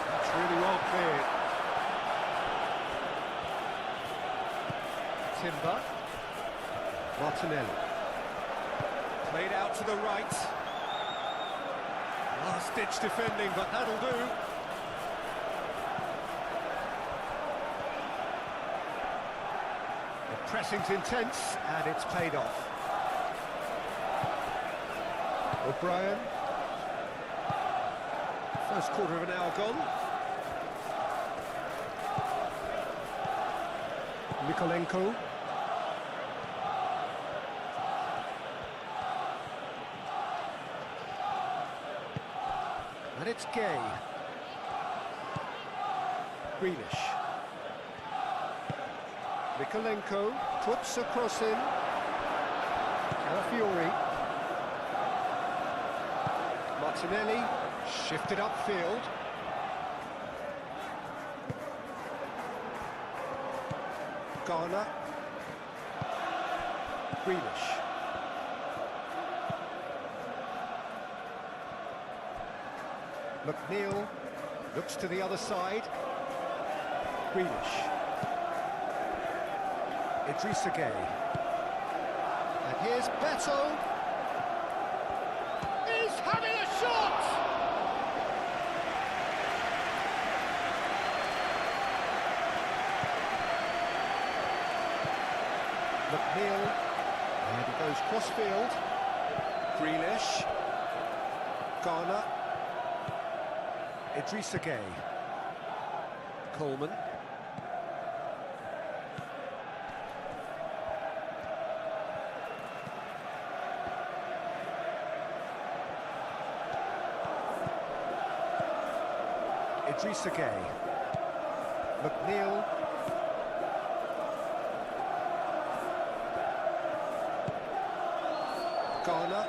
That's really well cleared. Timber. Martinelli. Played out to the right. Last-ditch defending, but that'll do. The pressing's intense, and it's paid off. O'Brien. First quarter of an hour gone. Mikolenko. And it's Gueye. Grealish. Mikolenko puts a cross in. Calafiori. Martinelli shifted upfield. Garner. Grealish. McNeil looks to the other side. Grealish. Idrissa Gueye. And here's Beto. He's having a shot! McNeil. And he goes cross-field. Grealish. Garner. Idrissa Gueye. Coleman. Idrissa Gueye. McNeil. Garner.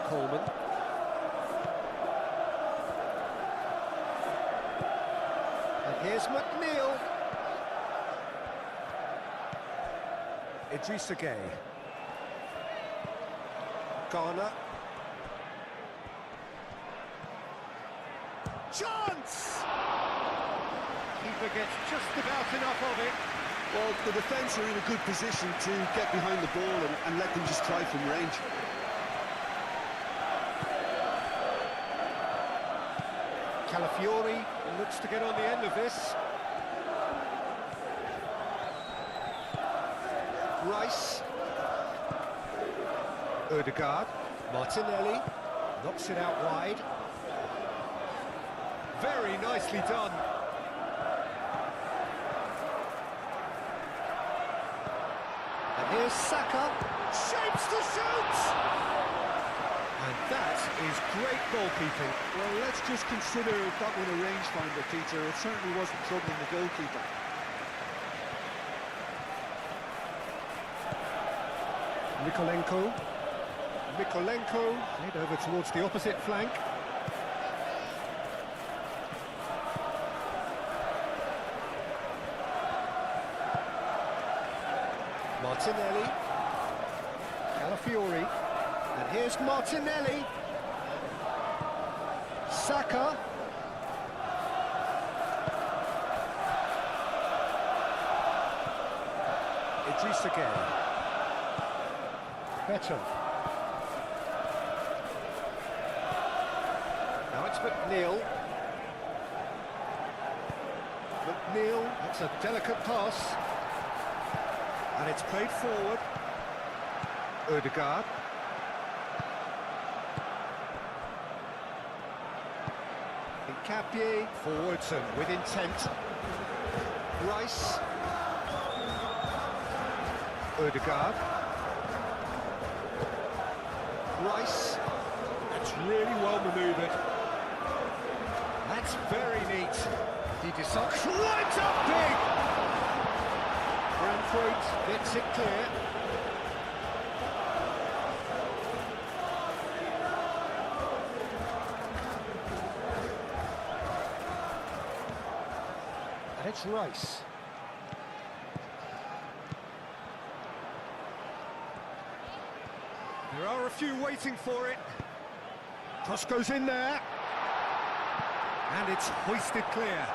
Coleman. Here's McNeil. Idrissa Gueye. Garner. Chance! Keeper gets just about enough of it. Well, the defence are in a good position to get behind the ball and let them just try from range. Calafiori looks to get on the end of this. Rice. Ødegaard. Martinelli. Knocks it out wide. Very nicely done. And here's Saka. Shapes to shoot! And that is great goalkeeping. Well, let's just consider that one a rangefinder, Peter. It certainly wasn't troubling the goalkeeper. Mikolenko, played over towards the opposite flank. Martinelli. Calafiori. And here's Martinelli. Saka. Idris again. Better. Now it's McNeil. McNeil, that's a delicate pass. And it's played forward. Ødegaard. Nkapie, forwards and with intent. Rice. Ødegaard. Rice. That's really well manoeuvred. That's very neat. He decides right up big. Branthwaite gets it clear. And it's Rice. There are a few waiting for it. Cross goes in there. And it's hoisted clear.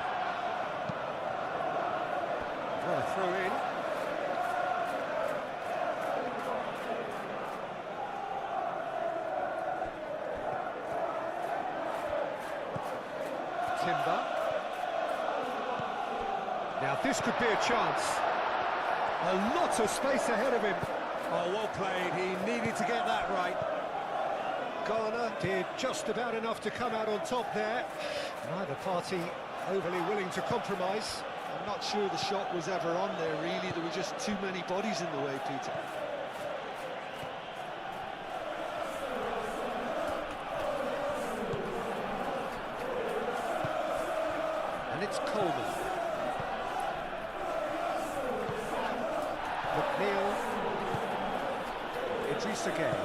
Well, a throw in. Timber. Now this could be a chance. A lot of space ahead of him. Oh, well played. He needed to get that right. Ghana did just about enough to come out on top there. Neither party overly willing to compromise. I'm not sure the shot was ever on there, really. There were just too many bodies in the way, Peter. And it's Coleman. McNeil. Idris again.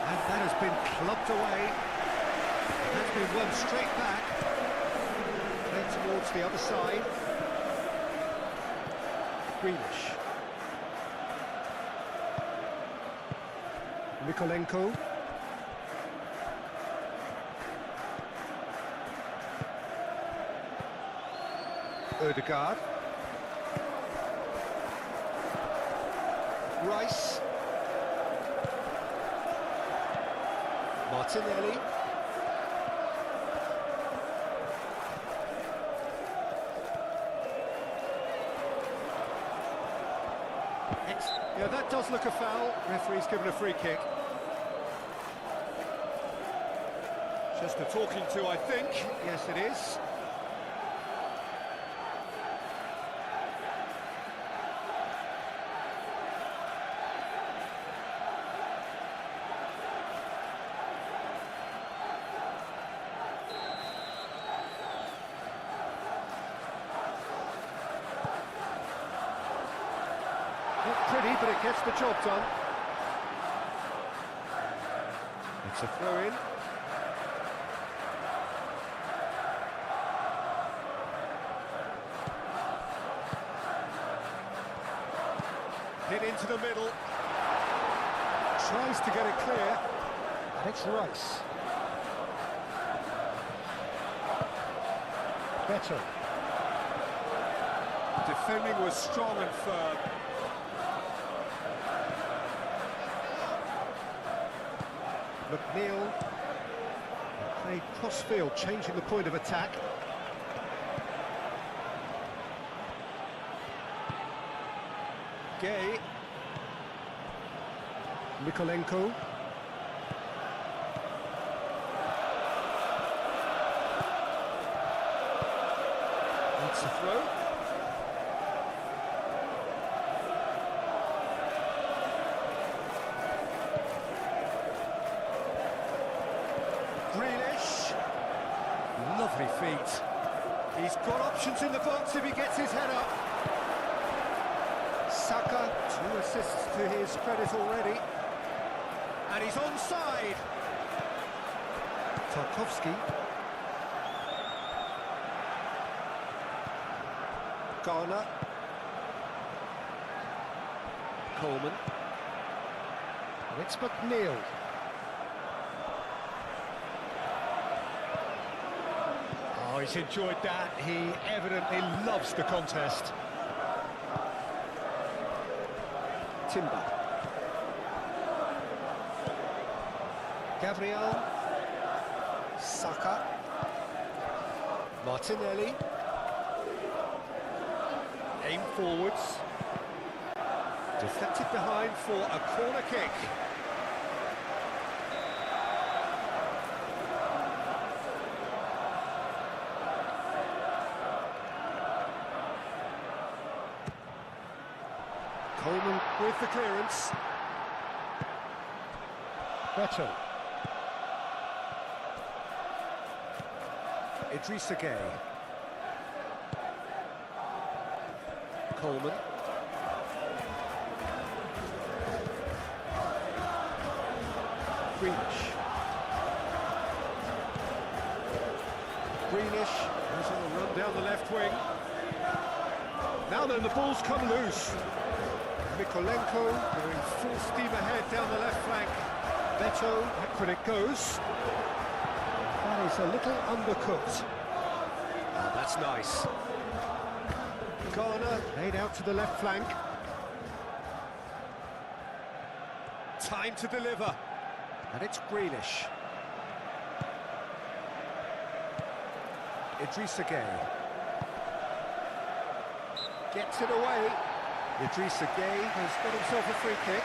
And that has been clubbed away. That's been won straight back. Then towards the other side. Grealish. Mikolenko. Ødegaard. Rice. Martinelli. Yeah, that does look a foul. Referee's given a free kick. Just a talking to, I think. Yes, it is. Not pretty, but it gets the job done. It's a throw-in. Hit into the middle. Tries to get it clear. And it's Rice. Better. Defending was strong and firm. McNeil played cross-field, changing the point of attack. Gay. Mikolenko. That's a throw. Grealish. Lovely feet. He's got options in the box if he gets his head up. Saka, 2 assists to his credit already. And he's onside. Tarkowski. Garner. Coleman. And it's McNeil. Oh, he's enjoyed that. He evidently loves the contest. Timber. Gabriel. Saka. Martinelli. Aim forwards. Deflected behind for a corner kick. Coleman with the clearance. Beto. Idrissa Gueye. Coleman. Grealish. Grealish goes on a run down the left wing. Now then, the ball's come loose. Mikolenko going full steam ahead down the left flank. Beto, back when it goes. That is a little undercooked. Oh, that's nice. Garner laid out to the left flank. Time to deliver. And it's Grealish. Idrissa Gueye. Gets it away. Idrissa Gueye has got himself a free kick.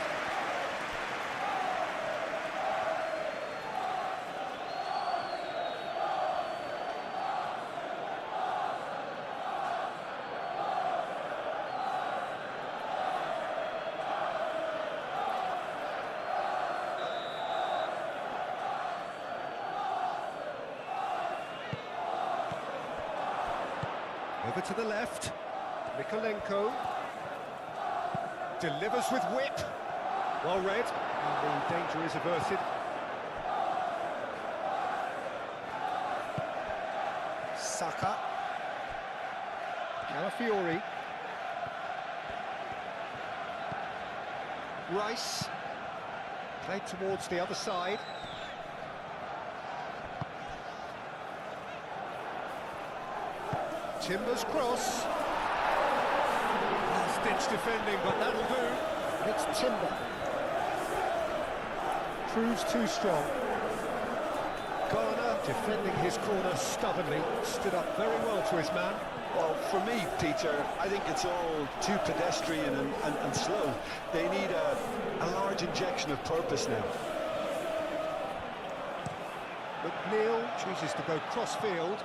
Over to the left. Mikolenko. Delivers with whip. Well read. And the danger is averted. Saka. Calafiori. Rice. Played towards the other side. Timber's cross. Last-ditch defending, but that'll do. It's Timber. Proves too strong. Garner defending his corner stubbornly. Stood up very well to his man. Well, for me, Peter, I think it's all too pedestrian and slow. They need a large injection of purpose now. McNeil chooses to go cross-field.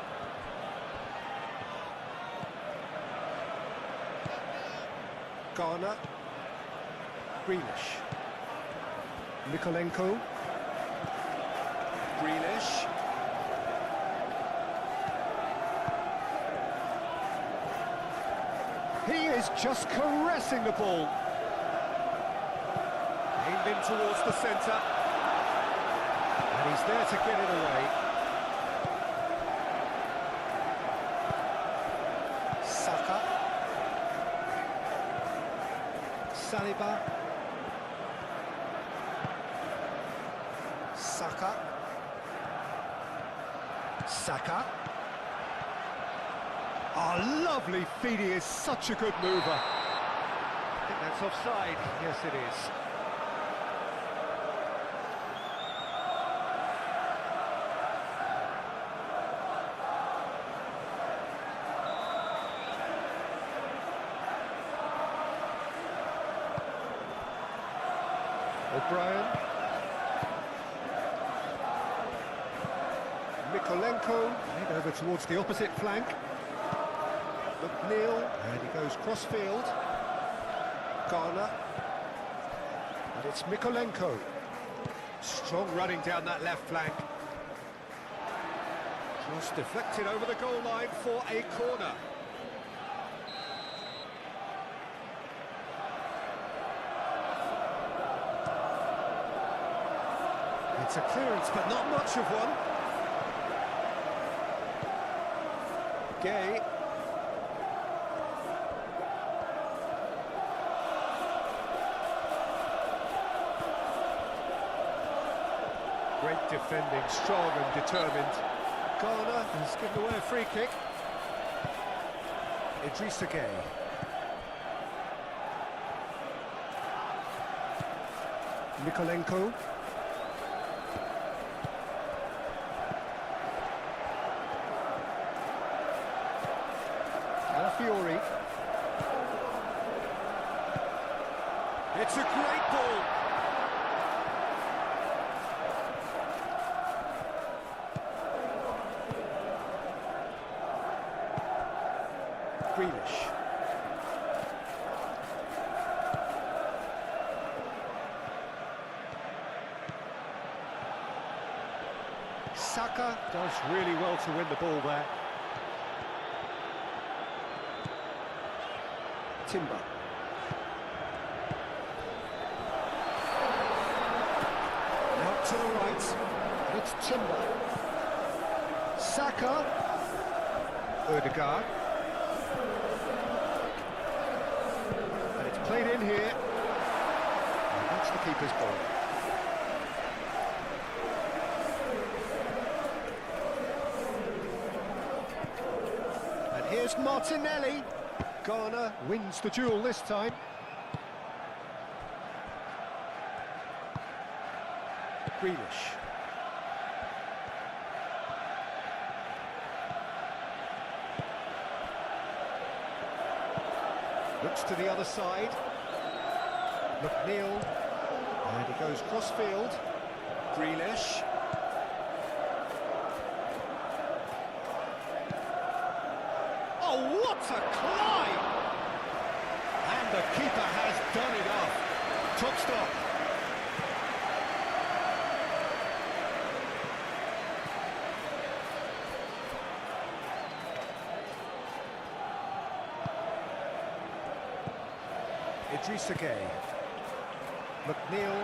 Garner. Grealish. Mikolenko. Grealish. He is just caressing the ball. Aimed in towards the centre. And he's there to get it away. Saka. Saliba. Saka. Saka. Oh, lovely feed, he is such a good mover. I think that's offside. Yes, it is. O'Brien. Mikolenko, head over towards the opposite flank. McNeil, and he goes cross-field. Garner. And it's Mikolenko. Strong running down that left flank. Just deflected over the goal line for a corner. It's a clearance, but not much of one. Gay. Great defending, strong and determined. Garner has given away a free kick. Idrissa Gay. Mikolenko. Fiori. It's a great ball. Grealish. Saka does really well to win the ball there. Timber. Out to the right. It's Timber. Saka. Ødegaard. And it's played in here. And that's the keeper's ball. And here's Martinelli. Garner wins the duel this time. Grealish. Looks to the other side. McNeil. And he goes cross-field. Grealish. Oh, what a climb! And the keeper has done it off. Top stop. Idrissa Gay. McNeil.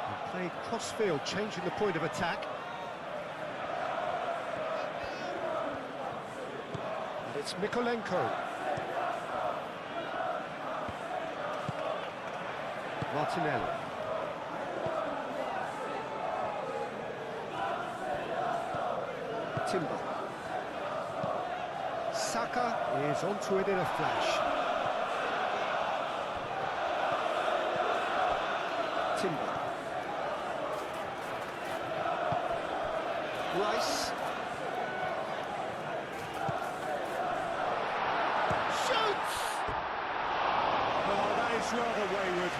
And played cross-field, changing the point of attack. It's Mikolenko. Martinelli. Timber. Saka is onto it in a flash. Timber. Rice. It's rather wayward.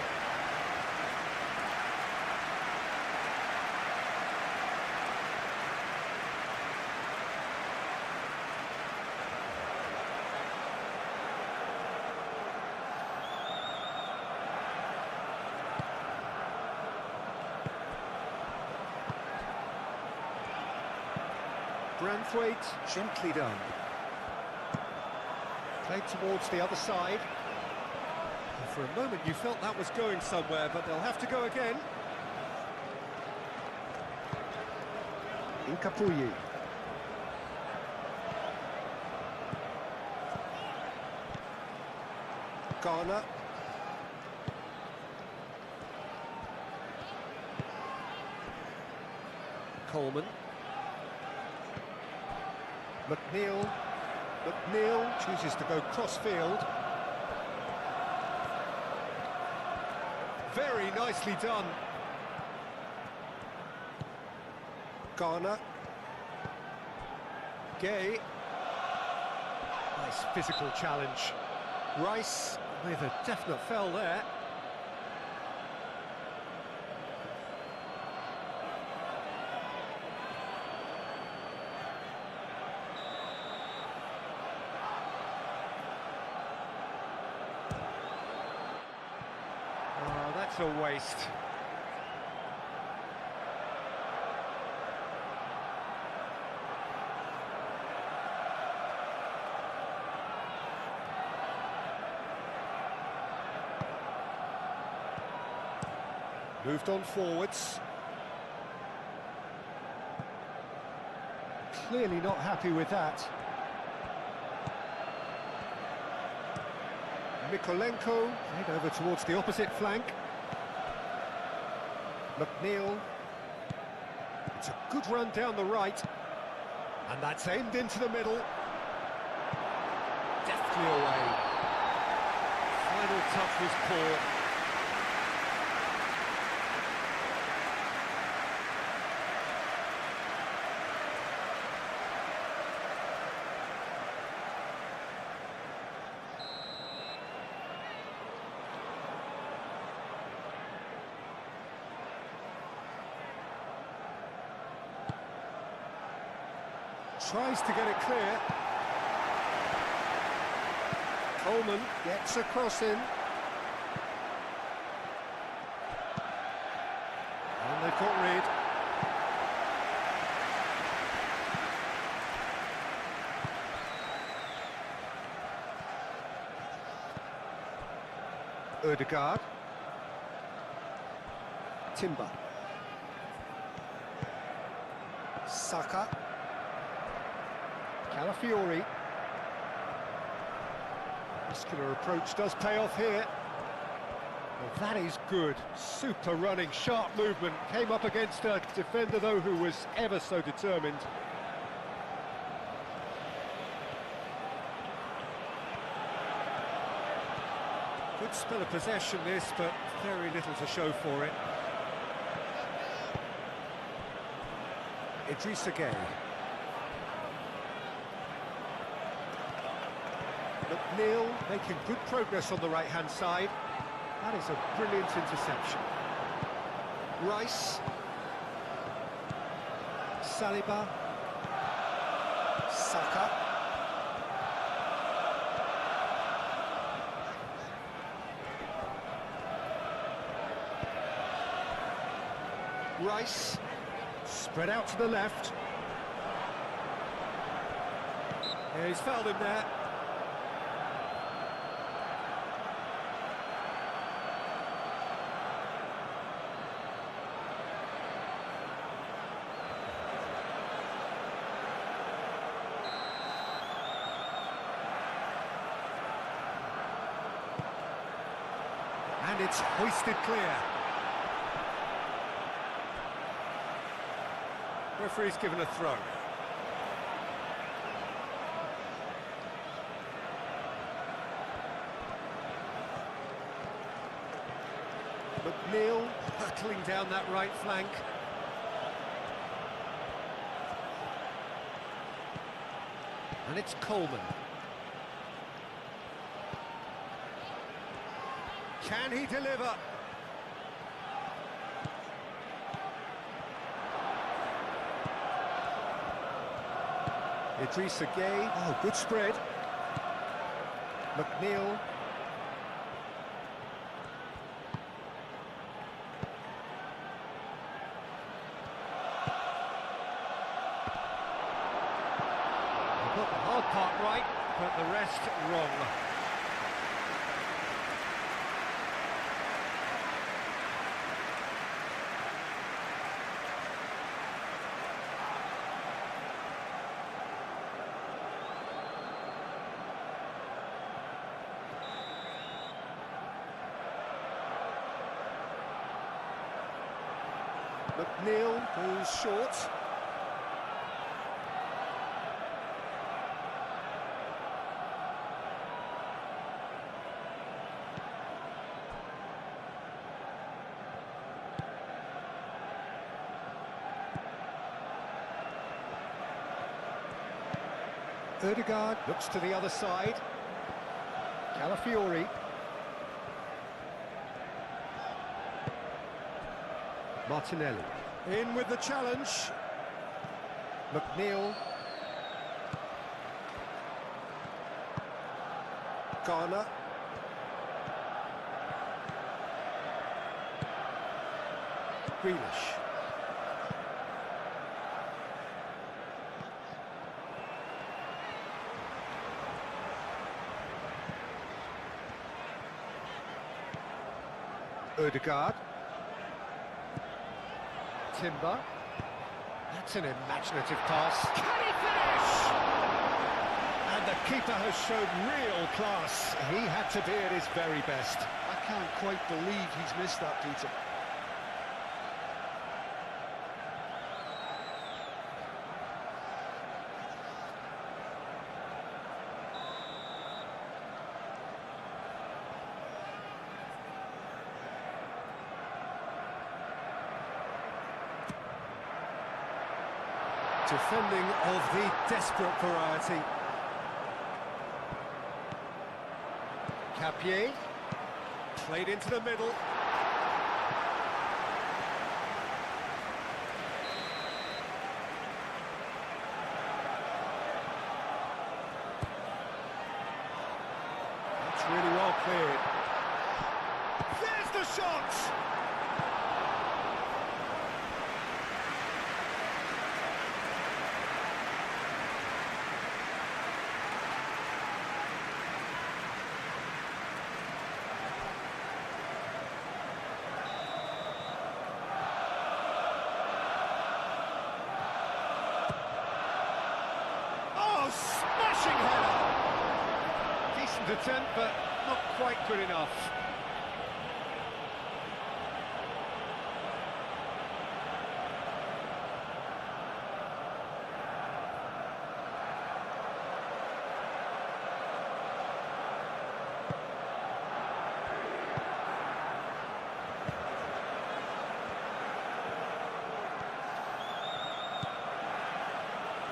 Branthwaite, gently done. Played towards the other side. For a moment you felt that was going somewhere, but they'll have to go again. Incapuyi. Garner. Coleman. McNeil. McNeil chooses to go cross-field. Very nicely done. Garner. Gay. Nice physical challenge. Rice with a definite foul there. Oh, that's a waste. Moved on forwards. Clearly not happy with that. Mikolenko played over towards the opposite flank. McNeil. It's a good run down the right. And that's aimed into the middle. Deftly away. Final touch was poor. Tries to get it clear. Coleman gets a cross in. And they've got rid. Ødegaard. Timber. Saka. Calafiori. Muscular approach does pay off here. Well, that is good. Super running, sharp movement. Came up against a defender, though, who was ever so determined. Good spell of possession, this, but very little to show for it. Idrissa Gueye. McNeil making good progress on the right-hand side. That is a brilliant interception. Rice. Saliba. Saka. Rice. Spread out to the left. Yeah, he's fouled him there. And it's hoisted clear. Referee's given a throw. McNeil hurtling down that right flank. And it's Coleman. Can he deliver? Idrissa Gueye. Oh, good spread. McNeil. He got the hard part right, but the rest wrong. McNeil goes short. Ødegaard looks to the other side. Calafiori. Martinelli. In with the challenge. McNeil. Garner. Grealish. Ødegaard. Timber. That's an imaginative pass. Can he finish? And the keeper has shown real class. He had to be at his very best. I can't quite believe he's missed that, Peter. Defending of the desperate variety. Capier. Played into the middle. That's really well cleared. There's the shot! Smashing header! Decent attempt, but not quite good enough.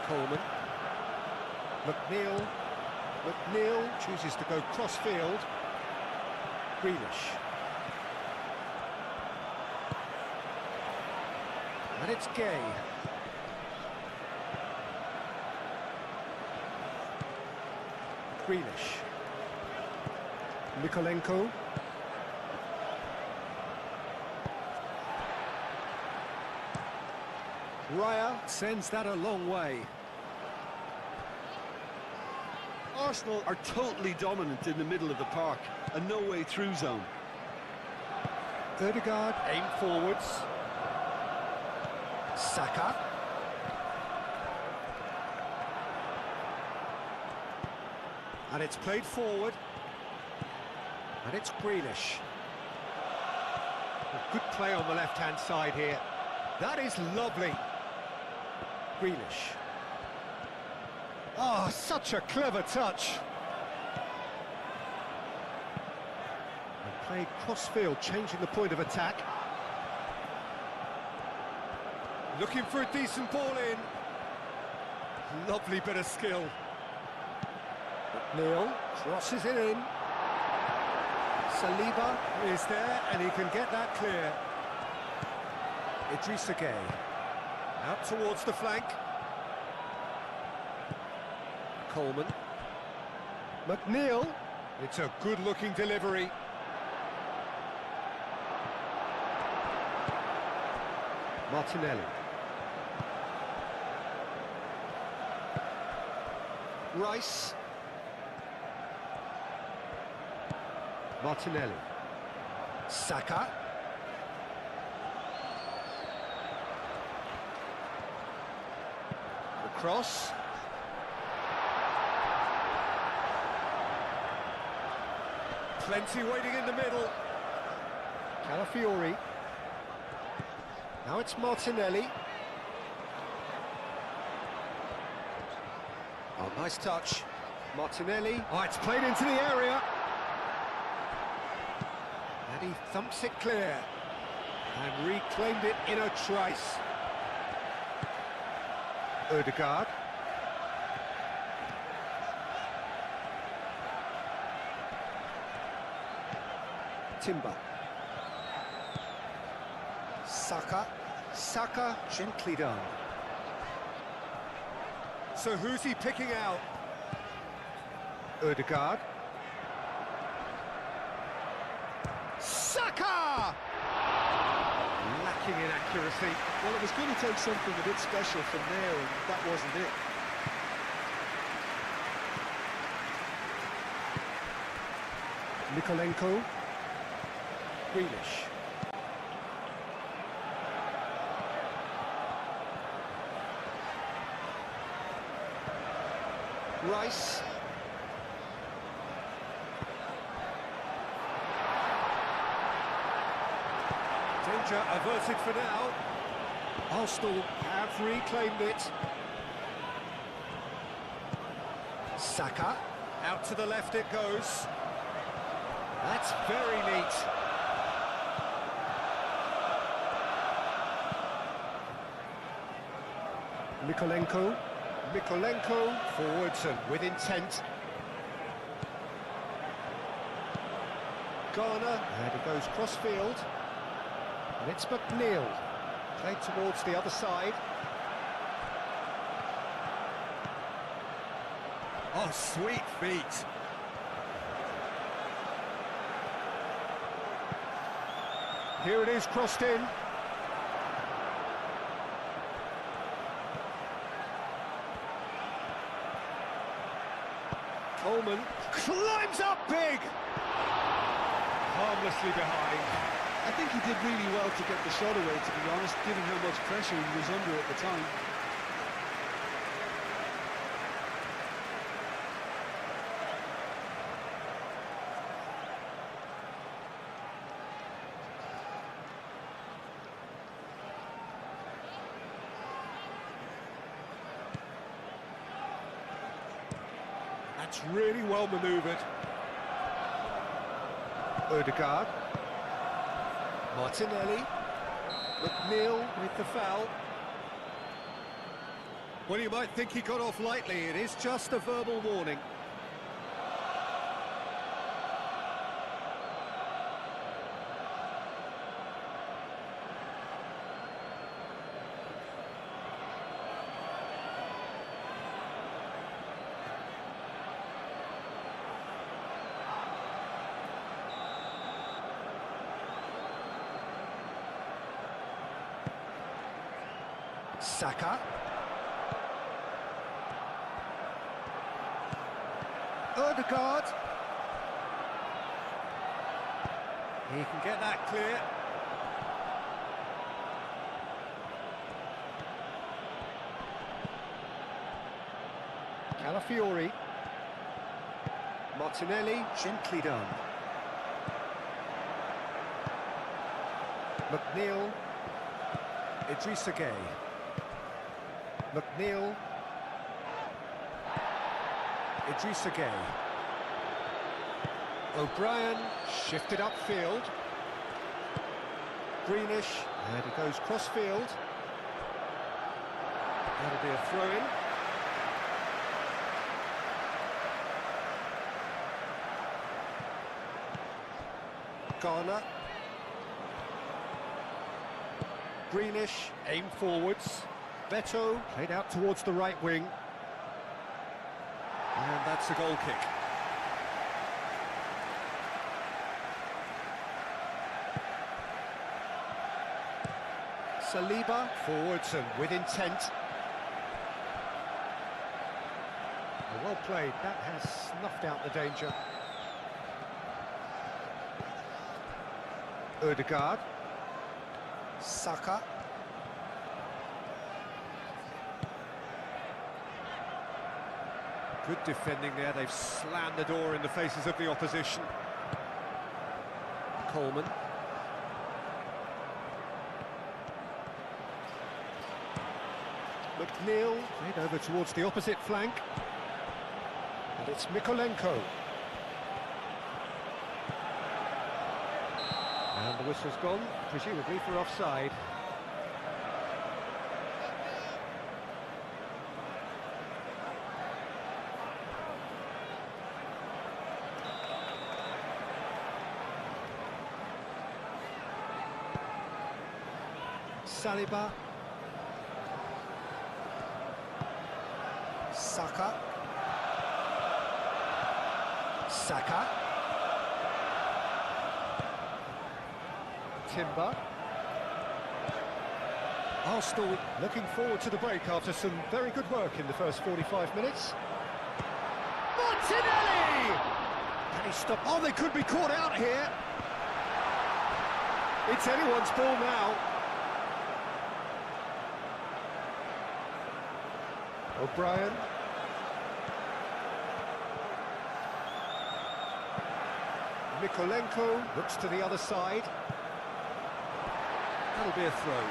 Coleman. McNeil chooses to go cross-field. Grealish. And it's Gay. Grealish. Mikolenko. Raya sends that a long way. Arsenal are totally dominant in the middle of the park, a no-way through zone. Ødegaard aim forwards. Saka. And it's played forward. And it's Grealish. A good play on the left-hand side here. That is lovely. Grealish. Oh, such a clever touch. And played cross-field, changing the point of attack. Looking for a decent ball in. Lovely bit of skill. McNeil crosses it in. Saliba is there, and he can get that clear. Idrissa Gueye. Out towards the flank. Coleman. McNeil. It's a good-looking delivery. Martinelli. Rice. Martinelli. Saka. The cross. Plenty waiting in the middle. Calafiori. Now it's Martinelli. Oh, nice touch. Martinelli. Oh, it's played into the area. And he thumps it clear. And reclaimed it in a trice. Timber. Saka, gently done. So who's he picking out? Ødegaard. Saka! Lacking in accuracy. Well, it was going to take something a bit special from there, and that wasn't it. Mykolenko. Grealish. Rice. Danger averted for now. Arsenal have reclaimed it. Saka. Out to the left it goes. That's very neat. Mykolenko forwards and with intent. Garner, and he goes cross-field. And it's McNeil, played towards the other side. Oh, sweet feet. Here it is, crossed in. Coleman climbs up big! Harmlessly behind. I think he did really well to get the shot away, to be honest, given how much pressure he was under at the time. That's really well manoeuvred. Ødegaard. Martinelli. McNeil with the foul. Well, you might think he got off lightly. It is just a verbal warning. Saka. Ødegaard. He can get that clear. Calafiori. Martinelli, gently done. McNeil. Idrissa Gueye. McNeil. Idrissa Gueye. O'Brien shifted upfield. Greenish, and he goes cross-field. That'll be a throw-in. Garner. Greenish, aim forwards. Beto played out towards the right wing. And that's a goal kick. Saliba forwards and with intent. Well played, that has snuffed out the danger. Ødegaard. Saka. Good defending there, they've slammed the door in the faces of the opposition. Coleman. McNeil played over towards the opposite flank. And it's Mykolenko. And the whistle's gone, presumably for offside. Saliba. Saka. Saka. Timber. Arsenal looking forward to the break after some very good work in the first 45 minutes. Martinelli! And he stopped. Oh, they could be caught out here. It's anyone's ball now. O'Brien. Mikolenko looks to the other side. That'll be a throw.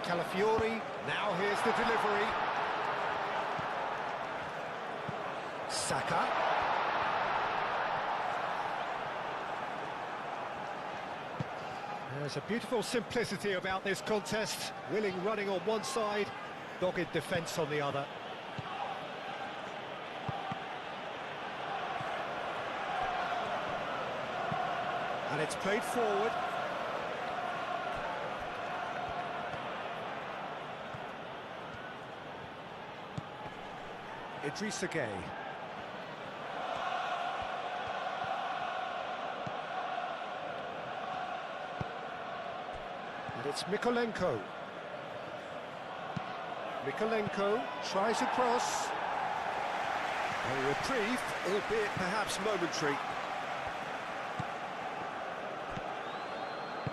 Calafiori, now here's the delivery. Saka. There's a beautiful simplicity about this contest. Willing running on one side, dogged defence on the other. And it's played forward. Idrissa Gueye. And it's Mikolenko. Mikolenko tries a cross. A reprieve, albeit perhaps momentary.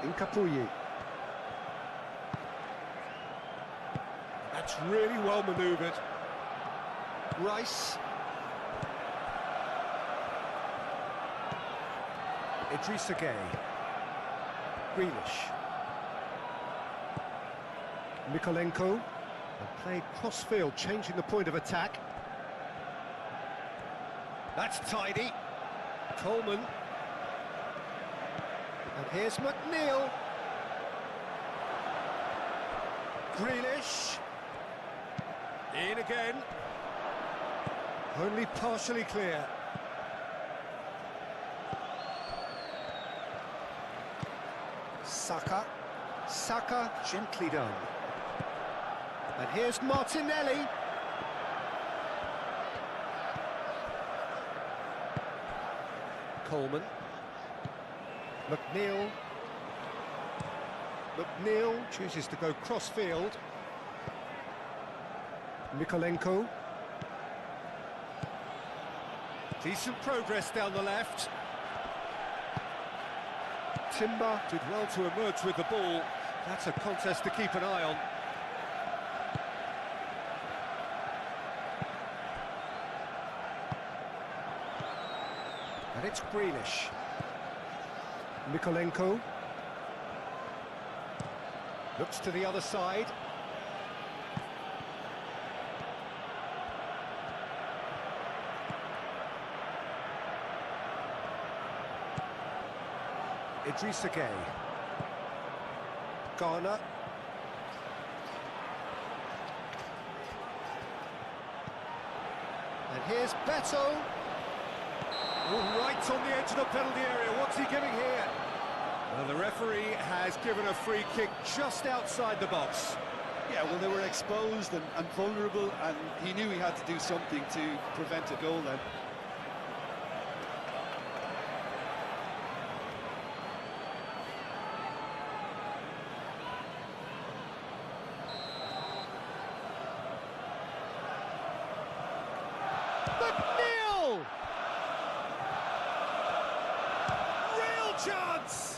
Incapuyi. That's really well manoeuvred. Rice. Idrissa Gueye. Grealish. Mikolenko. And played cross-field, changing the point of attack. That's tidy. Coleman. And here's McNeil. Grealish. In again. Only partially clear. Saka. Saka, gently done. And here's Martinelli. Coleman. McNeil. McNeil chooses to go cross-field. Mikolenko. Decent progress down the left. Timber did well to emerge with the ball. That's a contest to keep an eye on. And it's Grealish. Mikolenko. Looks to the other side. Idrissa Gueye. Garner. And here's Beto. Right on the edge of the penalty area. What's he giving here? Well, the referee has given a free kick just outside the box. Yeah, well, they were exposed and vulnerable, and he knew he had to do something to prevent a goal then. McNeil! Real chance!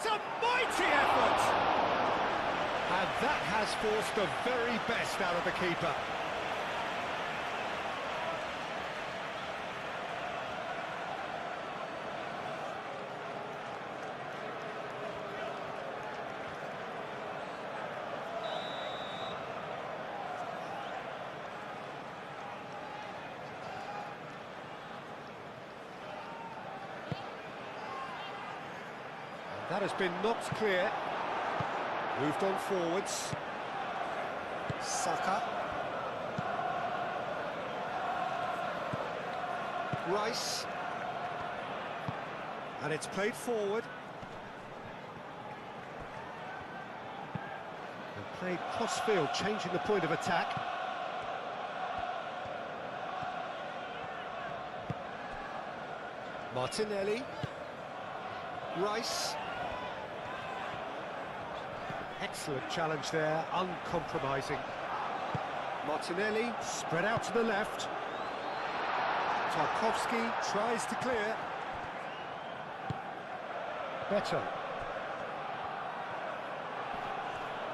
It's a mighty effort! And That has forced the very best out of the keeper. That has been knocked clear. Moved on forwards. Saka. Rice. And it's played forward. And played cross-field, changing the point of attack. Martinelli. Rice. Excellent challenge there, uncompromising. Martinelli, spread out to the left. Tarkowski tries to clear. Better.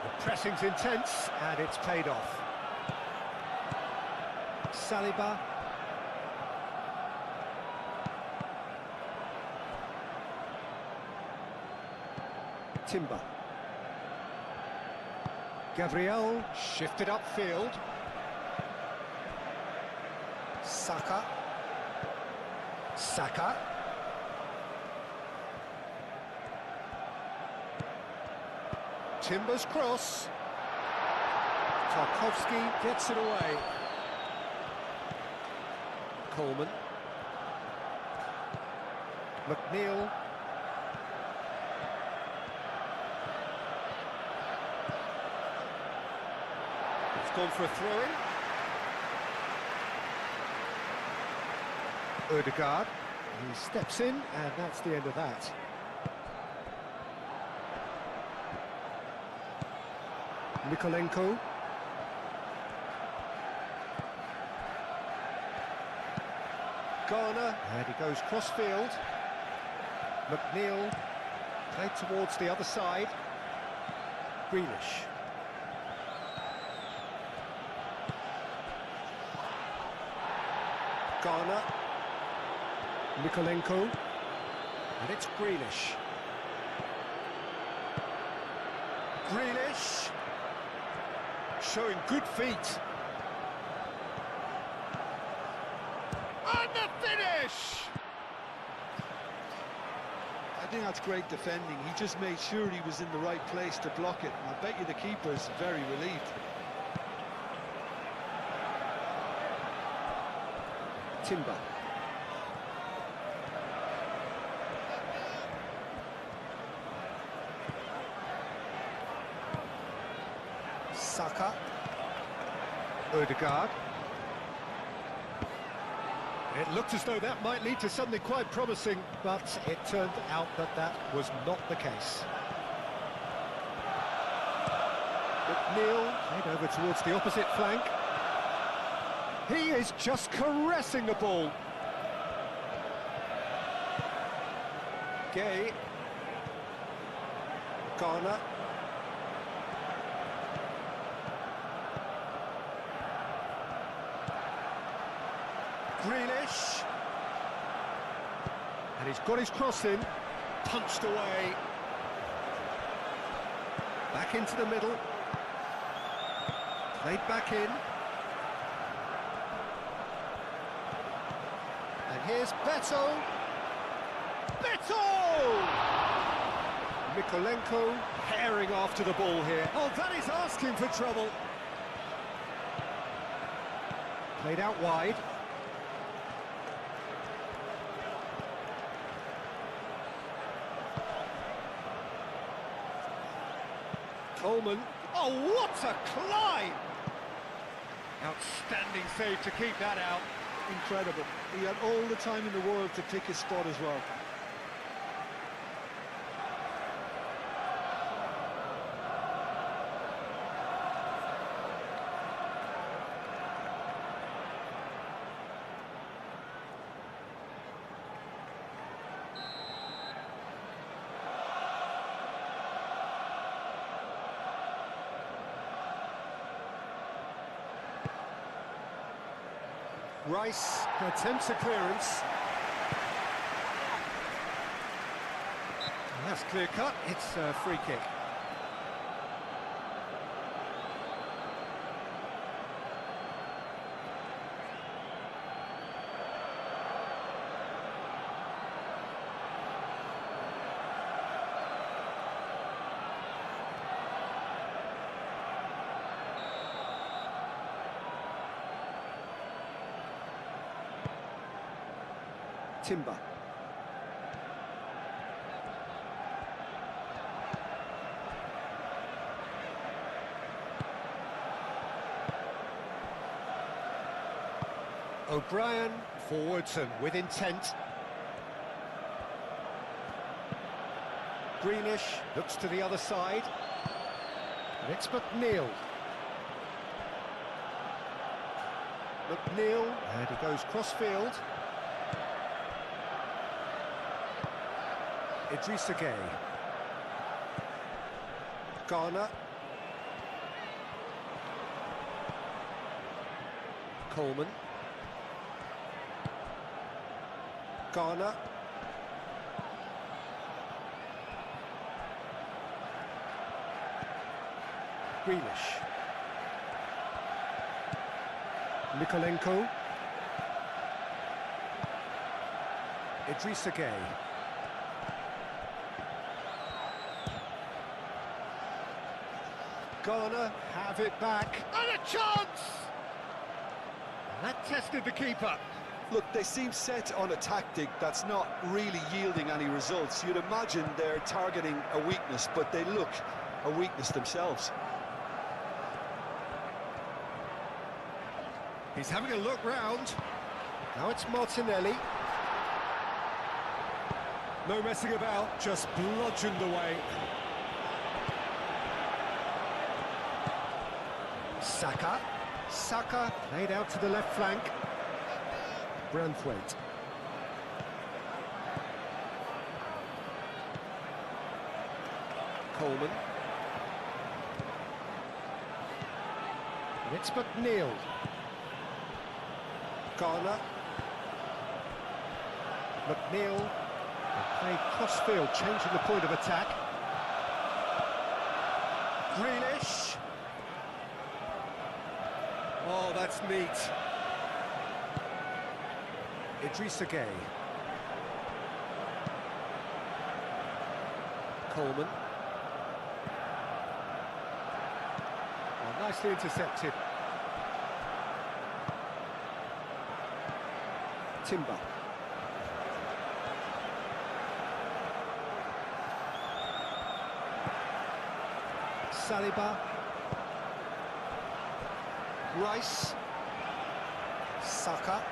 The pressing's intense, and it's paid off. Saliba. Timber. Gabriel shifted upfield. Saka. Saka. Timber's cross. Tarkowski gets it away. Coleman. McNeil. Gone for a throw-in. Odegaard. He steps in, and that's the end of that. Nikolenko. Garner, and he goes cross-field. McNeil, played towards the other side. Grealish. Garner. Nikolenko. And it's Grealish. Grealish. Showing good feet. And the finish! I think that's great defending. He just made sure he was in the right place to block it. I bet you the keeper's very relieved. Timber. Saka. Odegaard. It looked as though that might lead to something quite promising, but it turned out that that was not the case. McNeil head over towards the opposite flank. He is just caressing the ball. Gay. Garner. Grealish. And he's got his cross in. Punched away. Back into the middle. Played back in. And here's Beto. Beto! Mikolenko herring after the ball here. Oh, that is asking for trouble. Played out wide. Coleman. Oh, what a climb! Outstanding save to keep that out. Incredible. He had all the time in the world to pick his spot as well. Rice attempts a clearance. And that's clear cut, it's a free kick. Timber. O'Brien forwards and with intent. Greenish looks to the other side. And it's McNeil. McNeil, and he goes cross-field. Idrissa Gueye. Garner. Coleman. Garner. Grealish. Mikolenko. Idrissa Gueye. Garner have it back, and a chance! And that tested the keeper. Look, they seem set on a tactic that's not really yielding any results. You'd imagine they're targeting a weakness, but they look a weakness themselves. He's having a look round. Now it's Martinelli. No messing about, just bludgeoned away. Saka. Saka laid out to the left flank. Branthwaite. Coleman. And it's McNeil. Garner. McNeil. Played cross-field, changing the point of attack. Grealish. Oh, that's neat. Idrissa Gueye. Coleman. Oh, nicely intercepted. Timber. Saliba. Rice. Saka.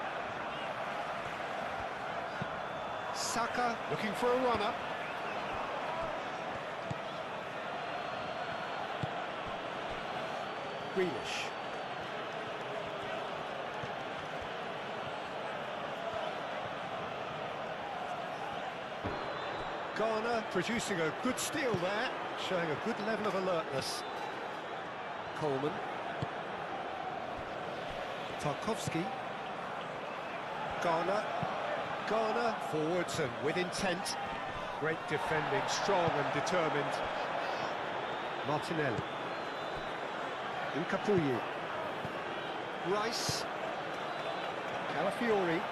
Saka looking for a runner. Grealish. Garner producing a good steal there, showing a good level of alertness. Coleman. Tarkowski. Garner. Garner forwards and with intent. Great defending, strong and determined. Martinelli. Nkapuyi. Rice. Calafiori.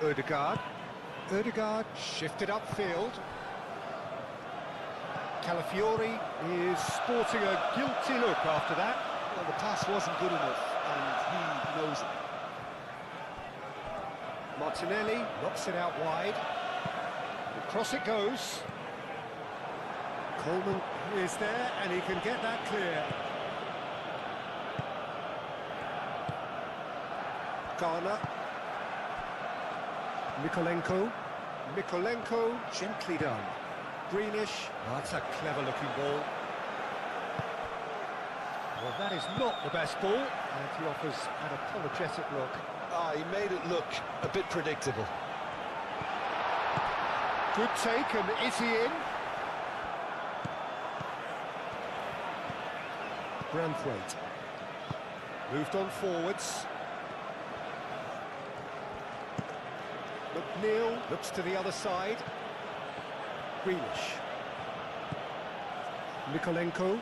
Ødegaard. Ødegaard shifted upfield. Calafiori is sporting a guilty look after that. Well, the pass wasn't good enough, and he knows it. Martinelli knocks it out wide. Across it goes. Coleman is there, and he can get that clear. Garner. Mikolenko. Mikolenko, gently done. Greenish. Oh, that's a clever-looking ball. Well, that is not the best ball, and he offers an apologetic look. Ah, he made it look a bit predictable. Good take, and is he in? Branthwaite. Moved on forwards. McNeil looks to the other side. Grealish. Mikolenko.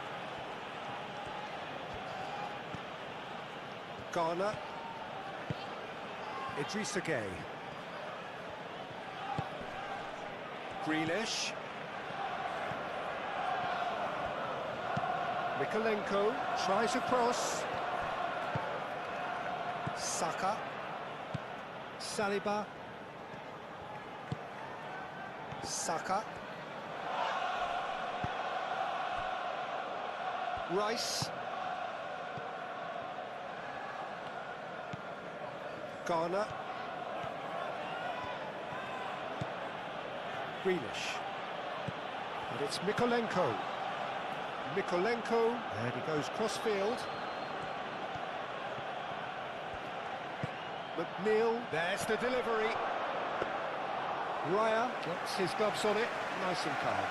Garner. Idrissa Gueye. Grealish. Mikolenko tries a cross. Saka. Saliba. Saka. Rice. Garner. Grealish. And it's Mikolenko. Mikolenko, and he goes cross-field. McNeil, there's the delivery. Raya gets his gloves on it, nice and calm.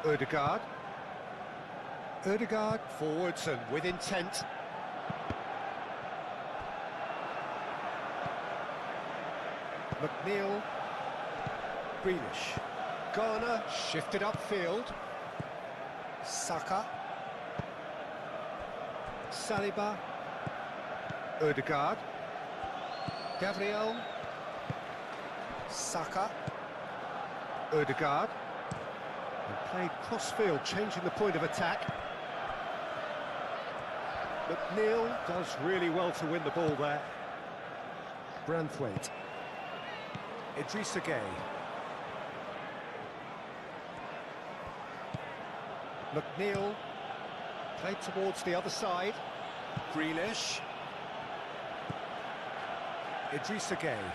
Ødegaard. Ødegaard forwards and with intent. McNeil. Grealish. Garner shifted upfield. Saka. Saliba. Ødegaard. Gabriel. Saka. Ødegaard. And played cross-field, changing the point of attack. McNeil does really well to win the ball there. Branthwaite. Idrissa Gueye. McNeil played towards the other side. Grealish. Idrissa Gueye.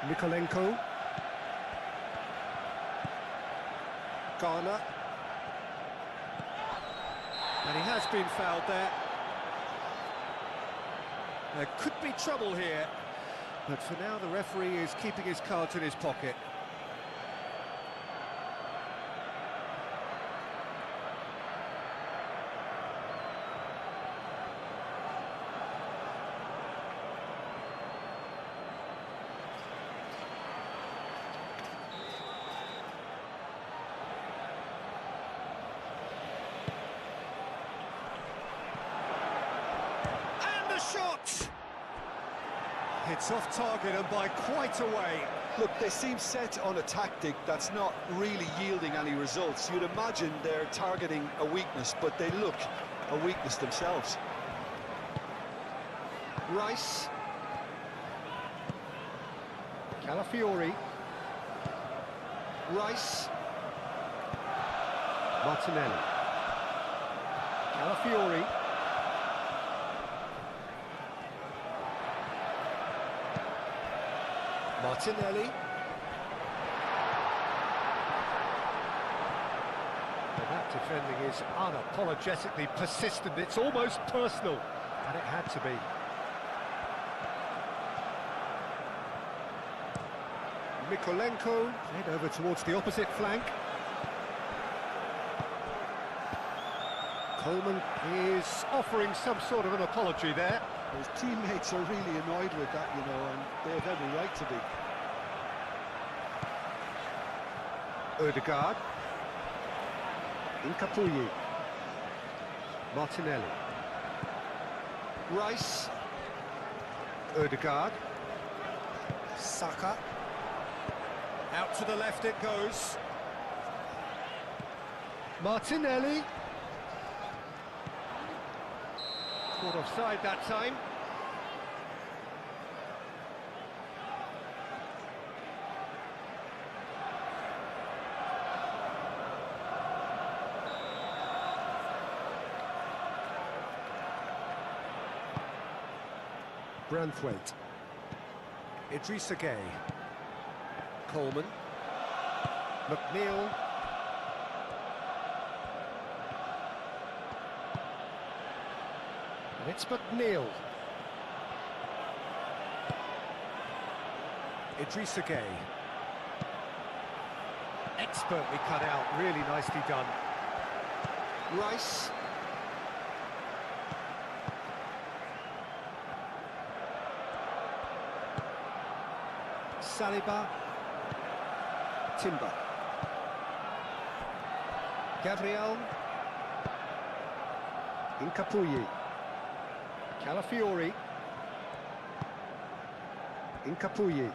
Mikolenko. Garner. And he has been fouled there. There could be trouble here, but for now the referee is keeping his cards in his pocket. Shot! It's off target and by quite a way. Look, they seem set on a tactic that's not really yielding any results. You'd imagine they're targeting a weakness, but they look a weakness themselves. Rice. Calafiori. Rice. Martinelli. Calafiori. Martinelli. And that defending is unapologetically persistent. It's almost personal, and it had to be. Mikolenko played over towards the opposite flank. Coleman is offering some sort of an apology there. His teammates are really annoyed with that, you know, and they have every right to be. Ødegaard. Incapuyi. Martinelli. Rice. Ødegaard. Saka. Out to the left it goes. Martinelli. Caught offside that time. Branthwaite. Idrissa Gueye. Coleman. McNeil. And it's McNeil. Idrissa Gueye. Expertly cut out, really nicely done. Rice. Saliba. Timber. Gabriel. Incapuyi. Calafiori. Incapuyi.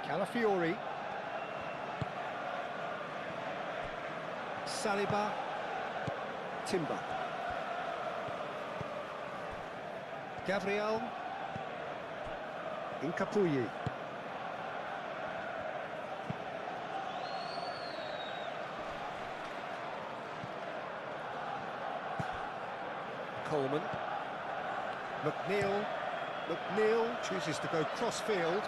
Calafiori. Saliba. Timber. Gabriel. Incapuyi. Coleman. McNeil. McNeil chooses to go cross-field.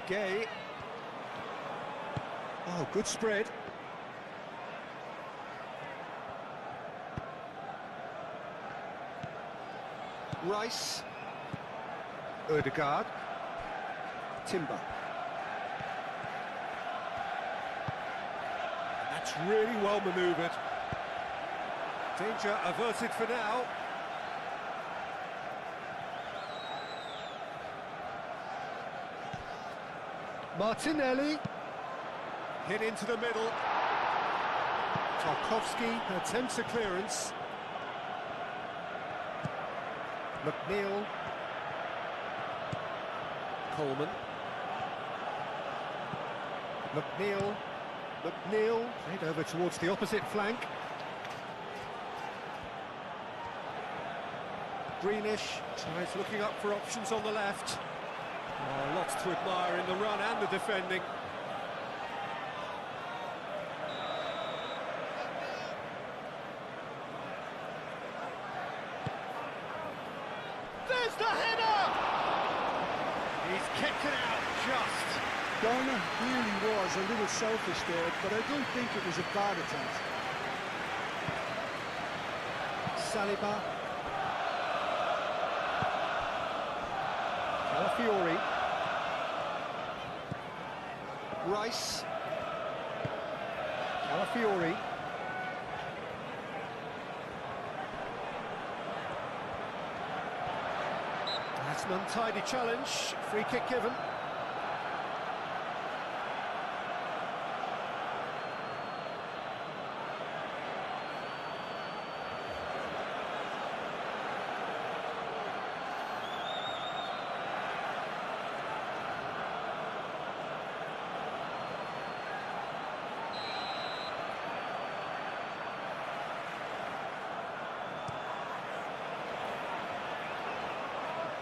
Gay. Oh, good spread. Rice. Ødegaard. Timber. That's really well manoeuvred. Danger averted for now. Martinelli. Hit into the middle. Tarkowski attempts a clearance. McNeil. Coleman. McNeil. McNeil played over towards the opposite flank. Greenish tries looking up for options on the left. Oh, lots to admire in the run and the defending. There's the header! He's kicked it out just. Garner really was a little selfish there, but I don't think it was a bad attempt. Saliba. Calafiori. Rice. Calafiori. That's an untidy challenge. Free kick given.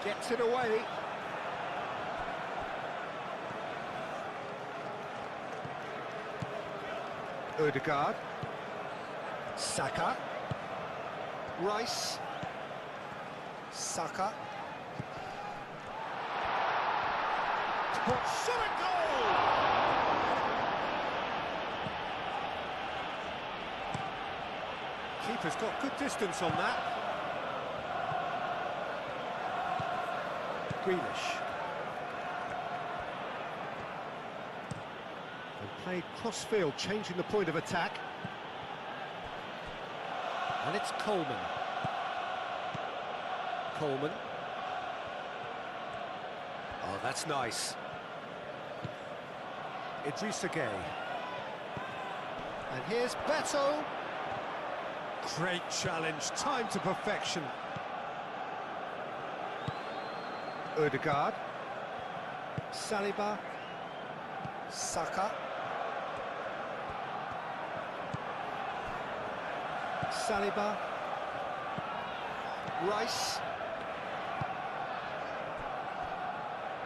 Gets it away. Ødegaard. Saka. Rice. Saka. Shot a goal! Keeper's got good distance on that. Greenish. They played cross-field, changing the point of attack. And it's Coleman. Coleman. Oh, that's nice. Idrissa Gueye. And here's Beto. Great challenge, time to perfection. Ødegaard. Saliba. Saka. Saliba. Rice.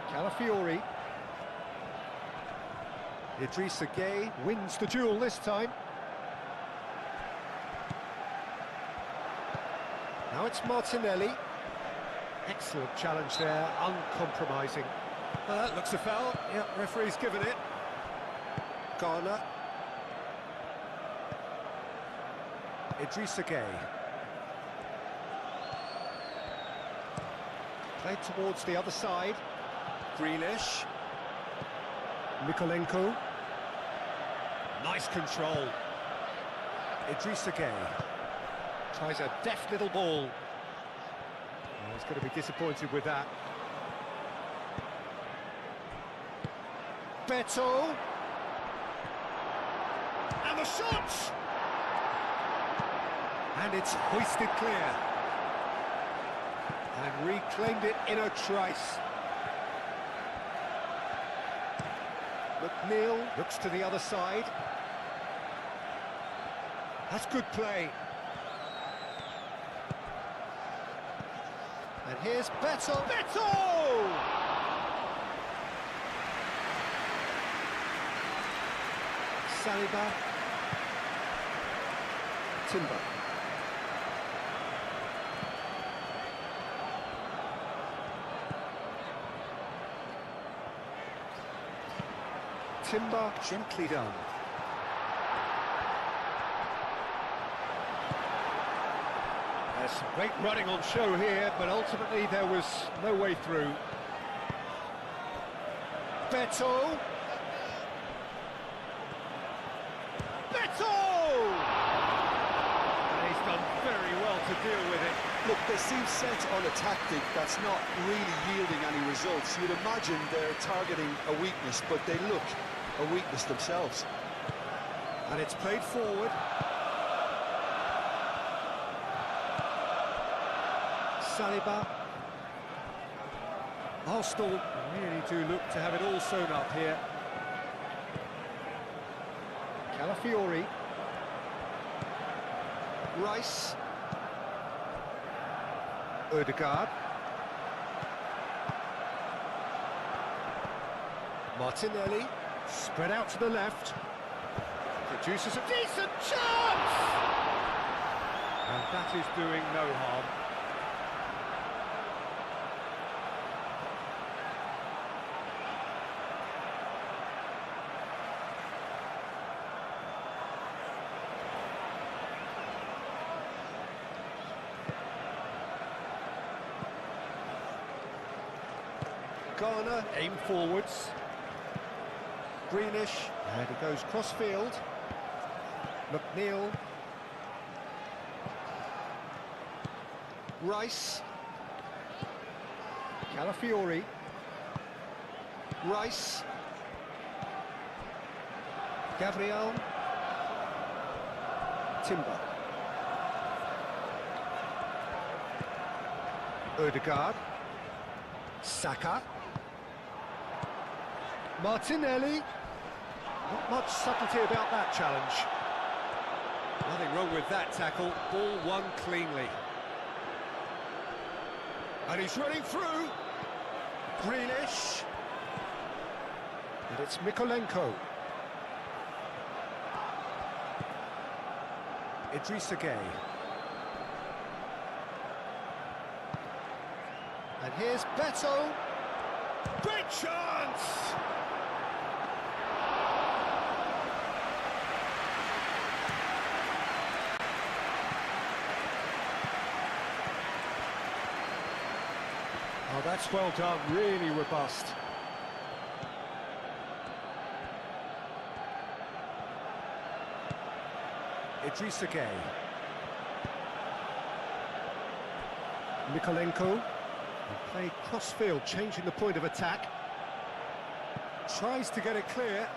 Calafiori. Idrissa Gueye wins the duel this time. Now it's Martinelli. Excellent challenge there, uncompromising. Looks a foul. Yep, referee's given it. Garner. Idrissa Gueye. Played towards the other side. Grealish. Mikolenko. Nice control. Idrissa Gueye. Tries a deft little ball. Oh, he's going to be disappointed with that. Beto. And the shot! And it's hoisted clear. And reclaimed it in a trice. McNeil looks to the other side. That's good play. And here's Beto. Beto! Saliba. Timber. Timber, gently done. There's some great running on show here, but ultimately there was no way through. Beto! Beto! And he's done very well to deal with it. Look, they seem set on a tactic that's not really yielding any results. You'd imagine they're targeting a weakness, but they look a weakness themselves. And it's played forward. Saliba. Arsenal really do look to have it all sewn up here. Calafiori. Rice. Odegaard. Martinelli. Spread out to the left. Produces a decent chance! And that is doing no harm. Garner, aim forwards. Greenish, and he goes cross-field. McNeil. Rice. Calafiori. Rice. Gabriel. Timber. Odegaard. Saka. Martinelli. Not much subtlety about that challenge. Nothing wrong with that tackle. Ball won cleanly. And he's running through. Grealish. And it's Mikolenko. Idrissa Gueye. And here's Beto. Great chance! Oh, that's well done, really robust. Idrissa Gueye. Mikolenko. Played cross-field, changing the point of attack. Tries to get it clear.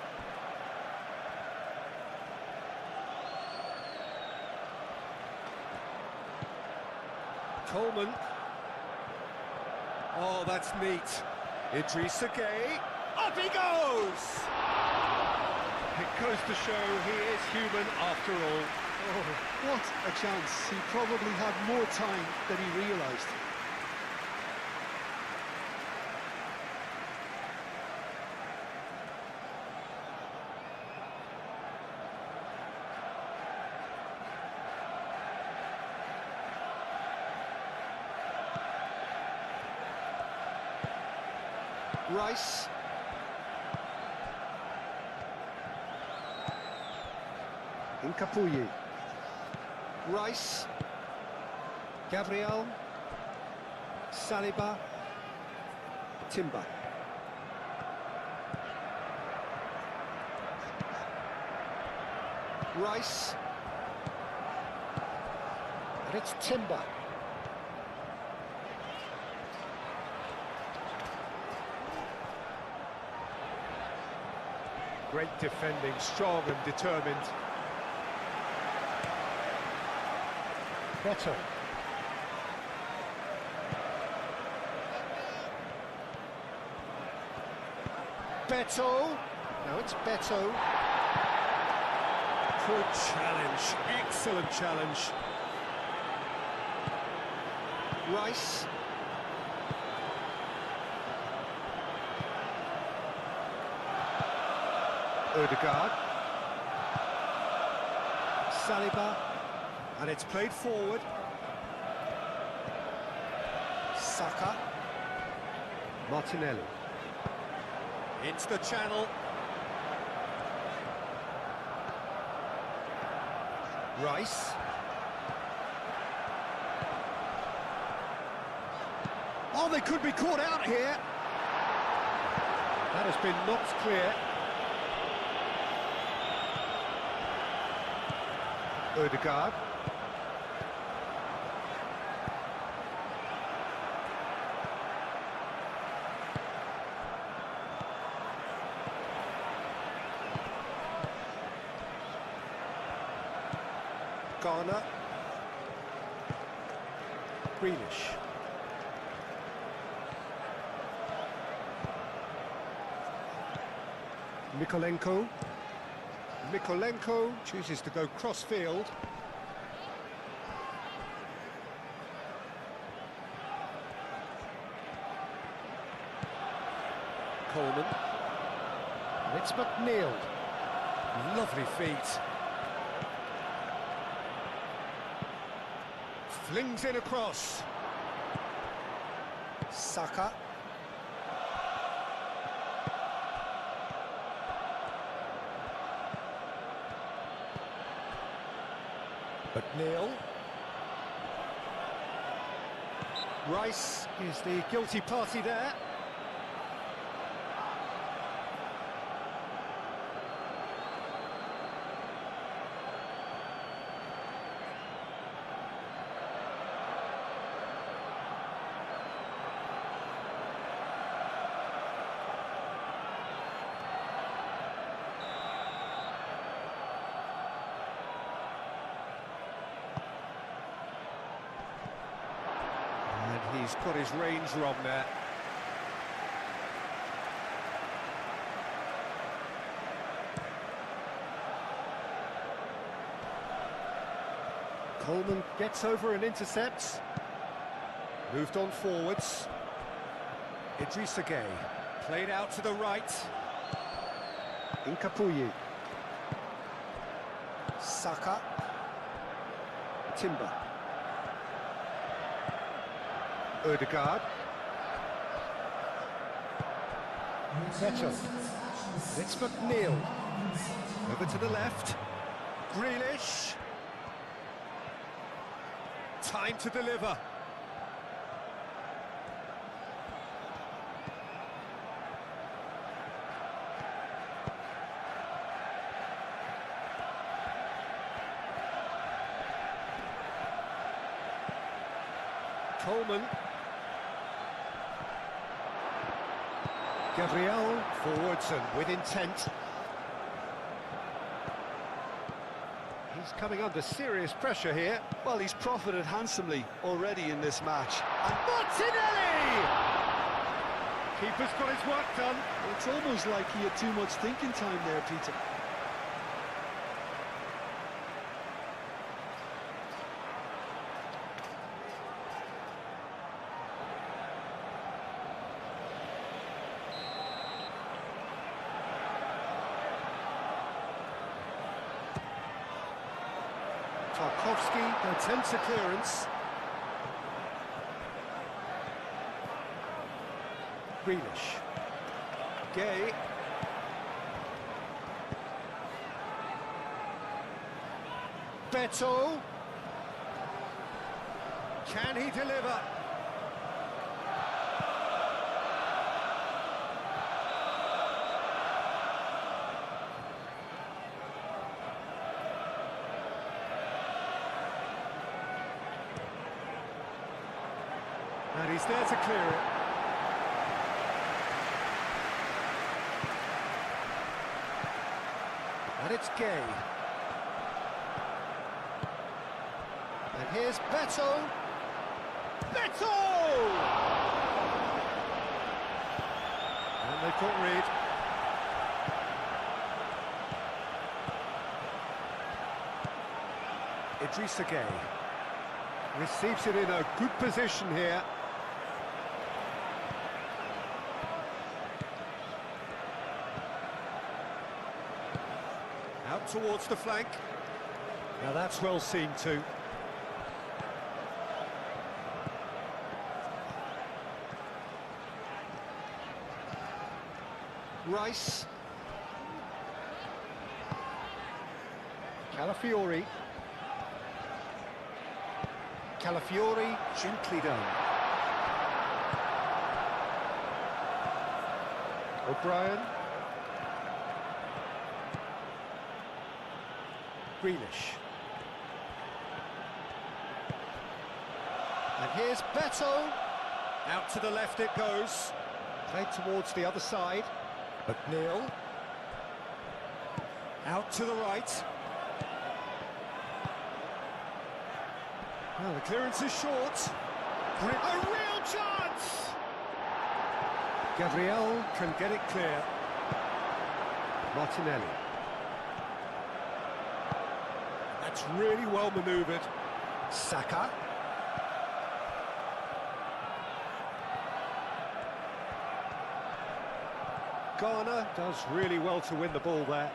Coleman. Oh, that's neat. Idrissa Gueye. Up he goes! It goes to show he is human after all. Oh, what a chance. He probably had more time than he realised. Rice. Nkapuyi. Rice. Gabriel. Saliba. Timber. Rice. And it's Timber. Great defending, strong and determined. Better. Beto. No, it's Beto. Good challenge, excellent challenge. Rice. Ødegaard. Saliba. And it's played forward. Saka. Martinelli. Into the channel. Rice. Oh, they could be caught out here. That has been knocked clear. Ødegaard. Garner. Grealish. Mikolenko chooses to go cross-field. Coleman. And it's McNeil. Lovely feet. Flings in across. Saka. McNeil. Rice is the guilty party there. He's got his range wrong there. Coleman gets over and intercepts. Moved on forwards. Idrissa Gueye. Played out to the right. Incapuyi. Saka. Timber. Ødegaard. Beto. It's McNeil. Over to the left. Grealish. Time to deliver. Coleman. Gabriel forwards and with intent. He's coming under serious pressure here. Well, he's profited handsomely already in this match. And Martinelli! Keeper's got his work done. It's almost like he had too much thinking time there, Peter. Tarkowski attempts a clearance. Grealish. Gueye. Beto. Can he deliver? And he's there to clear it. And it's Gay. And here's Beto. Beto! And they caught Reed. Idrissa Gay receives it in a good position here. Out towards the flank. Now that's well seen too. Rice. Calafiori. Calafiori, gently done. O'Brien. Grealish. And here's Beto. Out to the left it goes. Played towards the other side. McNeil. Out to the right. Well, the clearance is short. A real chance! Gabriel can get it clear. Martinelli. That's really well manoeuvred. Saka. Garner does really well to win the ball there.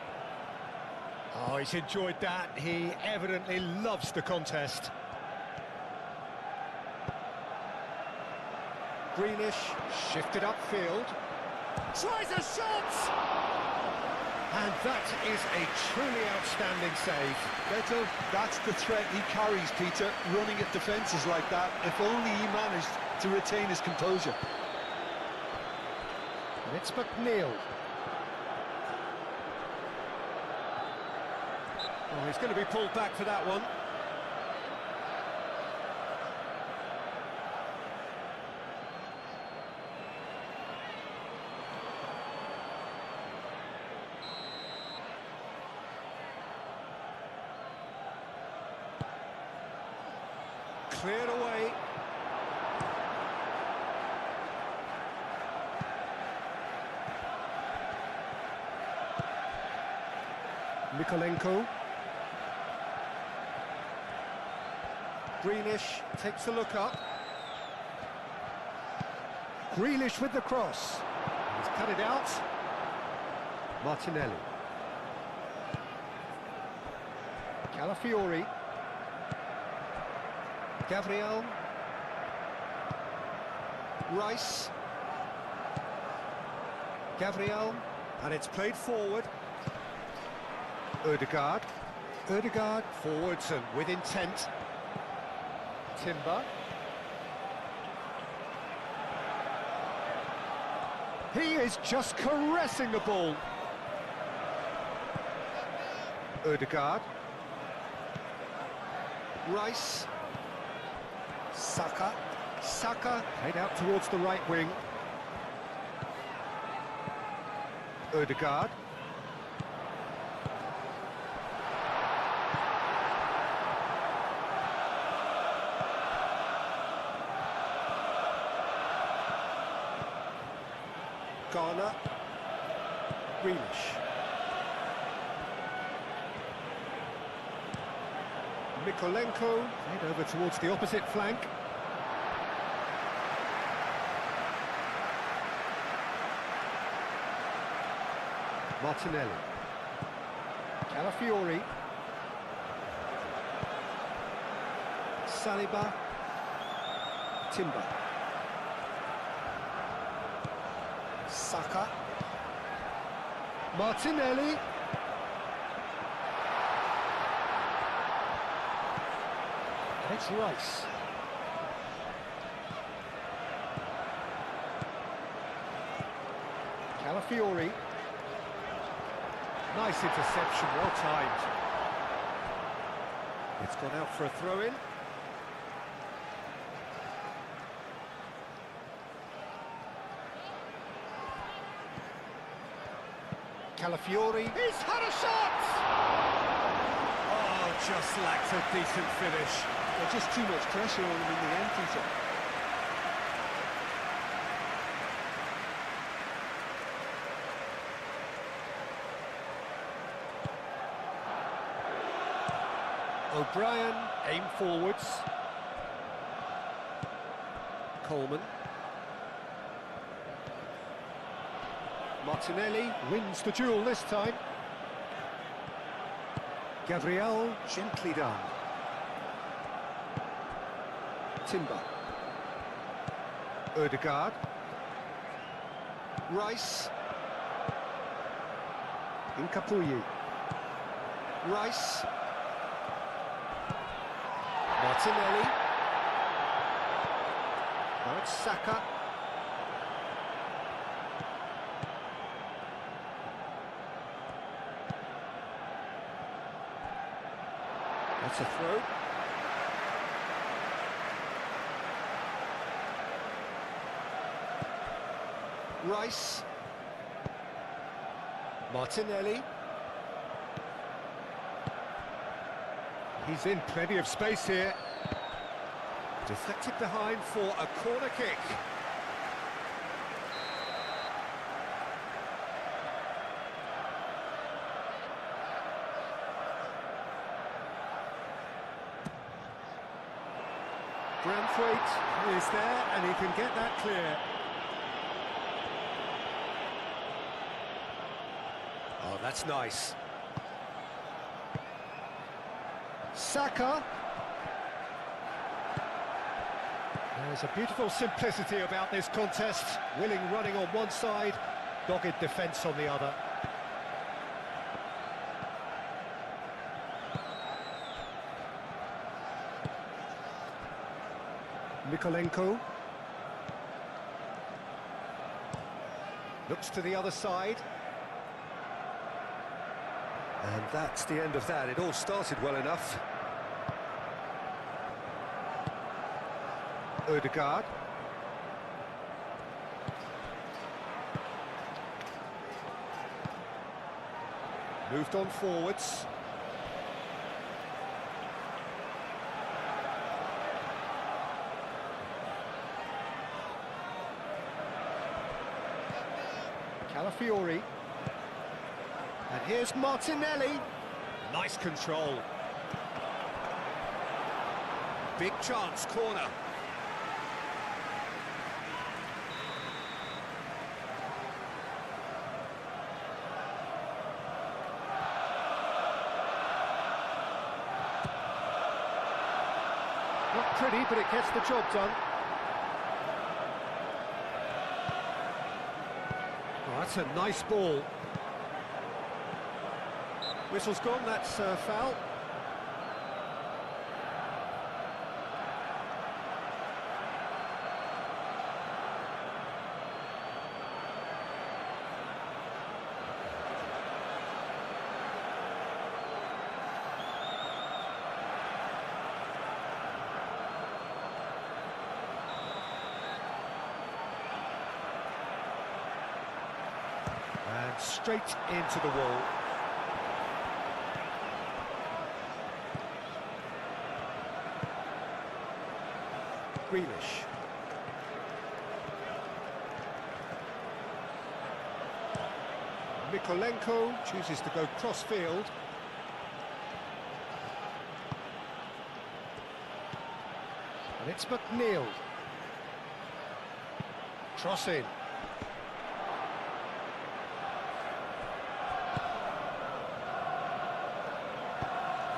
Oh, he's enjoyed that. He evidently loves the contest. Grealish shifted upfield. Tries a shot! And that is a truly outstanding save. Beto, that's the threat he carries, Peter, running at defences like that. If only he managed to retain his composure. And it's McNeil. Oh, he's going to be pulled back for that one. Cleared away. Mikolenko. Grealish takes a look up. Grealish with the cross. He's cut it out. Martinelli. Calafiori. Gabriel. Rice. Gabriel. And it's played forward. Ødegaard. Ødegaard forwards and with intent. Timber. He is just caressing the ball. Ødegaard. Rice. Saka. Saka head out towards the right wing. Ødegaard. Garner. Grealish. Mikolenko head over towards the opposite flank. Martinelli. Calafiori. Saliba. Timber. Saka. Martinelli. And it's Rice. Calafiori. Nice interception, well timed. It's gone out for a throw-in. Calafiori. He's had a shot! Oh, just lacks a decent finish. There's just too much pressure on him in the end, Peter. O'Brien, aim forwards. Coleman. Martinelli wins the duel this time. Gabriel, gently done. Timber. Ødegaard. Rice. Incapuyi. Rice. Martinelli. Now it's Saka. That's a throw. Rice. Martinelli. He's in plenty of space here. Deflected behind for a corner kick. Branthwaite is there and he can get that clear. Oh, that's nice. Saka. There's a beautiful simplicity about this contest. Willing running on one side, dogged defence on the other. Mykolenko. Looks to the other side. And that's the end of that. It all started well enough. Ødegaard. Moved on forwards. Calafiori. And here's Martinelli. Nice control. Big chance, corner. Not pretty, but it gets the job done. Oh, that's a nice ball. Whistle's gone, that's foul. And straight into the wall. Grealish. Mykolenko chooses to go cross-field. And it's McNeil. Cross in.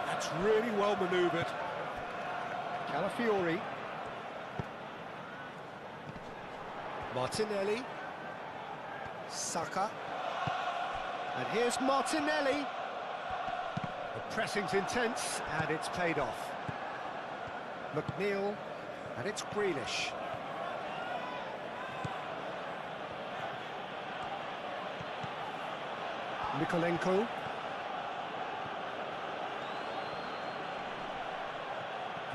That's really well manoeuvred. Calafiori. Martinelli. Saka. And here's Martinelli. The pressing's intense and it's paid off. McNeil. And it's Grealish. Mykolenko.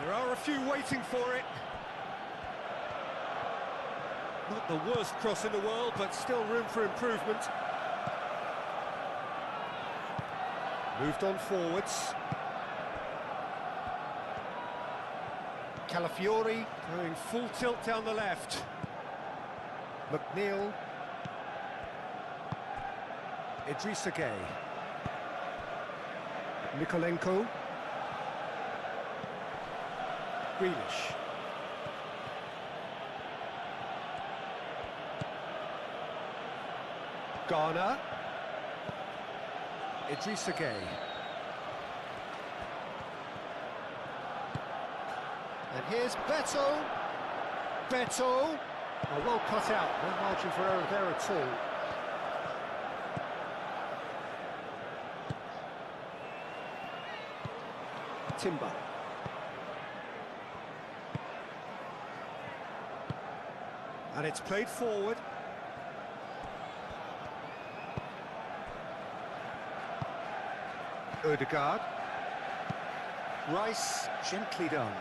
There are a few waiting for it. Not the worst cross in the world, but still room for improvement. Moved on forwards. Calafiori going full tilt down the left. McNeil. Idrissa Gueye. Nikolenko. Grealish. Garner. Idrissa Gueye. And here's Beto. Beto. Oh, well cut out. No margin for error there at all. Timber. And it's played forward. Ødegaard. Rice, gently done.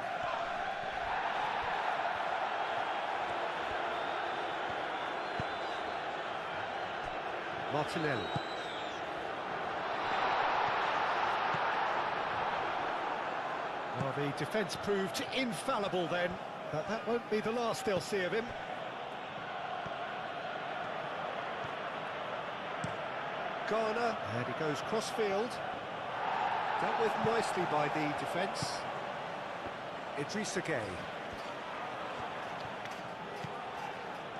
Martinelli. Well, the defence proved infallible then, but that won't be the last they'll see of him. Garner, and he goes cross-field. Dealt with nicely by the defence. Idrissa Gueye.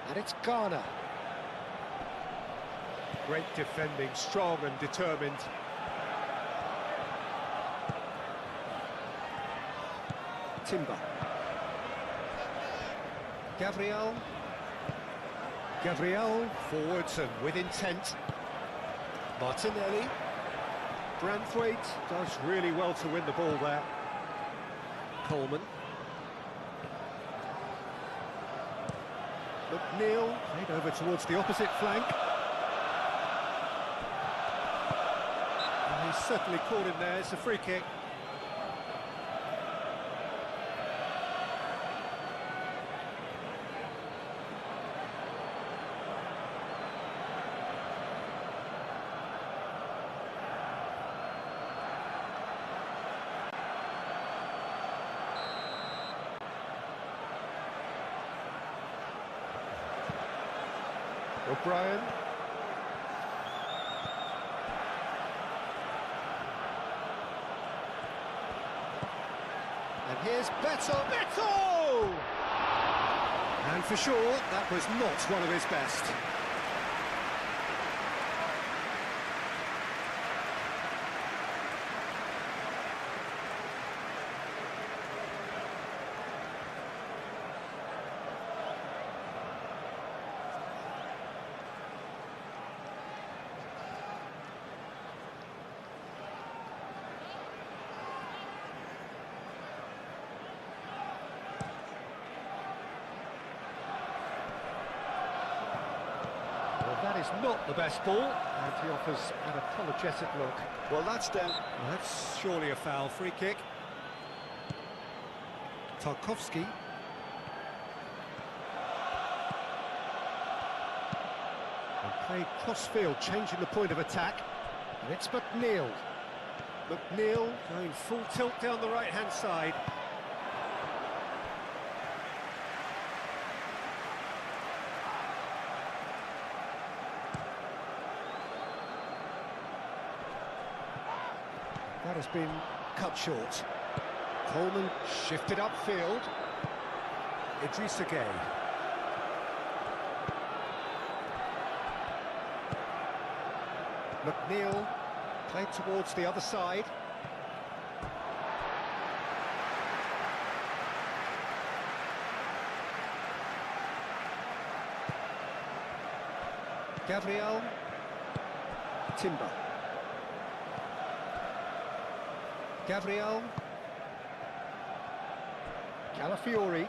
And it's Garner. Great defending, strong and determined. Timber. Gabriel. Gabriel, forwards and with intent. Martinelli. Branthwaite does really well to win the ball there. Coleman. McNeil played over towards the opposite flank. And he's certainly caught him there. It's a free kick. O'Brien. And here's Beto. Beto! And for sure, that was not one of his best. That is not the best ball, and he offers an apologetic look. Well, that's down. Well, that's surely a foul. Free kick. Tarkowski. And played cross-field, changing the point of attack. And it's McNeil. McNeil going full tilt down the right-hand side. That has been cut short. Coleman shifted upfield. Idrissa Gueye. McNeil played towards the other side. Gabriel. Timber. Gabriel. Calafiori.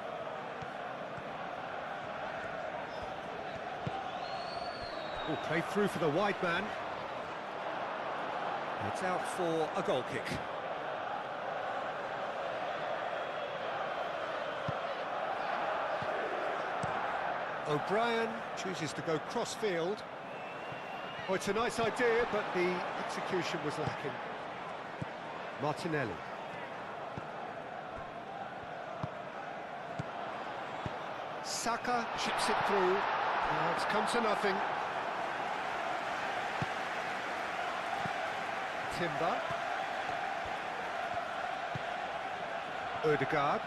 Oh, played through for the wide man. It's out for a goal kick. O'Brien chooses to go cross-field. Oh, it's a nice idea, but the execution was lacking. Martinelli. Saka chips it through. Now it's come to nothing. Timber. Odegaard.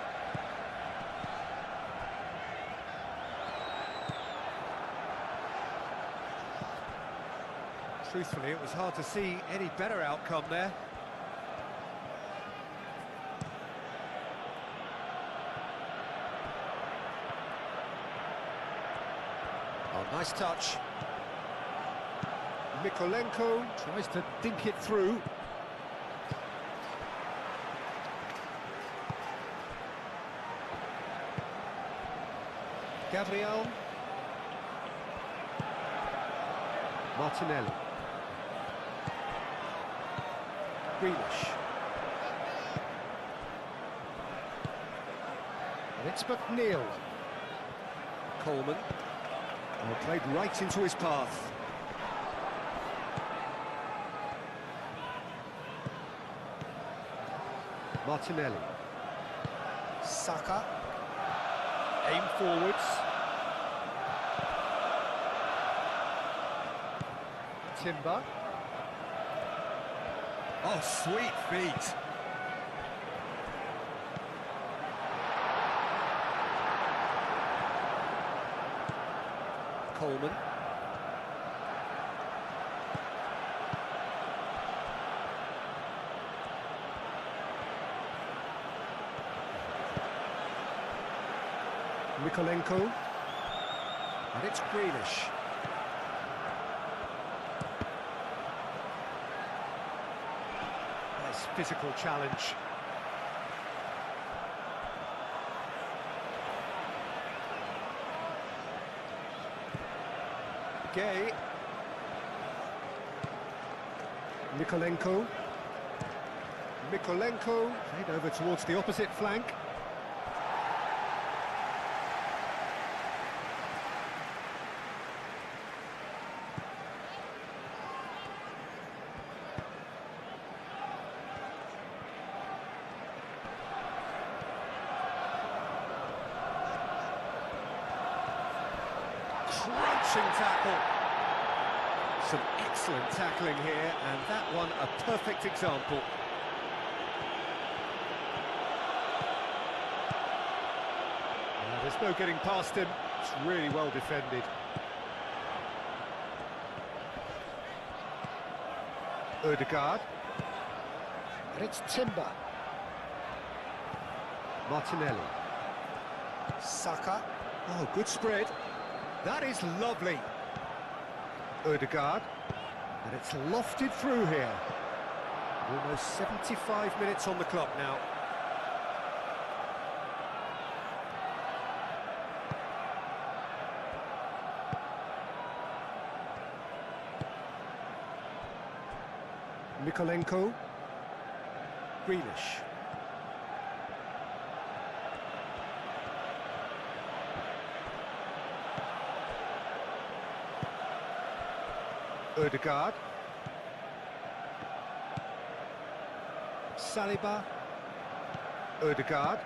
Truthfully, it was hard to see any better outcome there. Oh, nice touch. Mikolenko tries to dink it through. Gabriel. Martinelli. Grealish. And it's McNeil. Coleman. Oh, played right into his path. Martinelli. Saka. Aim forwards. Timber. Oh, sweet feet. Coleman. Mikolenko. And it's Grealish. Nice physical challenge. Gay. Mikolenko. Mikolenko played over towards the opposite flank. Crunching tackle. Some excellent tackling here, and that one a perfect example. There's no getting past him. It's really well defended. Odegaard. And it's Timber. Martinelli. Saka. Oh, good spread. That is lovely. Odegaard. And it's lofted through here. Almost 75 minutes on the clock now. Mikolenko. Grealish. Odegaard. Saliba. Odegaard.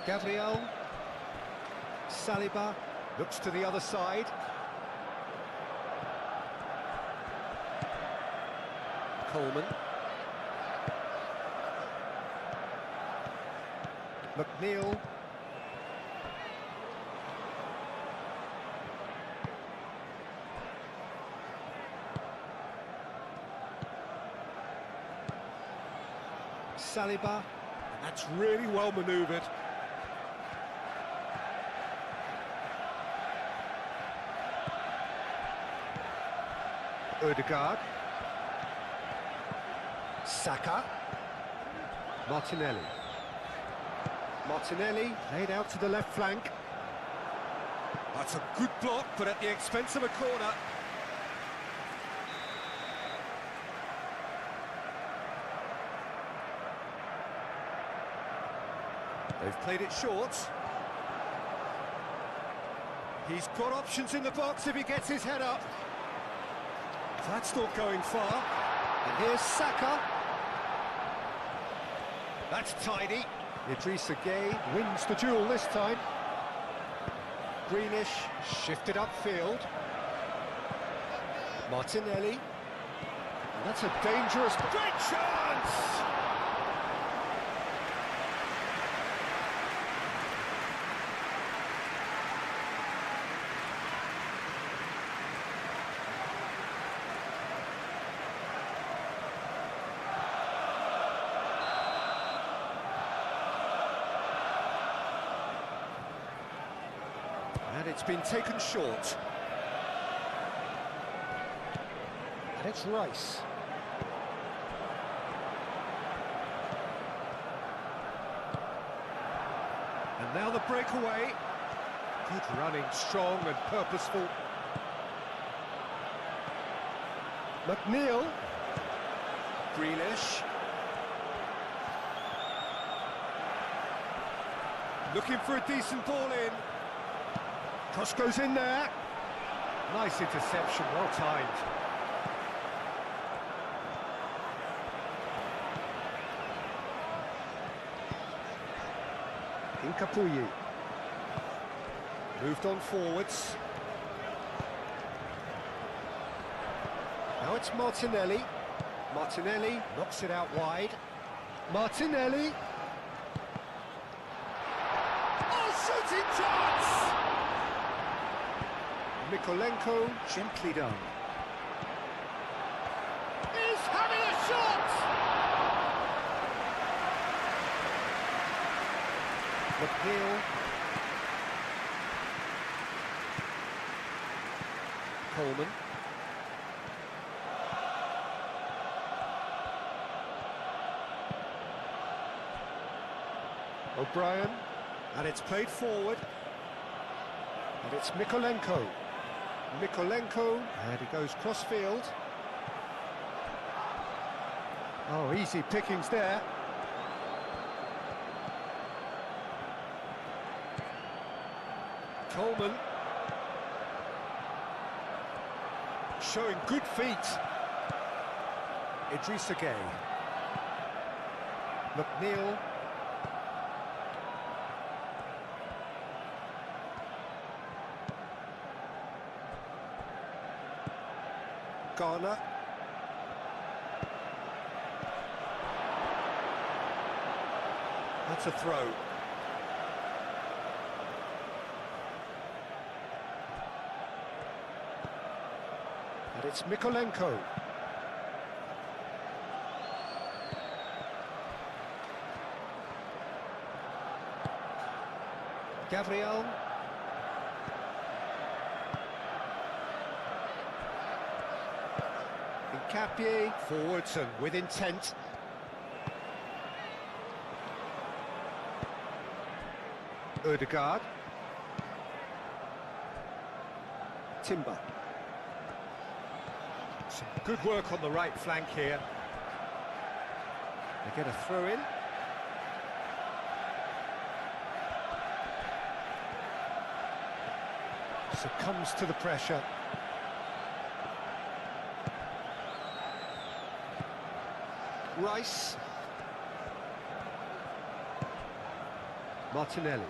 Gabriel. Saliba looks to the other side. Coleman. McNeil. Saliba, and that's really well manoeuvred. Odegaard. Saka. Martinelli. Martinelli laid out to the left flank. That's a good block, but at the expense of a corner. They've played it short. He's got options in the box if he gets his head up. That's not going far. And here's Saka. That's tidy. Idrissa Gueye wins the duel this time. Greenish shifted upfield. Martinelli. And that's a dangerous... Great chance! And it's been taken short. And it's Rice. And now the breakaway. Good running, strong and purposeful. McNeil. Grealish. Looking for a decent ball in. Cross goes in there. Nice interception, well timed. Incapuyi. Moved on forwards. Now it's Martinelli. Martinelli knocks it out wide. Martinelli. Oh, shooting chance! Mikolenko, gently done. He's having a shot! McNeil. Coleman. O'Brien. And it's played forward. And it's Mikolenko. Mikolenko, and he goes cross-field. Oh, easy pickings there. Coleman. Showing good feet. Idrissa Gueye. McNeil. Garner. That's a throw. And it's Mikolenko. Gabriel. Capie forwards and with intent. Ødegaard. Timber. Some good work on the right flank here. They get a throw in. Succumbs to the pressure. Rice. Martinelli.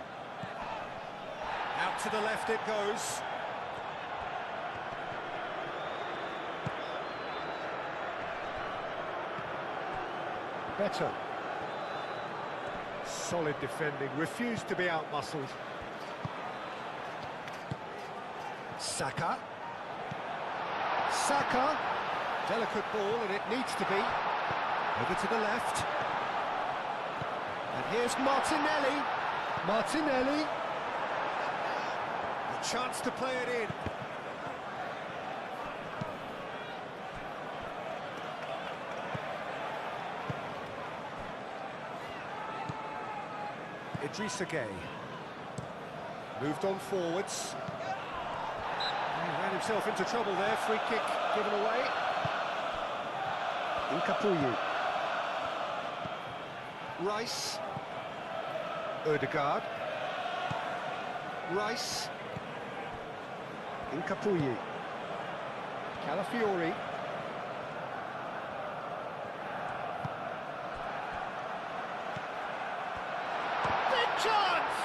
Out to the left it goes. Better. Solid defending, refused to be out-muscled. Saka. Saka. Delicate ball, and it needs to be. Over to the left. And here's Martinelli. Martinelli. A chance to play it in. Idrissa Gueye. Moved on forwards. He ran himself into trouble there. Free kick given away. Incapuyi. Rice. Ødegaard. Rice. Incapuyi. Calafiori. Chance!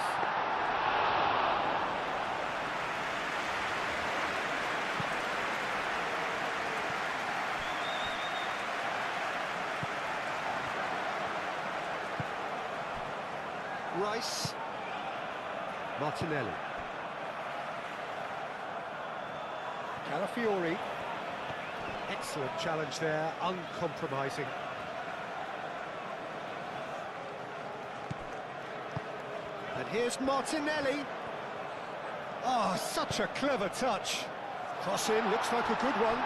Rice. Martinelli. Calafiori. Excellent challenge there, uncompromising. And here's Martinelli. Oh, such a clever touch. Cross in, looks like a good one.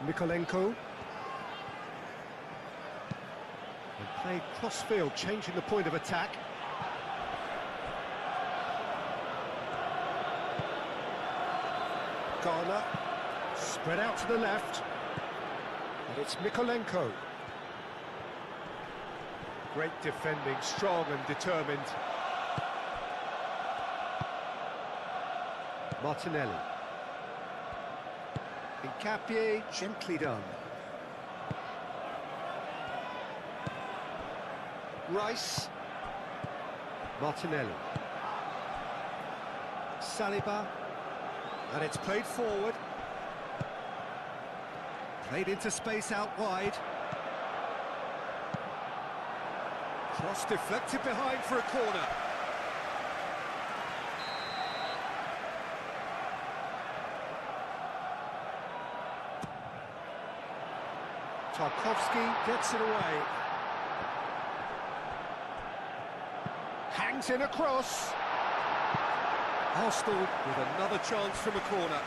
Mikolenko. And played cross-field, changing the point of attack. Garner. Spread out to the left. And it's Mikolenko. Great defending, strong and determined. Martinelli. Incapie, gently done. Rice. Martinelli. Saliba. And it's played forward. Played into space out wide. Cross deflected behind for a corner. Tarkovsky gets it away. Hangs in a cross. Arsenal with another chance from a corner.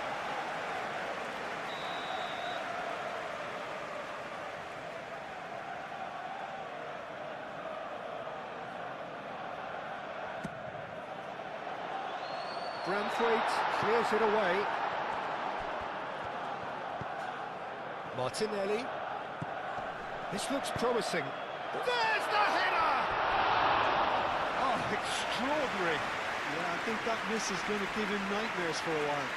Branthwaite clears it away. Martinelli. This looks promising. There's the header! Oh, extraordinary. Yeah, I think that miss is going to give him nightmares for a while.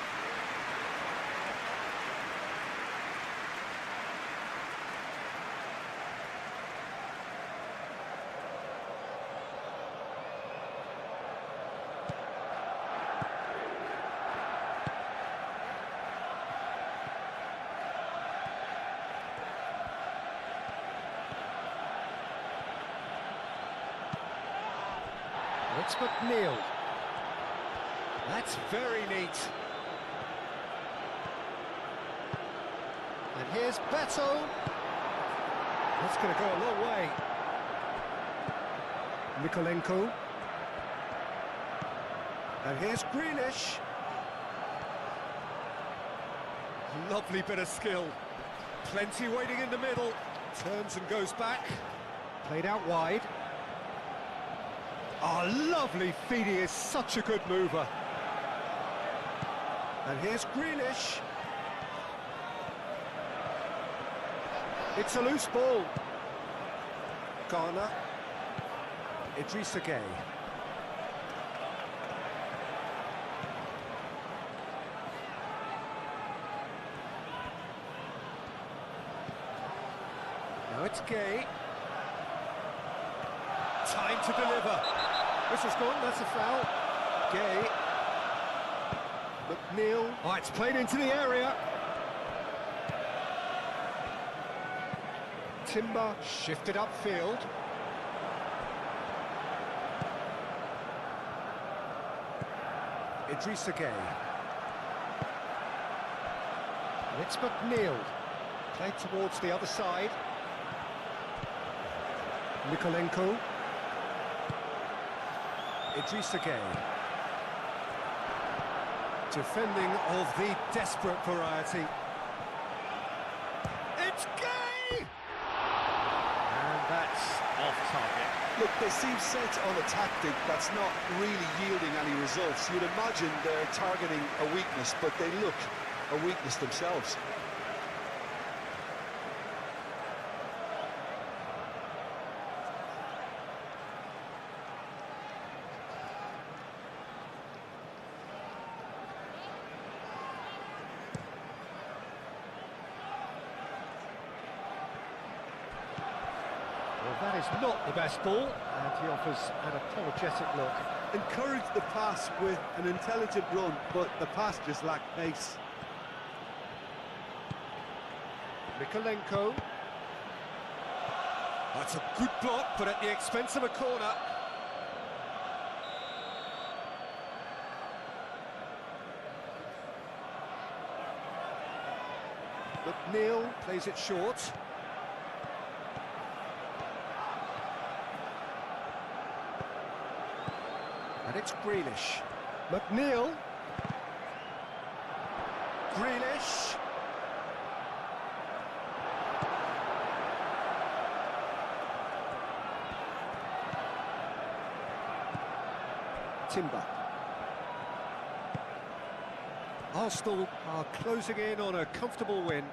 It's McNeil. That's very neat. And here's Beto. That's going to go a long way. Mikolenko. And here's Grealish. Lovely bit of skill. Plenty waiting in the middle. Turns and goes back. Played out wide. Oh, lovely feed, he is such a good mover. And here's Grealish. It's a loose ball. Garner. Idrissa Gueye. Now it's Gueye. Time to deliver. This is gone, that's a foul. Gueye. McNeil. Oh, it's played into the area. Timber shifted upfield. Idrissa Gueye. And it's McNeil. Played towards the other side. Mikolenko. Idrissa Gueye. Defending of the desperate variety. It's Gueye! And that's off target. Look, they seem set on a tactic that's not really yielding any results. You'd imagine they're targeting a weakness, but they look a weakness themselves. that is not the best ball, and he offers an apologetic look. Encouraged the pass with an intelligent run, but the pass just lacked pace. Mikolenko. That's a good block, but at the expense of a corner. McNeil plays it short. And it's Grealish. McNeil. Grealish. Timber. Arsenal are closing in on a comfortable win.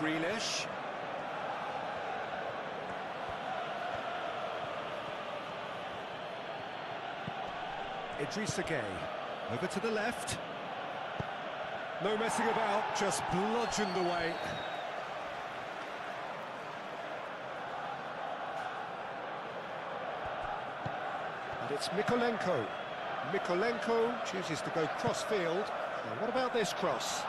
Grealish. Idrissa Gueye. Over to the left. No messing about, just bludgeoned away. And it's Mikolenko. Mikolenko chooses to go cross-field. Now, what about this cross?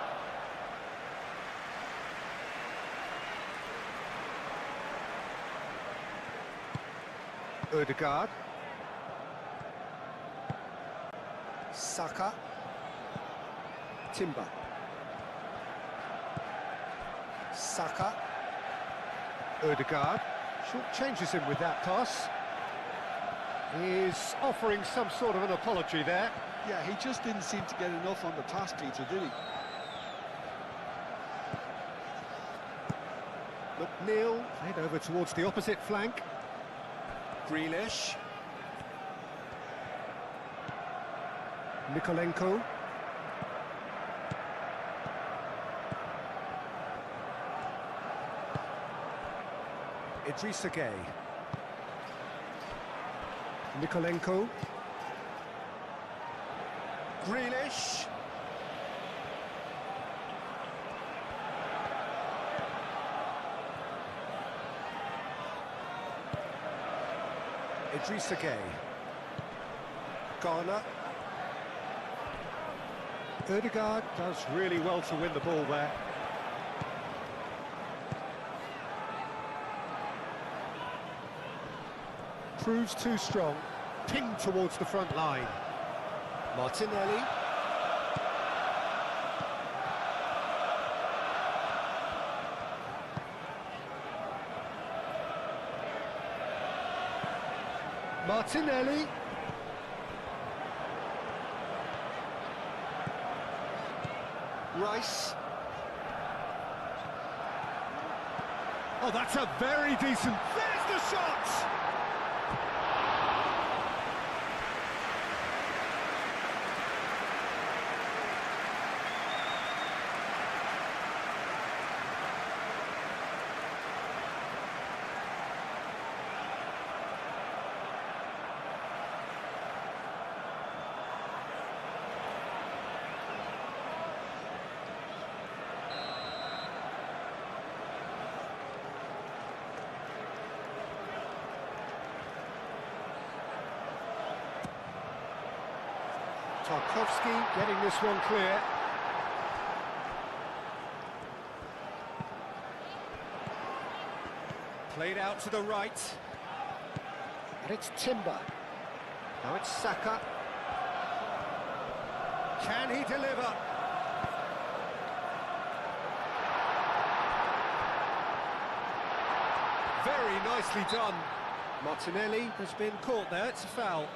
Ødegaard. Saka. Timber. Saka. Ødegaard. Short changes him with that pass. He's offering some sort of an apology there. Yeah, he just didn't seem to get enough on the pass, Peter, did he? McNeil played over towards the opposite flank. Grealish. Mikolenko. Idrissa Gueye. Mikolenko. Grealish. Idrissa Gueye. Garner. Ødegaard does really well to win the ball there. Proves too strong. Pinged towards the front line. Martinelli. Martinelli. Rice. Oh, that's a very decent... There's the shot! Tarkowski getting this one clear. Played out to the right. And it's Timber. Now it's Saka. Can he deliver? Very nicely done. Martinelli has been caught there, it's a foul.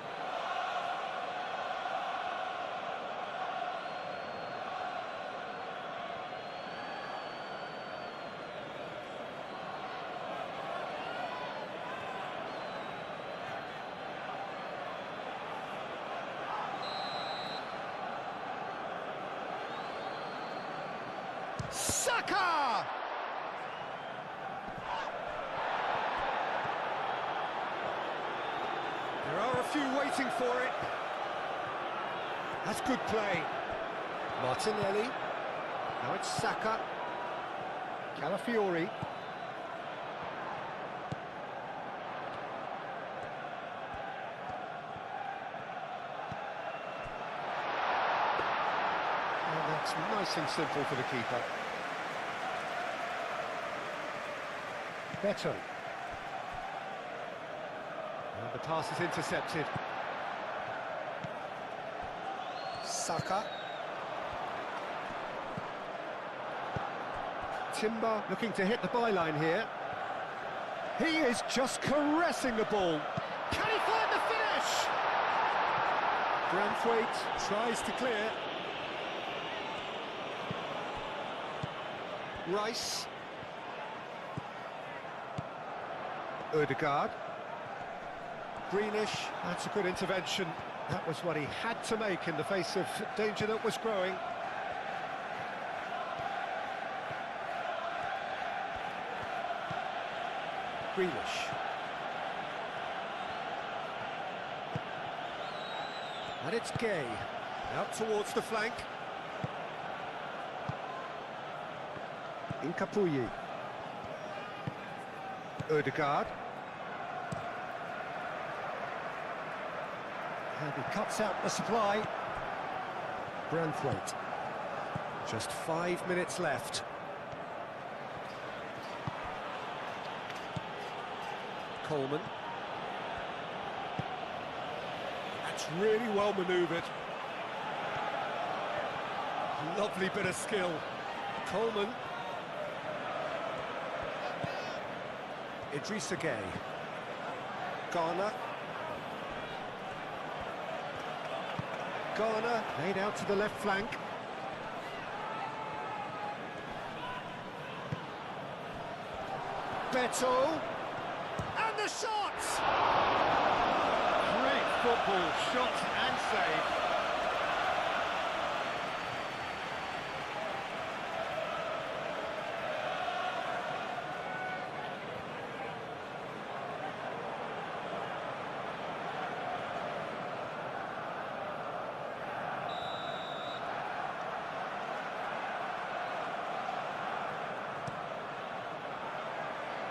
Saka! There are a few waiting for it. That's good play. Martinelli. Now it's Saka. Calafiori. And that's nice and simple for the keeper. Beto. And the pass is intercepted. Saka. Timber looking to hit the byline here. He is just caressing the ball. Can he find the finish? Branthwaite tries to clear. Rice. Ødegaard. Greenish, that's a good intervention. That was what he had to make in the face of danger that was growing. Greenish. And it's Gay. Out towards the flank. Incapuyi. Ødegaard. And he cuts out the supply. Branthwaite. Just 5 minutes left. Coleman. That's really well manoeuvred. Lovely bit of skill. Coleman. Idrissa Gueye. Garner. Garner laid out to the left flank. Beto. And the shot! Great football, shot and save.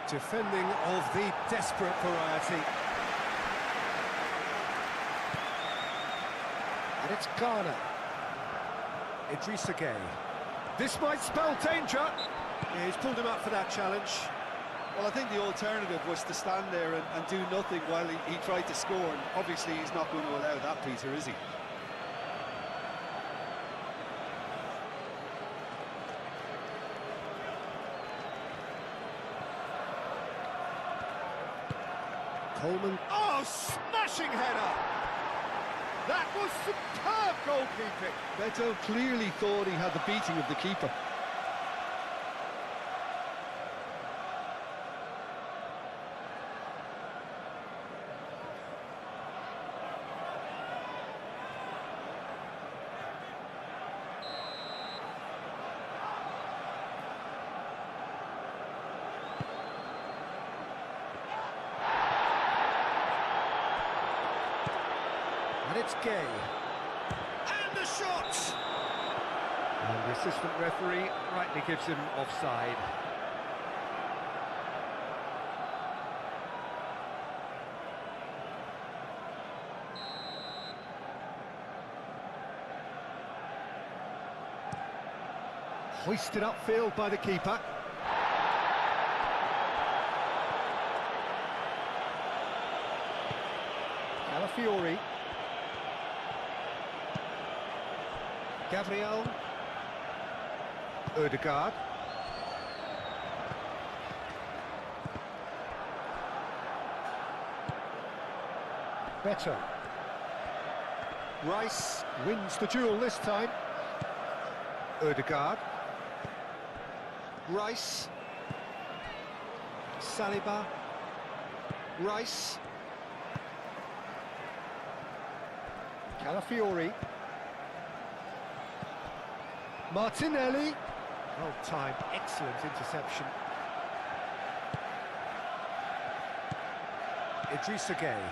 Defending of the desperate variety. And it's Garner. Idrissa Gueye. This might spell danger. Yeah, he's pulled him up for that challenge. Well, I think the alternative was to stand there and do nothing while he tried to score. And obviously, he's not going to allow that, Peter, is he? Coleman. Oh, smashing header! That was superb goalkeeping. Beto clearly thought he had the beating of the keeper. And it's Gay. And the shot! And the assistant referee rightly gives him offside. Hoisted upfield by the keeper. Calafiori. Gabriel. Ødegaard. Beto. Rice wins the duel this time. Ødegaard. Rice. Saliba. Rice. Calafiori. Martinelli. Well timed, excellent interception. Idrissa Gueye.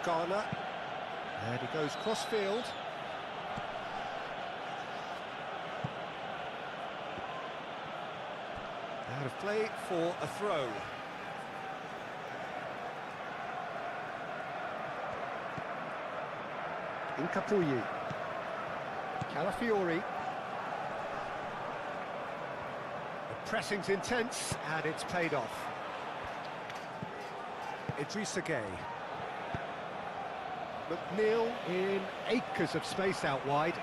Garner. And he goes cross-field. Out of play for a throw. Incapuyi. Calafiori. The pressing's intense, and it's paid off. Idrissa Gueye. McNeil in acres of space out wide.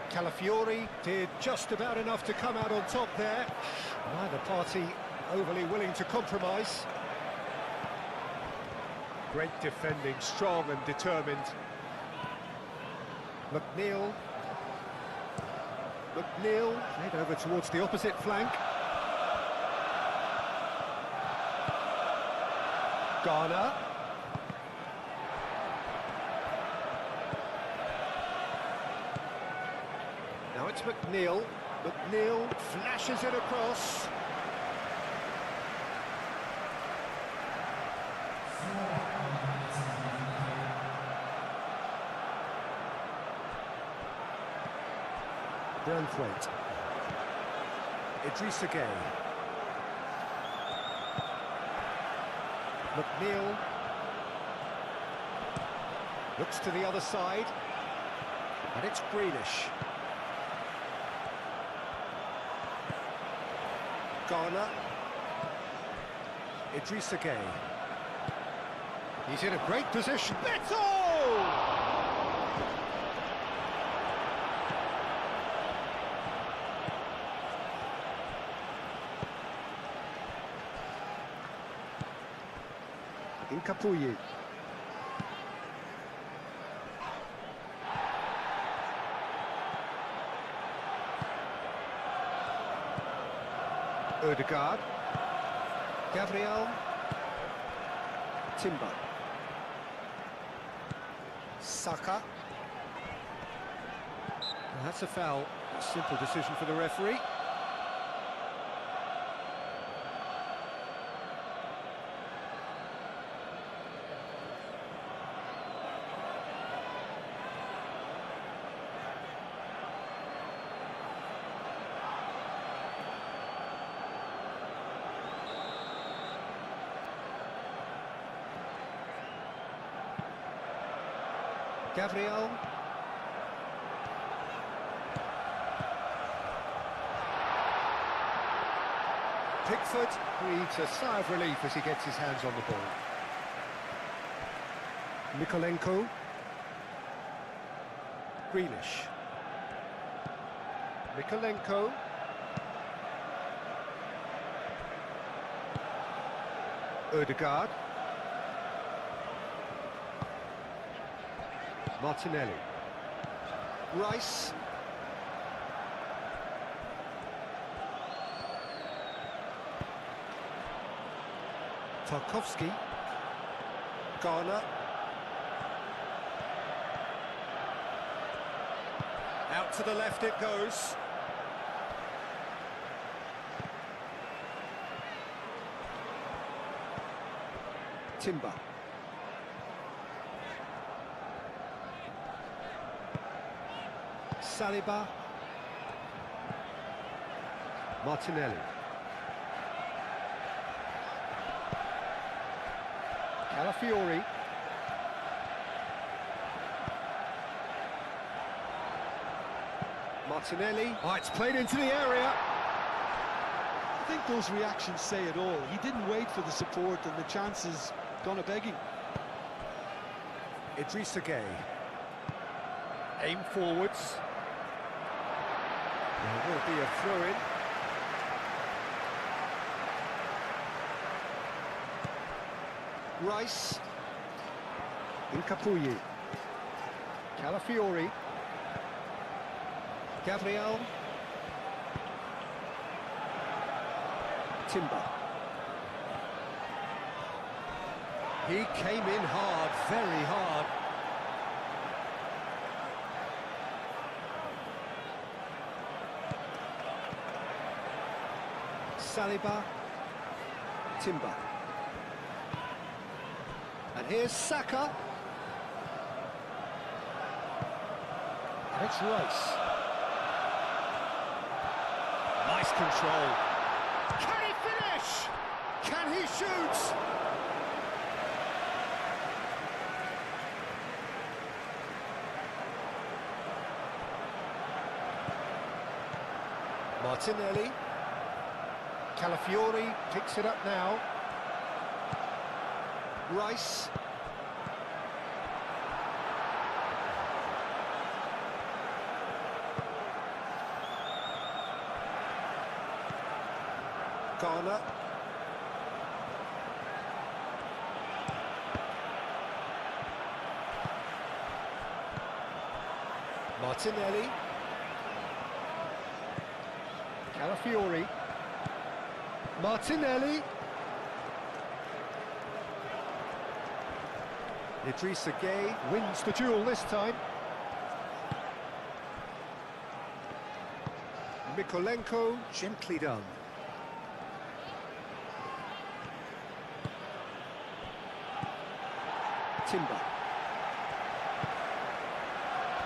Calafiori did just about enough to come out on top there. Neither party overly willing to compromise. Great defending, strong and determined. McNeil. McNeil played over towards the opposite flank. Garner. Now it's McNeil. McNeil flashes it across. Brunthwaite. Idrissa Gueye. McNeil. Looks to the other side. And it's Grealish. Garner. Idrissa Gueye. He's in a great position. Beto! Incapuyi. Odegaard. Gabriel. Timber. Saka. Well, that's a foul. A simple decision for the referee. Gabriel. Pickford breathes a sigh of relief as he gets his hands on the ball. Mykolenko. Grealish. Mykolenko. Odegaard. Martinelli. Rice. Tarkowski. Garner. Out to the left it goes. Timber. Saliba. Martinelli. Calafiori. Martinelli. Oh, it's played into the area. I think those reactions say it all. He didn't wait for the support and the chances gone a-begging. Idrissa Gueye. Aim forwards. There will be a throw-in. Rice. Incapuyi. Calafiori. Gabriel. Timber. He came in hard, very hard. Saliba. Timber. And here's Saka. And it's Rice. Nice control. Can he finish? Can he shoot? Martinelli. Calafiori picks it up now. Rice. Garner. Martinelli. Calafiori. Martinelli. Idrissa Gueye wins the duel this time. Mikolenko, gently done. Timber.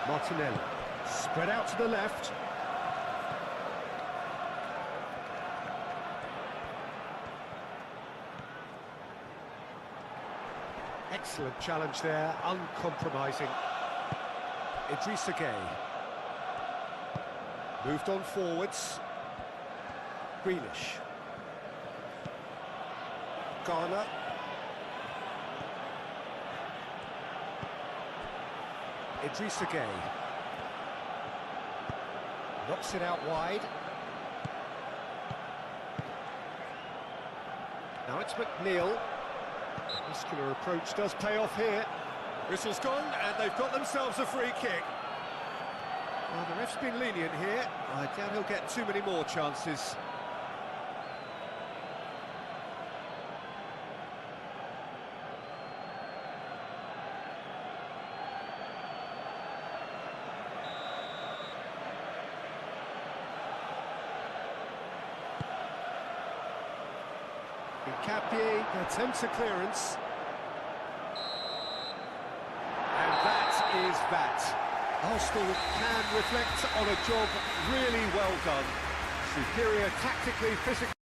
Martinelli. Spread out to the left. Excellent challenge there, uncompromising. Idrissa Gueye. Moved on forwards. Grealish. Garner. Idrissa Gueye. Knocks it out wide. Now it's McNeil. Muscular approach does pay off here. Whistle's gone, and they've got themselves a free kick. Well, the ref's been lenient here. I doubt he'll get too many more chances. Capie attempts a clearance. And that is that. Arsenal can reflect on a job really well done. Superior tactically, physically.